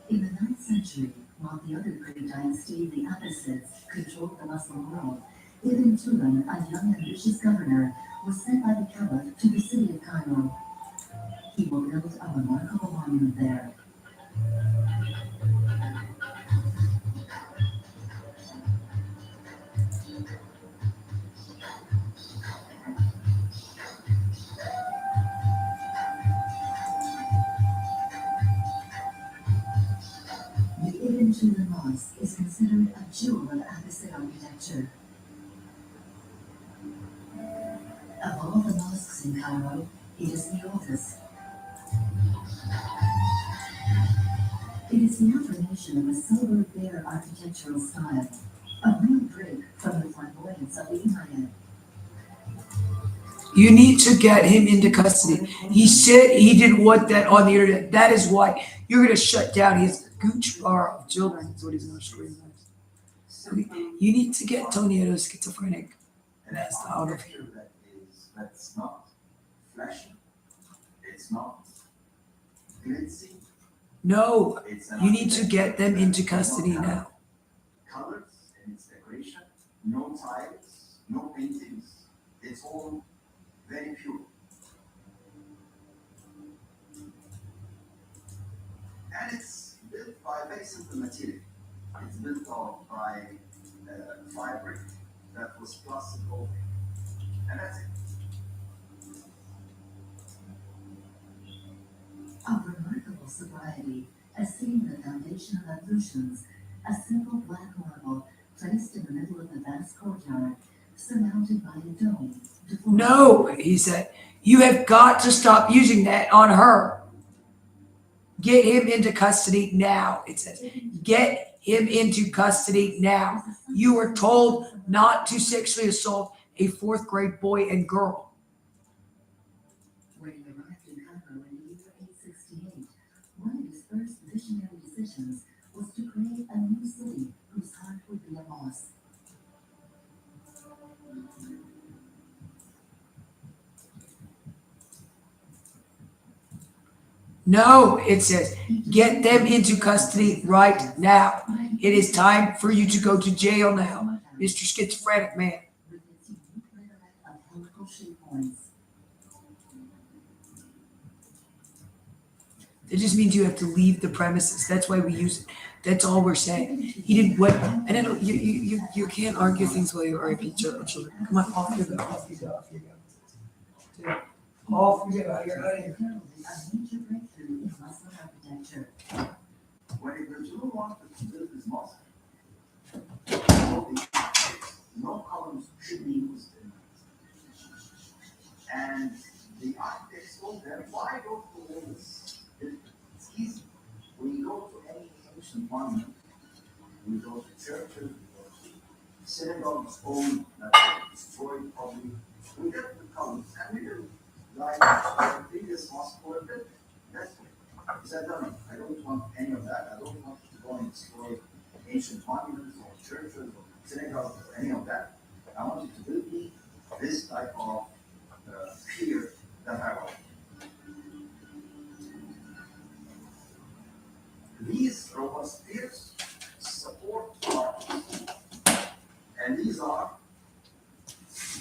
In the 9th century, while the other great dynasty, the Abbasids, controlled the Muslim world, Ibn Tulun, a young ambitious governor, was sent by the Caliph to the city of Cairo. He will build a remarkable monument there. The Ibn Tulun Mosque is considered a jewel of Abbasid architecture. Of all the mosques in Cairo, it is the oldest. It is the affirmation of a silver bear architectural style, a real break from the flamboyance of the Umayyad. You need to get him into custody. He said he didn't want that on the internet. That is why you're going to shut down his gooch bar of children. That's what he's going to scream at. So you need to get Tonio schizophrenic And ass out of here. That's not flashy. It's not glitzy. No, It's you need to get them into custody now. Colors and its decoration, no tiles, no paintings. It's all very pure. And it's built by very simple material. It's built by fabric that was plastic over. And that's it. A remarkable sobriety, as seen in the foundation of ablutions, a simple black marble placed in the middle of the vast courtyard, surmounted by a dome. No, he said, you have got to stop using that on her. Get him into custody now, it says. Get him into custody now. You were told not to sexually assault a 4th grade boy and girl. When he arrived in Cairo in the year 868, one of his first visionary decisions was to create a new city whose heart would be a mosque. No, it says, get them into custody right now. It is time for you to go to jail now, Mr. Schizophrenic Man. With its unique minaret of helical shape points. It just means you have to leave the premises. That's why we use it. That's all we're saying. He didn't what, and I don't, you can't argue things while you're RIP children. Come on, off you go, off you go, off you go. Yeah. Off you go, you're out of here. A major breakthrough in Muslim architecture. When a Jew wanted to build his mosque, no columns should be used in it. And the architects told them, why go through all this? It's easy. When you go to any ancient monument, we go to churches, we go to synagogues, old, that were destroyed probably. We get the columns and we do. Like the previous mosque were built. That's it. He said, no, I don't want any of that. I don't want to go and destroy ancient monuments or churches or synagogues or any of that. I want you to build me this type of pier that I want. These robust piers support arches, and these are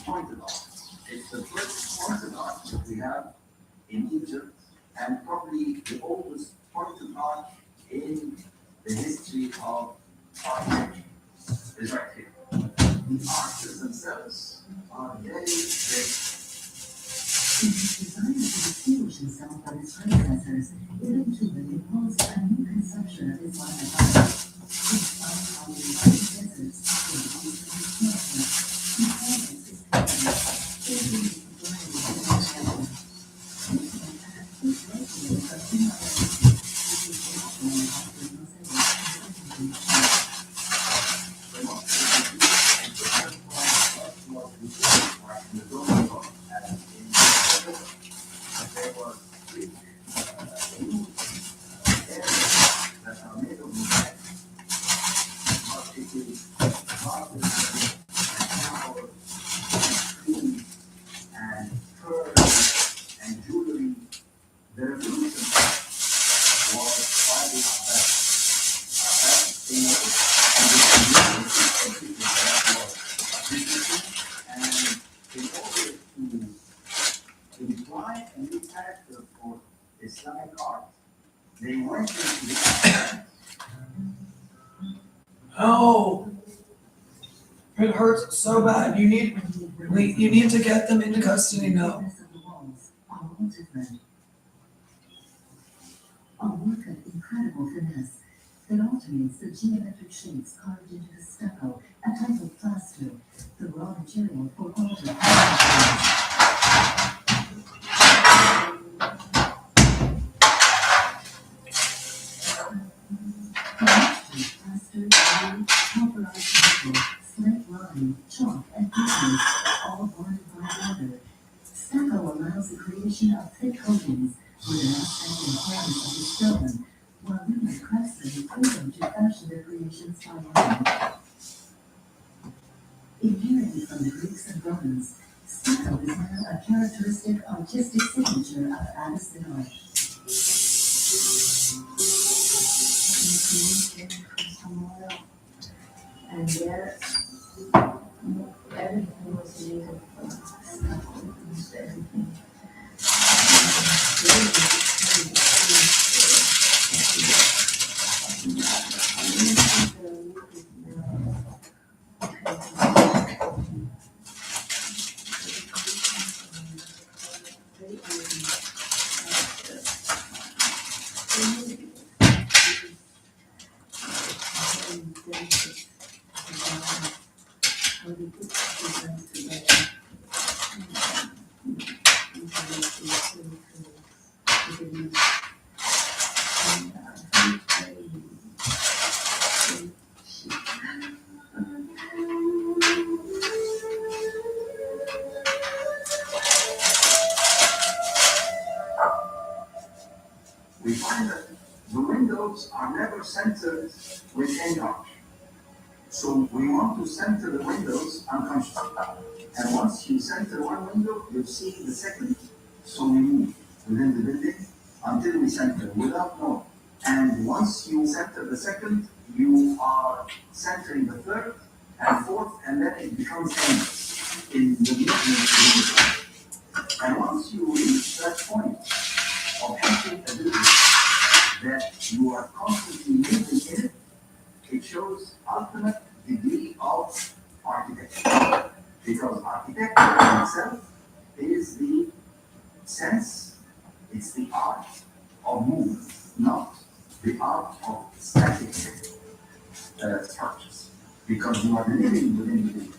pointed arches. It's the first pointed arch that we have in Egypt, and probably the oldest pointed arch in the history of architecture is right here. The arches themselves are very, very. His desire to distinguish himself from his predecessors eventually imposed a new conception of Islamic art. Inspired by the Arabic deserts in the east of his character, he called it his pattern, favoring the variety of the example. This impact is likely a similarity, which is also an often considered Islamic art, they went into the Oh, it hurts so bad. You need to get them into custody now. The walls are all different. A work of incredible finesse that alternates the geometric shapes carved into the stucco, a type of plaster, the raw material for all the chalk and pigments, all bonded by water. Stucco allows the creation of thick coatings with an aspect and hardness of the stone, while human craftsmen use freedom to fashion their creations by hand. Inherited from the Greeks and Romans, stucco is now a characteristic artistic signature of Addison art. And yet, everything was needed for stucco, everything. We find that the windows are never centered with any arch. So we want to center the windows unconsciously. And once you center one window, you see the second. So we move within the building until we center without knowing. And once you center the second, you are centering the third and fourth, and then it becomes endless in the movement. And once you reach that point of entering a building that you are constantly moving in it, it shows ultimate degree of architecture. Because architecture in itself is the sense, it's the art of movement, not the art of static structures. Because you are living within the building.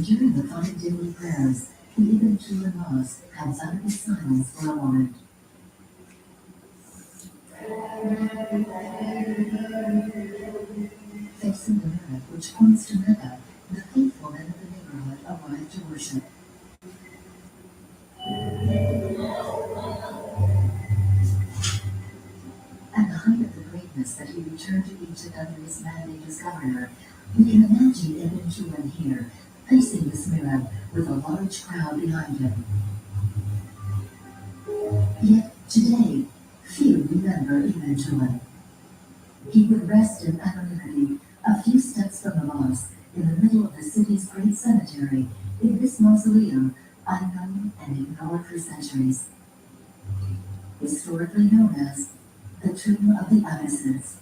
During the 5 daily prayers, the Ibn Tula Mosque comes out of its silence for a moment. Facing the minaret which points to Mecca, the faithful men of the neighborhood arrive to worship. At the height of the greatness that he returned to Egypt under his mandate as governor, we can imagine Ibn Tula here, facing this minaret with a large crowd behind him. Yet today, few remember Ibn Tula. He would rest in anonymity a few steps from the mosque, in the middle of the city's great cemetery, in this mausoleum, unknown and ignored for centuries. Historically known as the Tomb of the Abbasids.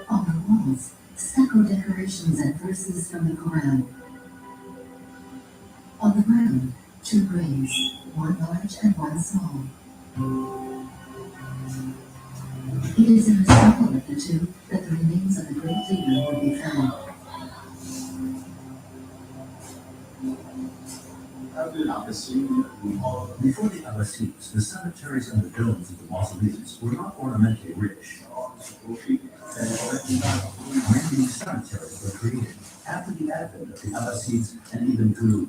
On the walls, stucco decorations and verses from the Quran. On the ground, 2 graves, one large and one small. It is in the circle of the two that the remains of the great leader would be found. Before the Abbasids, the cemeteries and the domes of the mausoleums were not ornamentally rich. Many cemeteries were created after the advent of the Abbasids and Ibn Tulun.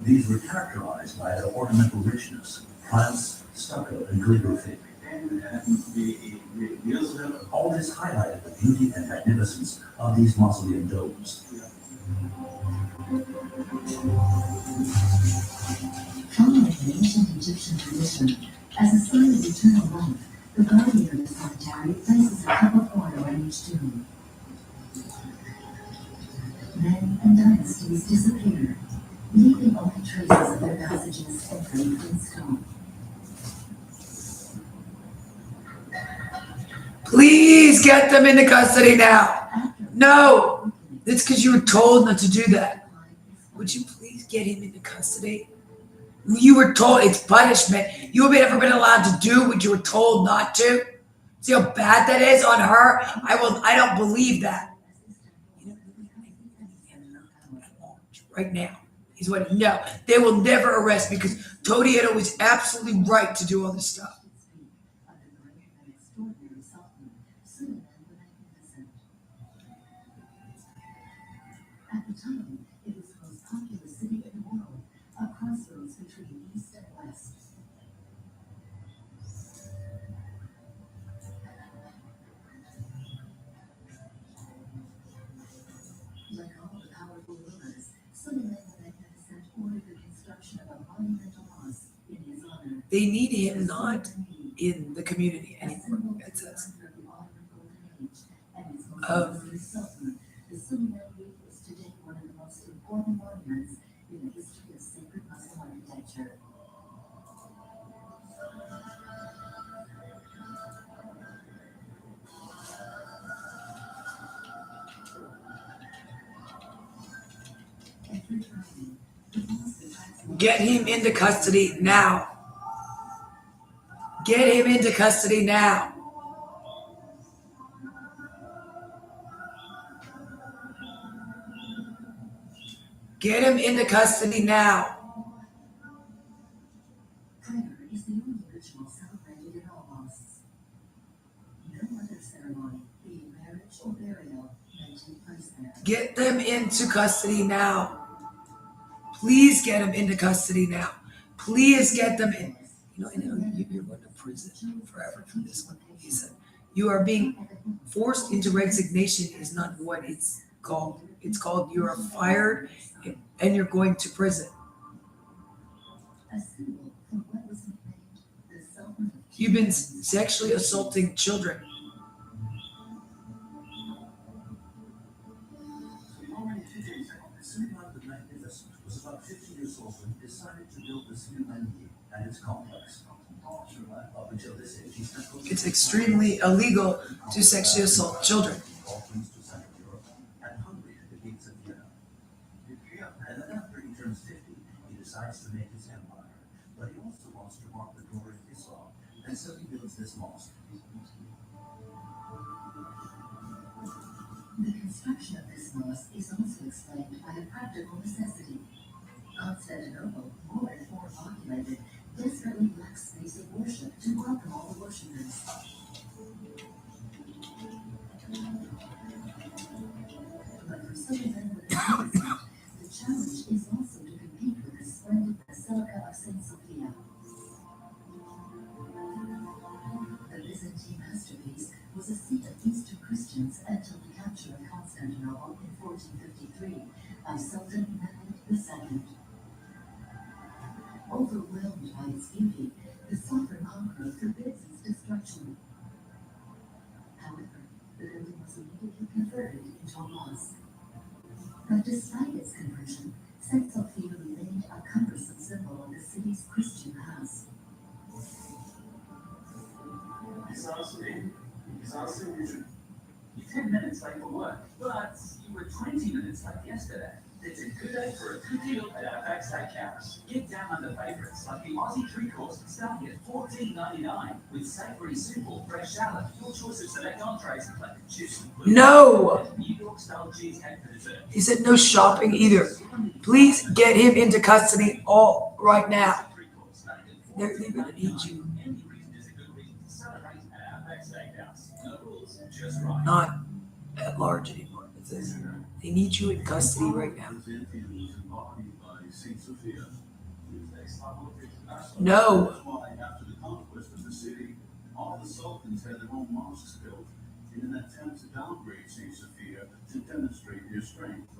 These were characterized by their ornamental richness, plants, stucco, and calligraphy. All this highlighted the beauty and magnificence of these mausoleum domes. Following the ancient Egyptian tradition, as a sign of eternal life, the guardian of the cemetery places a cup of oil in each tomb. Men and dynasties disappear, leaving only traces of their passages engraved in stone. Please get them into custody now. No, it's because you were told not to do that. Would you please get him into custody? You were told it's punishment. You have ever been allowed to do what you were told not to? See how bad that is on her? I don't believe that. Right now. He's what? No, they will never arrest me because Todietto was absolutely right to do all this stuff. At the time, it was the most populous city in the world, a crossroads between east and west. Like all the powerful rulers, Suleiman the Magnificent ordered the construction of a monumental mosque in his honor. They need him not in the community anymore, it says. The Suleiman Gate is today one of the most important monuments in the history of sacred Muslim architecture. Get him into custody now. Get him into custody now. Get him into custody now. Prayer is the only ritual celebrated in all mosques. No other ceremony, be it marriage or burial, may take place there. Get them into custody now. Please get them into custody now. Please get them in. You're going to prison forever for this one. He said, you are being forced into resignation is not what it's called. It's called you are fired and you're going to prison. A symbol for what was nicknamed the Sultan of You've been sexually assaulting children. Suleiman the Magnificent was about 50 years old when he decided to build the Suleimaniye and its complex. Up until this age, he spent close to It's extremely illegal to sexually assault children. Balkans to Central Europe and Hungary to the gates of Vienna. And then after he turns 50, he decides to make his empire. But he also wants to mark the glory of Islam, and so he builds this mosque. The construction of this mosque is also explained by a practical necessity. Constantinople, more and more populated, desperately lacks space of worship to welcome all the worshippers. But for Suleiman the Magnificent, the challenge is also to compete with the splendid Basilica of St. Sophia. The Byzantine masterpiece was a seat of Eastern Christians until the capture of Constantinople in 1453 by Sultan Mehmed II. Overwhelmed by its beauty, the sovereign conqueror forbids its destruction. However, the building was immediately converted into a mosque. But despite its conversion, St. Sophia remained a cumbersome symbol of the city's Christian past. You're 10 minutes late for work, but you were 20 minutes late yesterday. It's a good day for a good deal at Outback Steakhouse. Get down on the favourites like the Aussie three-course starting at $14.99 with savoury soup or fresh salad. Your choice of select entrees and like juicy No! New York-style cheesecake for dessert. He said no shopping either. Please get him into custody all right now. They're going to need you. Any reason is a good reason to celebrate at Outback Steakhouse. No rules, just right. Not at large anymore. It says they need you in custody right now. Byzantium was embodied by Saint Sophia. No. That's why after the conquest of the city, all the sultans had their own mosques built in an attempt to downgrade Saint Sophia to demonstrate their strength.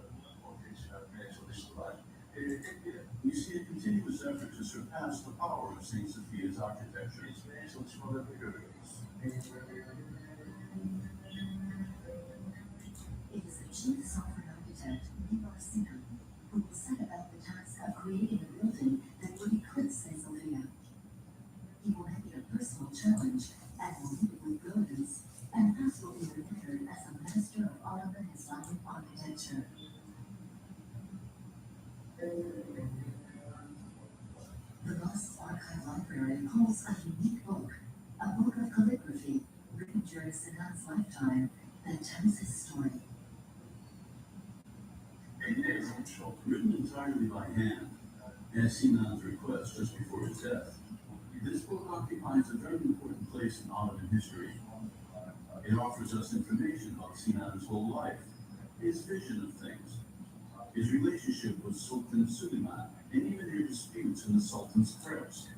We see a continuous effort to surpass the power of Saint Sophia's architecture. It is the chief sovereign architect, Mimar Sinan, who will set about the task of creating a building that would eclipse St. Sophia. He will make it a personal challenge and will lead it with brilliance, and thus will be remembered as a master of Ottoman Islamic architecture. The mosque's archive library holds a unique book, a book of calligraphy written during Sinan's lifetime that tells his story. Written entirely by hand, at Sinan's request just before his death, this book occupies a very important place in Ottoman history. It offers us information about Sinan's whole life, his vision of things, his relationship with Sultan Suleiman, and even their disputes in the Sultan's prayers.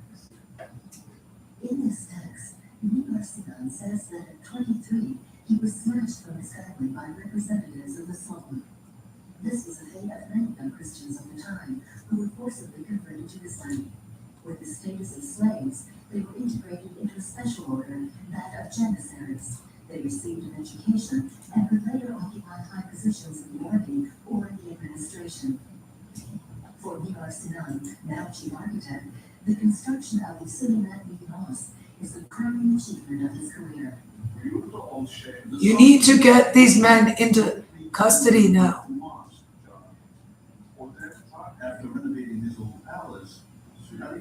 In this text, Mimar Sinan says that at 23, he was snatched from his family by representatives of the Sultan. This was the fate of many young Christians of the time who were forcibly converted to Islam. With the status of slaves, they were integrated into a special order, that of Janissaries. They received an education and would later occupy high positions in the army or in the administration. For Mimar Sinan, now chief architect, the construction of the Suleimaniye Mosque is the primary achievement of his career. You need to get these men into custody now.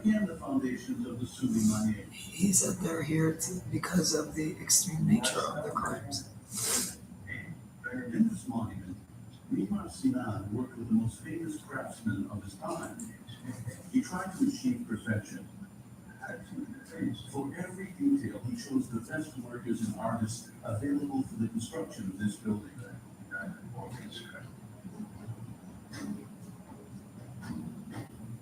began the foundations of the Suleimaniye. He said they're here because of the extreme nature of their crimes. In this monument, Mimar Sinan worked with the most famous craftsmen of his time. He tried to achieve perfection. For every detail, he chose the best workers and artists available for the construction of this building.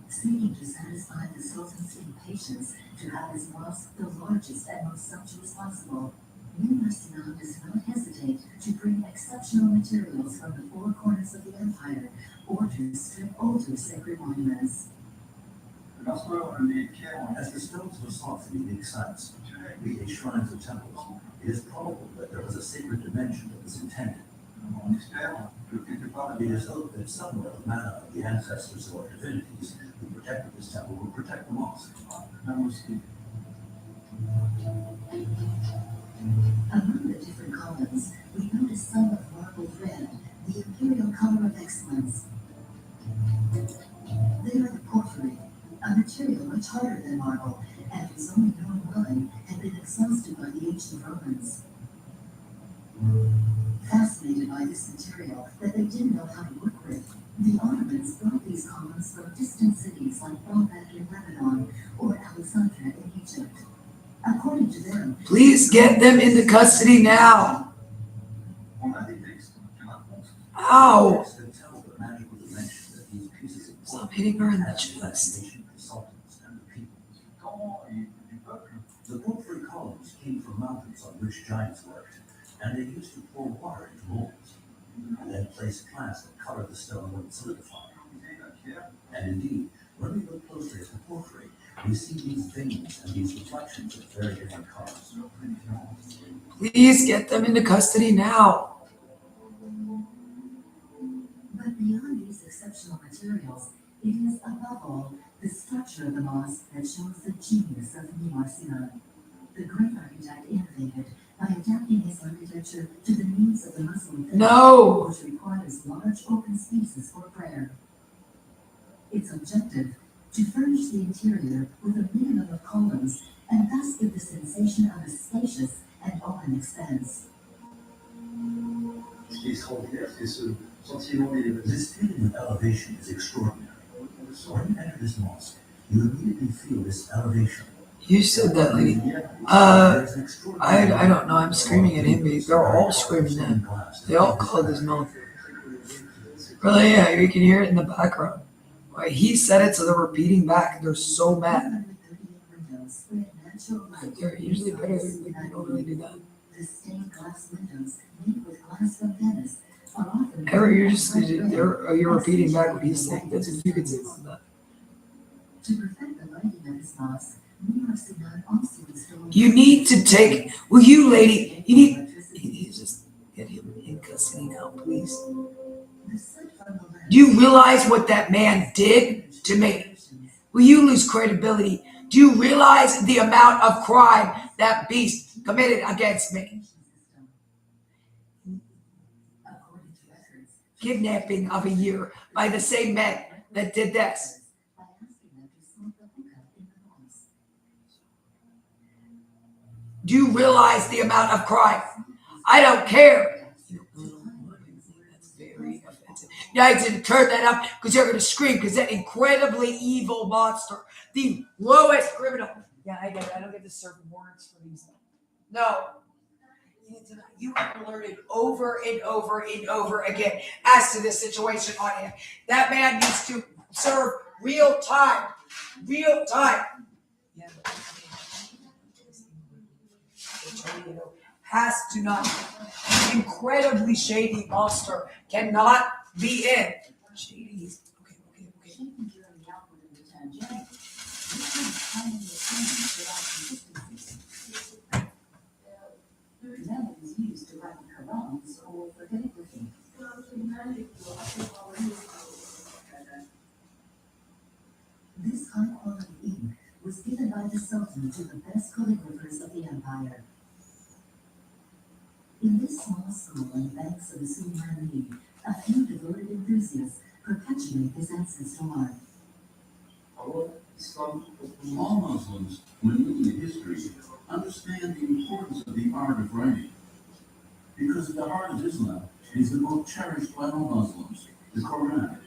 Seeking to satisfy the Sultan's impatience to have his mosque the largest and most sumptuous possible, Mimar Sinan does not hesitate to bring exceptional materials from the four corners of the empire or to strip older sacred monuments. As the stones were sought for unique sites, be they shrines or temples, it is probable that there was a sacred dimension that was intended. It is hoped that somewhere the manner of the ancestors or divinities who protected this temple will protect the mosque. Among the different columns, we notice some of marbled red, the imperial color of excellence. They are the porphyry, a material much harder than marble, and whose only known mine had been exhausted by the ancient Romans. Fascinated by this material that they didn't know how to work with, the Ottomans brought these columns from distant cities like Baalbek in Lebanon or Alexandria in Egypt. According to them, Please get them into custody now. Ow! Next can tell the magical dimension that these pieces of Stop hitting her in the chest. The porphyry columns came from mountains on which giants worked, and they used to pour water into molds, and then place plants that colored the stone when it solidified. And indeed, when we look closely at the porphyry, we see these veins and these reflections of very different colors. Please get them into custody now. but beyond these exceptional materials, it is above all the structure of the mosque that shows the genius of Mimar Sinan. The great architect innovated by adapting his architecture to the needs of the Muslim faith, No. which requires large open spaces for prayer. Its objective, to furnish the interior with a minimum of columns and thus give the sensation of a spacious and open expanse. Ce qui est extraordinaire, c'est ce sentiment d'élévation. This feeling of elevation is extraordinary. When you enter this mosque, you immediately feel this elevation. You said that, lady. There's an extraordinary I don't know. I'm screaming at him. They're all screaming at him. They all call this military. Really, yeah, you can hear it in the background. Like, he said it, so they're repeating back. They're so mad. They're usually better. They don't really do that. The stained glass windows made with glass from Venice are often. You're repeating back what he's saying. That's what you could say about that. To perfect the lighting of his mosque, Mimar Sinan also installed. You need to take. Will you, lady? You just get him in custody now, please. Do you realize what that man did to me? Will you lose credibility? Do you realize the amount of crime that beast committed against me? Kidnapping of a year by the same men that did this. Do you realize the amount of crime? I don't care. That's very offensive. Yeah, I didn't turn that up because you're going to scream because that incredibly evil monster, the lowest criminal. Yeah, I get it. I don't get to serve warrants for these. No. You are alerted over and over and over again as to this situation on him. That man needs to serve real time. Real time. Yeah. Has to not. Incredibly shady monster cannot be in. Shady. Okay. That is used to write the Qurans or for calligraphy. This high-quality ink was given by the Sultan to the best calligraphers of the empire. In this small school on the banks of the Suleimaniye, a few devoted enthusiasts perpetuate this ancestral art. Aber Islam All Muslims, when looking at history, understand the importance of the art of writing. Because at the heart of Islam is the book cherished by all Muslims, the Quran.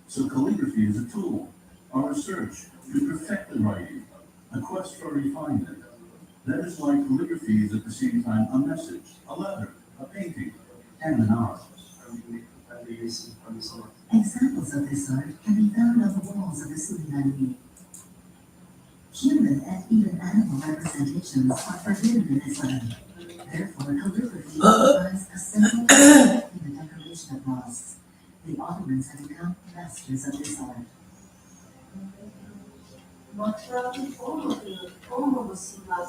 So calligraphy is a tool, a research to perfect the writing, a quest for refinement. That is why calligraphy is at the same time a message, a letter, a painting, and an art. Examples of this art can be found on the walls of the Suleimani. Human and even animal representations are forbidden in Islam. Therefore, calligraphy occupies a central place in the decoration of mosques. The Ottomans have become masters of this art. Matrakın olmamasından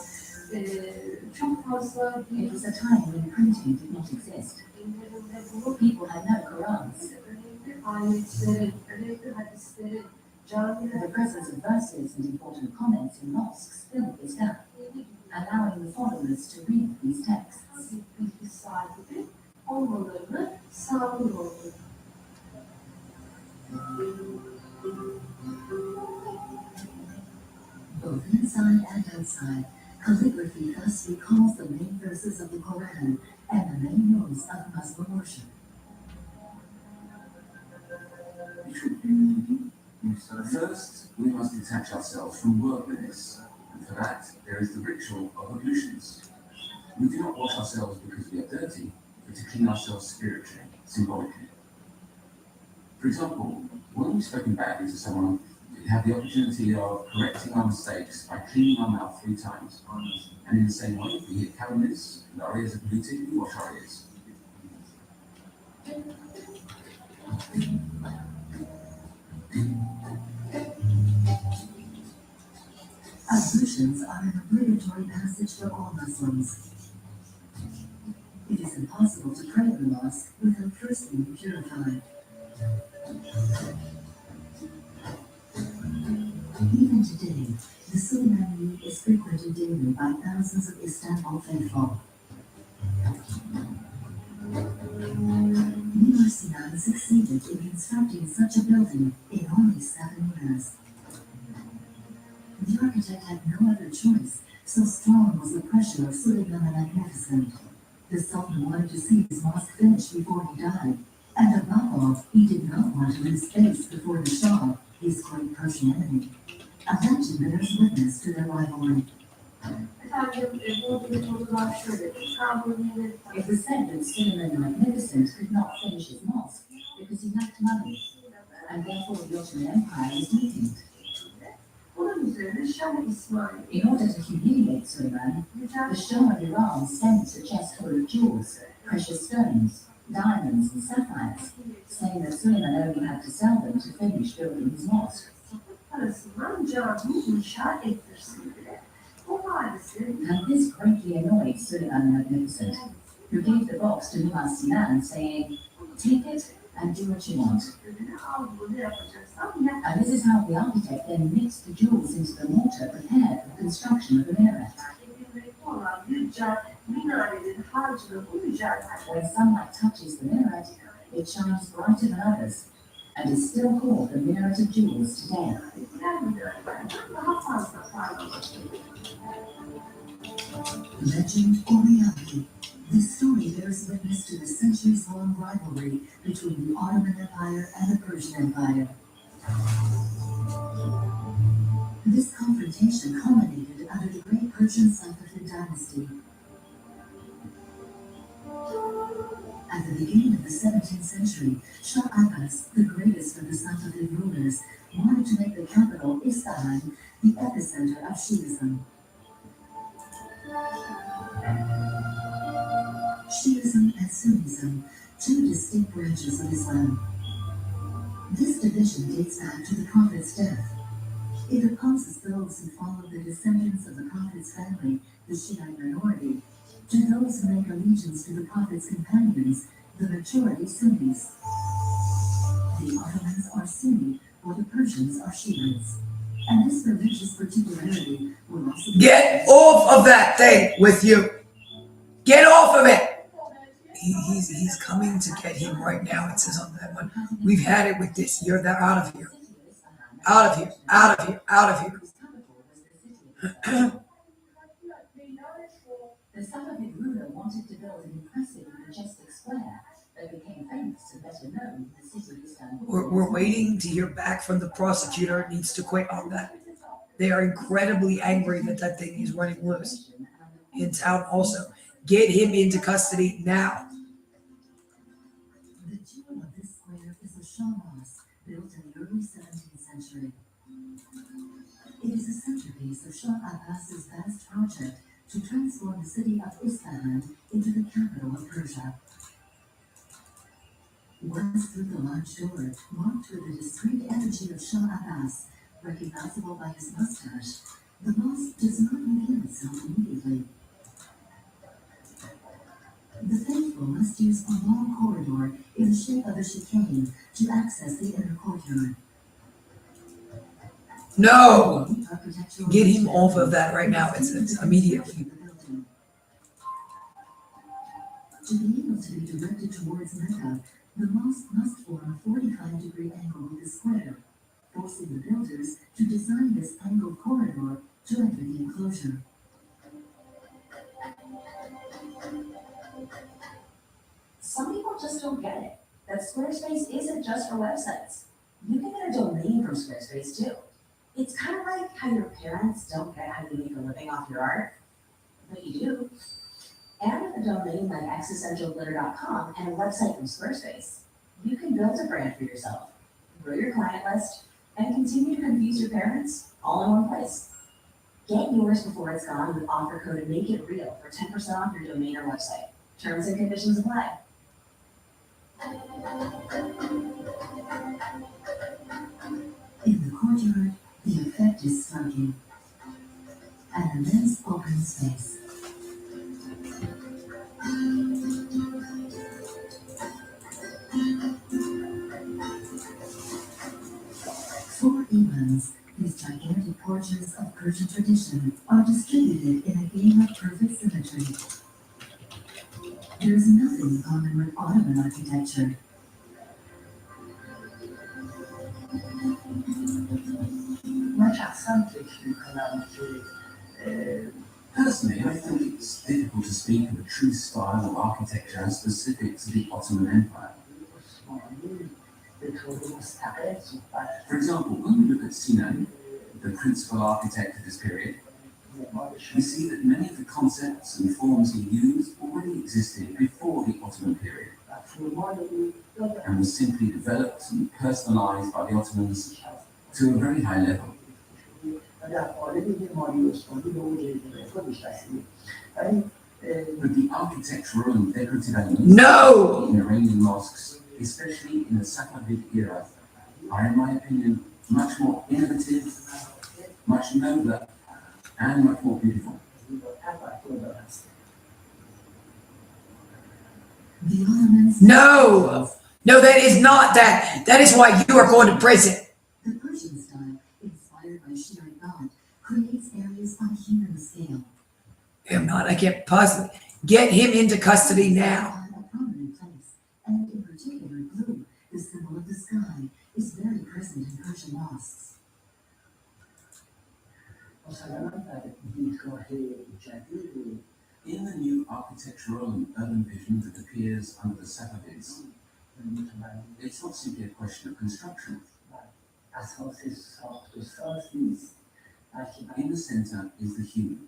çok fazla It was a time when printing did not exist. dinlerinde bulup People had no Qurans. önemli ayetlerin, önemli hadislerin, The camilerin presence of verses and important comments in mosques filled this gap, allowing the followers to read these texts. bilgi sahibi olmalarını sağlıyor. Both inside and outside, calligraphy thus recalls the main verses of the Quran and the main rules of Muslim worship. First, we must detach ourselves from worldliness, and for that, there is the ritual of ablutions. We do not wash ourselves because we are dirty, but to clean ourselves spiritually, symbolically. For example, when we've spoken badly to someone, we have the opportunity of correcting our mistakes by cleaning our mouth 3 times. And in the same way, if we hit calumnies and our ears are polluted, we wash our ears. Ablutions are an obligatory passage for all Muslims. It is impossible to pray in the mosque without first being purified. Even today, the Suleimani is frequented daily by thousands of Istanbul faithful. Mimar Sinan succeeded in constructing such a building in only 7 years. The architect had no other choice, so strong was the pressure of Suleiman the Magnificent. The Sultan wanted to see his mosque finished before he died, and above all, he did not want to lose face before the Shah, his great Persian enemy. A legend bears witness to their rivalry. Efendim, bu dedikodular şöyle, Kanuni'nin It was said that Suleiman the Magnificent could not finish his mosque because he lacked money, and therefore the Ottoman Empire was weakened. bunun üzerine Şah İsmail, In order to humiliate Suleiman, the Shah of Iran sent a chest full of jewels, precious stones, diamonds and sapphires, saying that Suleiman only had to sell them to finish building his mosque. parasından cami inşa ettirsin bile. Bu hadise And this greatly annoyed Suleiman the Magnificent, who gave the box to Mimar Sinan, saying, "Take it and do what you want." ürünü al, bunu yapacaksan yap. And this is how the architect then mixed the jewels into the mortar prepared for the construction of the minaret. Birbirine olan bir minarenin harcına bu mücadele. When sunlight touches the minaret, it shines brighter than others, and is still called the Minaret of Jewels today. Diğer minarelerden daha fazla parlamak. Legend or reality, this story bears witness to the centuries-long rivalry between the Ottoman Empire and the Persian Empire. This confrontation culminated under the great Persian Safavid dynasty. At the beginning of the 17th century, Shah Abbas, the greatest of the Safavid rulers, wanted to make the capital, Isfahan, the epicenter of Shiism. Shiism and Sunnism, 2 distinct branches of Islam. This division dates back to the Prophet's death. It opposes those who follow the descendants of the Prophet's family, the Shiite minority, to those who make allegiance to the Prophet's companions, the majority Sunnis. The Ottomans are Sunni, while the Persians are Shiites. And this religious particularity will also be... Get off of that thing with you. Get off of it. He's coming to get him right now. It says on that one. We've had it with this. You're out of here. Out of here, out of here, out of here. Whose capital was the city of Istanbul. The Safavid ruler wanted to build an impressive and majestic square that became famous and better known in the city of Istanbul. We're waiting to hear back from the prosecutor. It needs to quit on that. They are incredibly angry that that thing is running loose in town also. Get him into custody now. The jewel of this square is a Shah Mosque built in the early 17th century. It is a centerpiece of Shah Abbas's vast project to transform the city of Isfahan into the capital of Persia. Once through the large door, marked with the discreet energy of Shah Abbas, recognizable by his mustache, the mosque does not reveal itself immediately. The faithful must use a long corridor in the shape of a chicane to access the inner courtyard. No! Get him off of that right now. It's immediately. To be able to be directed towards Mecca, the mosque must form a 45-degree angle with the square, forcing the builders to design this angled corridor to enter the enclosure. Some people just don't get it, that Squarespace isn't just for websites. You can get a domain from Squarespace too. It's kind of like how your parents don't get how you make a living off your art, but you do. And with a domain like existentialglitter.com and a website from Squarespace, you can build a brand for yourself, grow your client list, and continue to confuse your parents all in one place. Get yours before it's gone with offer code MAKEITREAL for 10% off your domain or website. Terms and conditions apply. In the courtyard, the effect is striking. An immense open space. Four imams, these gigantic portraits of Persian tradition, are distributed in a game of perfect symmetry. There is nothing in common with Ottoman architecture. Personally, I think it's difficult to speak of a true style of architecture as specific to the Ottoman Empire. For example, when we look at Sinan, the principal architect of this period, we see that many of the concepts and forms he used already existed before the Ottoman period, and were simply developed and personalized by the Ottomans to a very high level. But the architectural and decorative elements No! in Iranian mosques, especially in the Safavid era, are, in my opinion, much more innovative, much nobler, and much more beautiful. The Ottomans. No! No, that is not that. That is why you are going to prison. The Persian style, inspired by Shiite thought, creates areas on a human scale. I'm not, I can't possibly. Get him into custody now. A prominent place, and in particular blue, the symbol of the sky, is very present in Persian mosques. In the new architectural and urban vision that appears under the Safavids, it's not simply a question of construction. In the center is the human.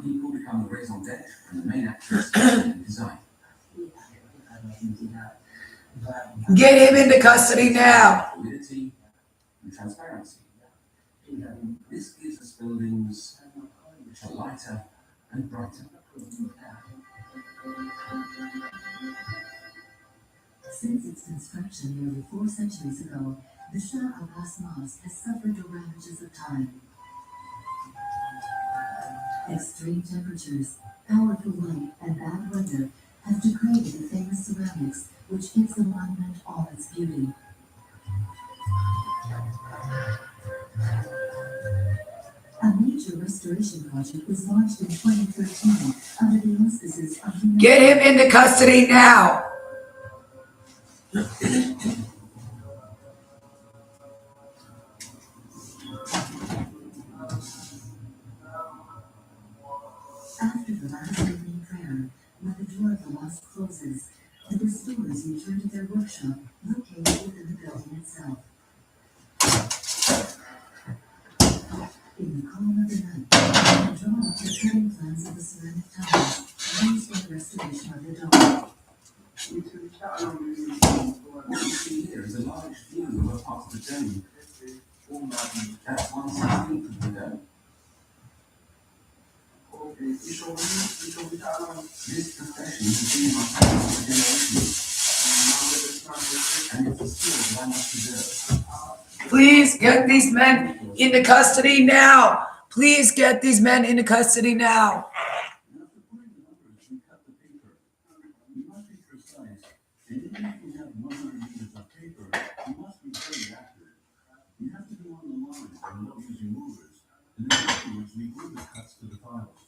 People become the raison d'etre and the main actors in design. Get him into custody now. Fluidity and transparency. This gives us buildings which are lighter and brighter. Since its construction nearly 4 centuries ago, the Shah Abbas Mosque has suffered the ravages of time. Extreme temperatures, powerful light, and bad weather have degraded the famous ceramics, which gives the monument all its beauty. A major restoration project was launched in 2013 under the auspices of Get him into custody now. house closes and restorers return to their workshop located within the building itself. In the calm of the night, they draw up the cutting plans of the ceramic tiles used in the restoration of the dome. What you see here is a large view of a part of the dome. That's 1/16 of the dome. This profession has been in my family for generations, and it's a skill that I must preserve. Please get these men into custody now. Please get these men into custody now. Now, to put in the numbers, we cut the paper. You must be precise. And even if you have 100 meters of paper, you must be very accurate. You have to be on the line and not using movers. And then afterwards, we glue the cuts to the files.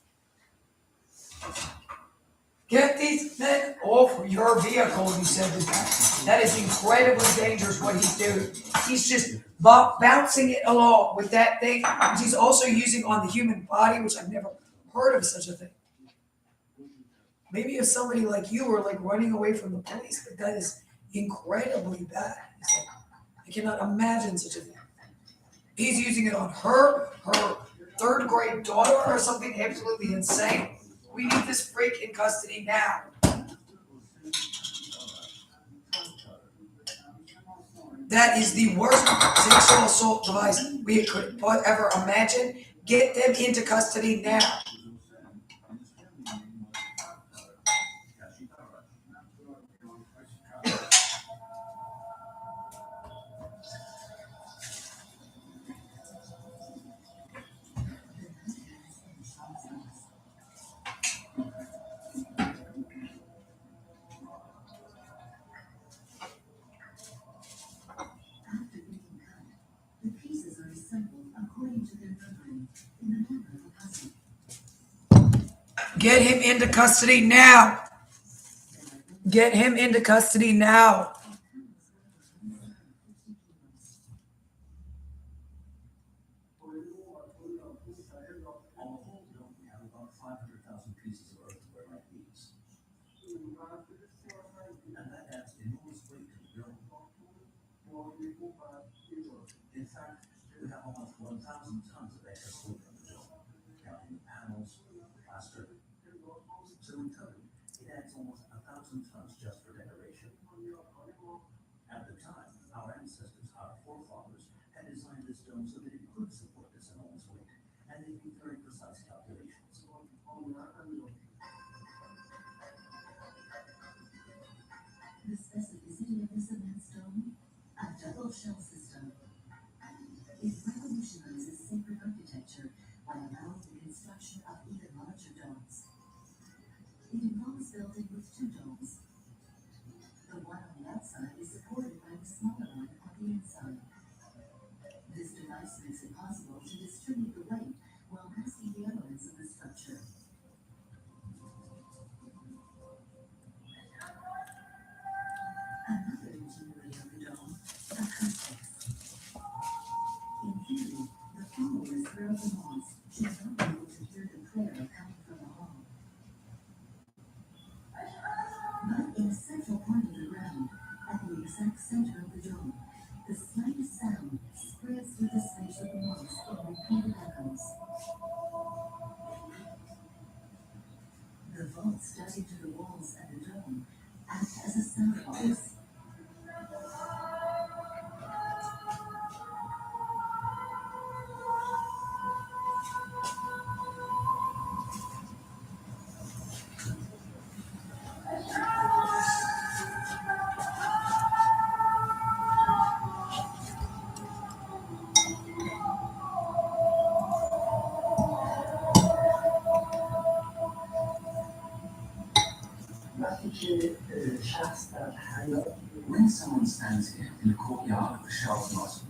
Get these men off your vehicle, he said to that. That is incredibly dangerous what he's doing. He's just bouncing it along with that thing, which he's also using on the human body, which I've never heard of such a thing. Maybe if somebody like you were like running away from the police, but that is incredibly bad. It's like, I cannot imagine such a thing. He's using it on her third grade daughter or something absolutely insane. We need this freak in custody now. That is the worst sexual assault device we could ever imagine. Get them into custody now. Get him into custody now. Get him into custody now. On the whole dome, we have about 500,000 pieces of earthenware like these. And that adds enormous weight to the dome. In fact, we have almost 1,000 tons of excess weight on the dome, counting the panels, plaster. So in total, it adds almost 1,000 tons just for decoration. At the time, our ancestors, our forefathers, had designed this dome so that it could support this enormous weight, and they made very precise calculations. The specificity of this immense dome? A double shell system. It revolutionizes sacred architecture by allowing the construction of even larger domes. It involves building with two domes. The one on the outside is supported by the smaller one on the inside. This device makes it possible to distribute the weight while masking the elements of the structure. Another ingenuity of the dome, acoustics. In theory, the followers throughout the mosque should not be able to hear the prayer coming from the hall. But in a central point of the ground, at the exact center of the dome, the slightest sound spreads through the space of the mosque in repeated echoes. The vaults dug into the walls and the dome act as a sound box. When someone stands here in the courtyard of the Shah's Mosque,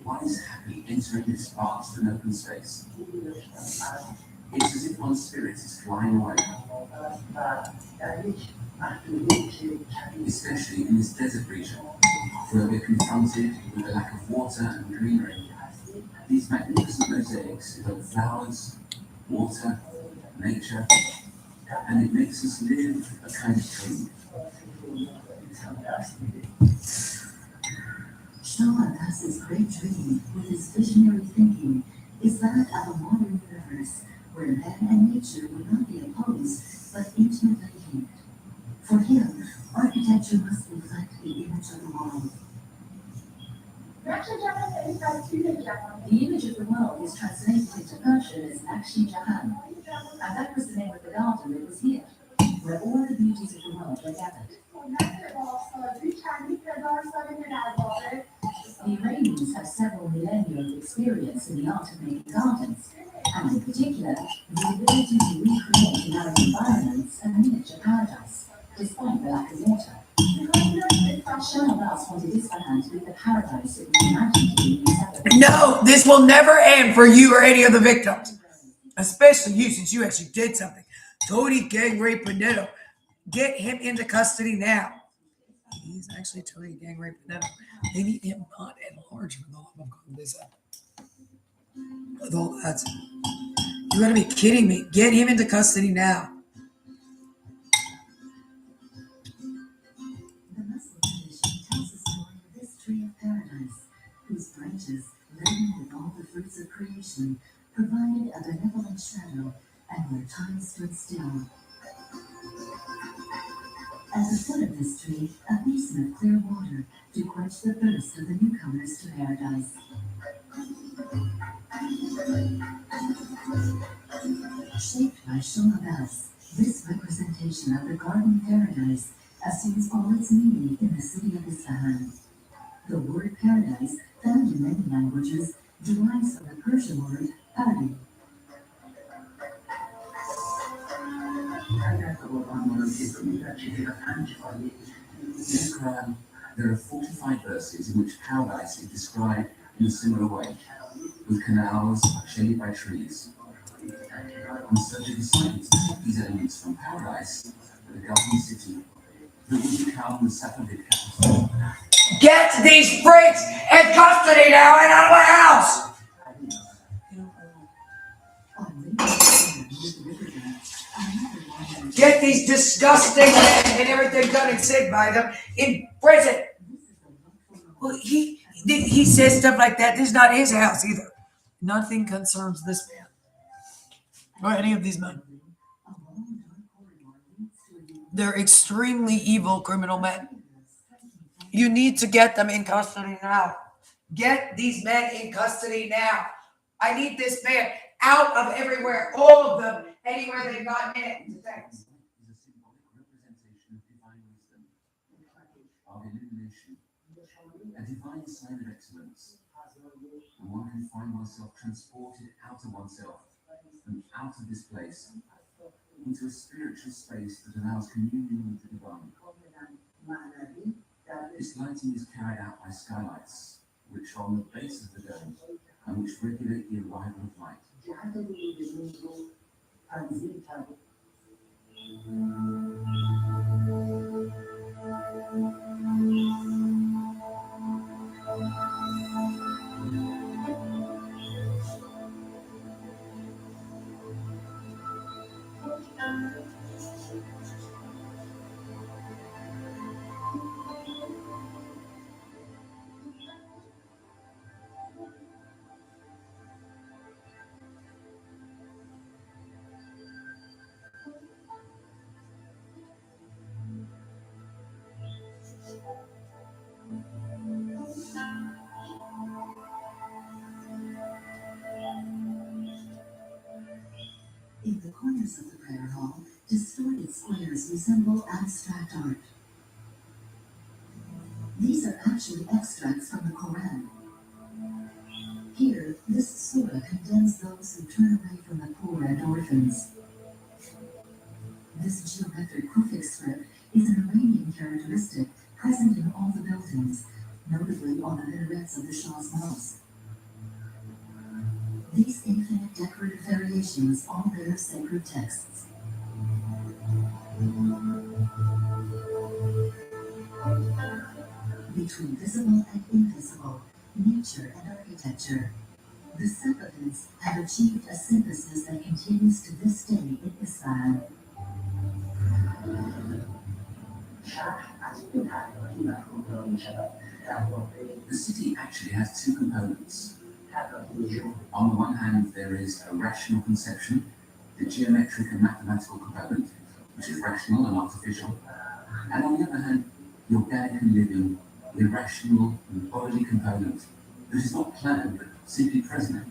one is happy entering this vast and open space. It's as if one's spirit is flying away. Especially in this desert region, where we're confronted with the lack of water and greenery. These magnificent mosaics evoke flowers, water, nature, and it makes us live a kind of dream. Shah Abbas's great dream, with his visionary thinking, is that of a modern universe where man and nature would not be opposed, but intimately linked. For him, architecture must reflect the image of the world. The image of the world is translated into Persian as Nakshi Jahan, and that was the name of the garden that was here, where all the beauties of the world were gathered. The Iranians have several millennia of experience in the art of making gardens, and in particular, the ability to recreate in arid environments a miniature paradise, despite the lack of water. Shah Abbas wanted Isfahan to be the paradise it was imagined to be in Saturday. No, this will never end for you or any of the victims. Especially you, since you actually did something. Tony Gang Rape Pinetto. Get him into custody now. He's actually Tony Gang Rape Pinetto. They need him not at large for the love of God. This with all that. You gotta be kidding me. Get him into custody now. The Muslim tradition tells the story of this tree of paradise, whose branches, laden with all the fruits of creation, provided a benevolent shadow, and where time stood still. At the foot of this tree, a basin of clear water to quench the thirst of the newcomers to paradise. Shaped by Shah Abbas, this representation of the garden paradise assumes all its meaning in the city of Isfahan. The word paradise, found in many languages, derives from the Persian word pari. In the Quran, there are 45 verses in which paradise is described in a similar way, with canals shaded by trees. And so they decided to take these elements from paradise to the Golden City that would become the Safavid capital. Get these freaks in custody now and out of my house! Get these disgusting men and everything done and said by them in prison. Well, he says stuff like that. This is not his house either. Nothing concerns this man or any of these men. They're extremely evil criminal men. You need to get them in custody now. Get these men in custody now. I need this man out of everywhere, all of them, anywhere they've gotten in. Thanks. Is a symbolic representation of divine wisdom, of illumination, a divine sign of excellence, and one can find oneself transported out of oneself and out of this place into a spiritual space that allows communion with the divine. This lighting is carried out by skylights, which are on the base of the dome and which regulate the arrival of light. In the corners of the prayer hall, distorted squares resemble abstract art. These are actually extracts from the Quran. Here, this surah condemns those who turn away from the poor and orphans. This geometric Kufic script is an Iranian characteristic present in all the buildings, notably on the minarets of the Shah's mosque. These infinite decorative variations all bear sacred texts. Between visible and invisible, nature and architecture, the Safavids have achieved a synthesis that continues to this day in Isfahan. The city actually has two components. On the one hand, there is a rational conception, the geometric and mathematical component, which is rational and artificial. And on the other hand, the organic and living, irrational and bodily component that is not planned but simply present.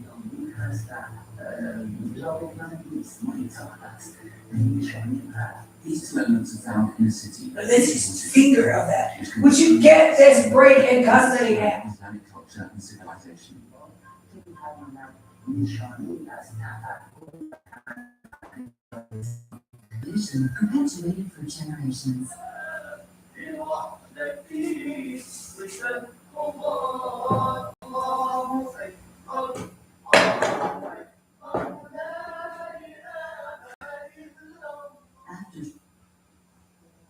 These two elements are found in a city. This is finger of that. Would you get this break in custody now? Islamic culture and civilization. Tradition perpetuated for generations.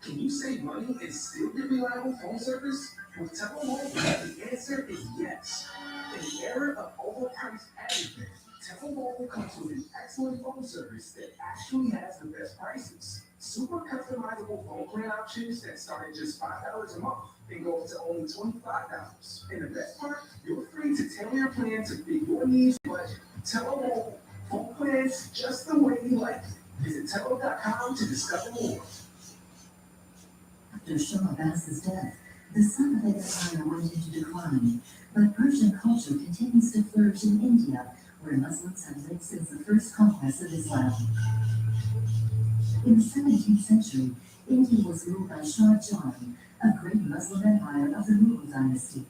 Can you save money and still get reliable phone service? With Telomobile, the answer is yes. In the era of overpriced everything, Telomobile comes with an excellent phone service that actually has the best prices. Super customizable phone plan options that start at just $5 a month and go up to only $25. And the best part, you're free to tailor your plan to fit your needs and budget. Telomobile, phone plans just the way you like it. Visit Telo.com to discover more. After Shah Abbas's death, the Safavid Empire went into decline, but Persian culture continues to flourish in India, where Muslims have lived since the first conquest of Islam. In the 17th century, India was ruled by Shah Jahan, a great Muslim empire of the Mughal dynasty.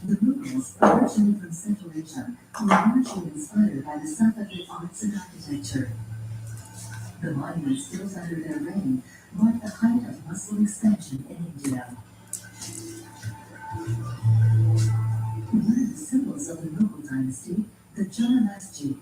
The Mughals, originally from Central Asia, were largely inspired by the Safavid arts and architecture. The monuments built under their reign marked the height of Muslim expansion in India. One of the symbols of the Mughal dynasty, the Jama Masjid,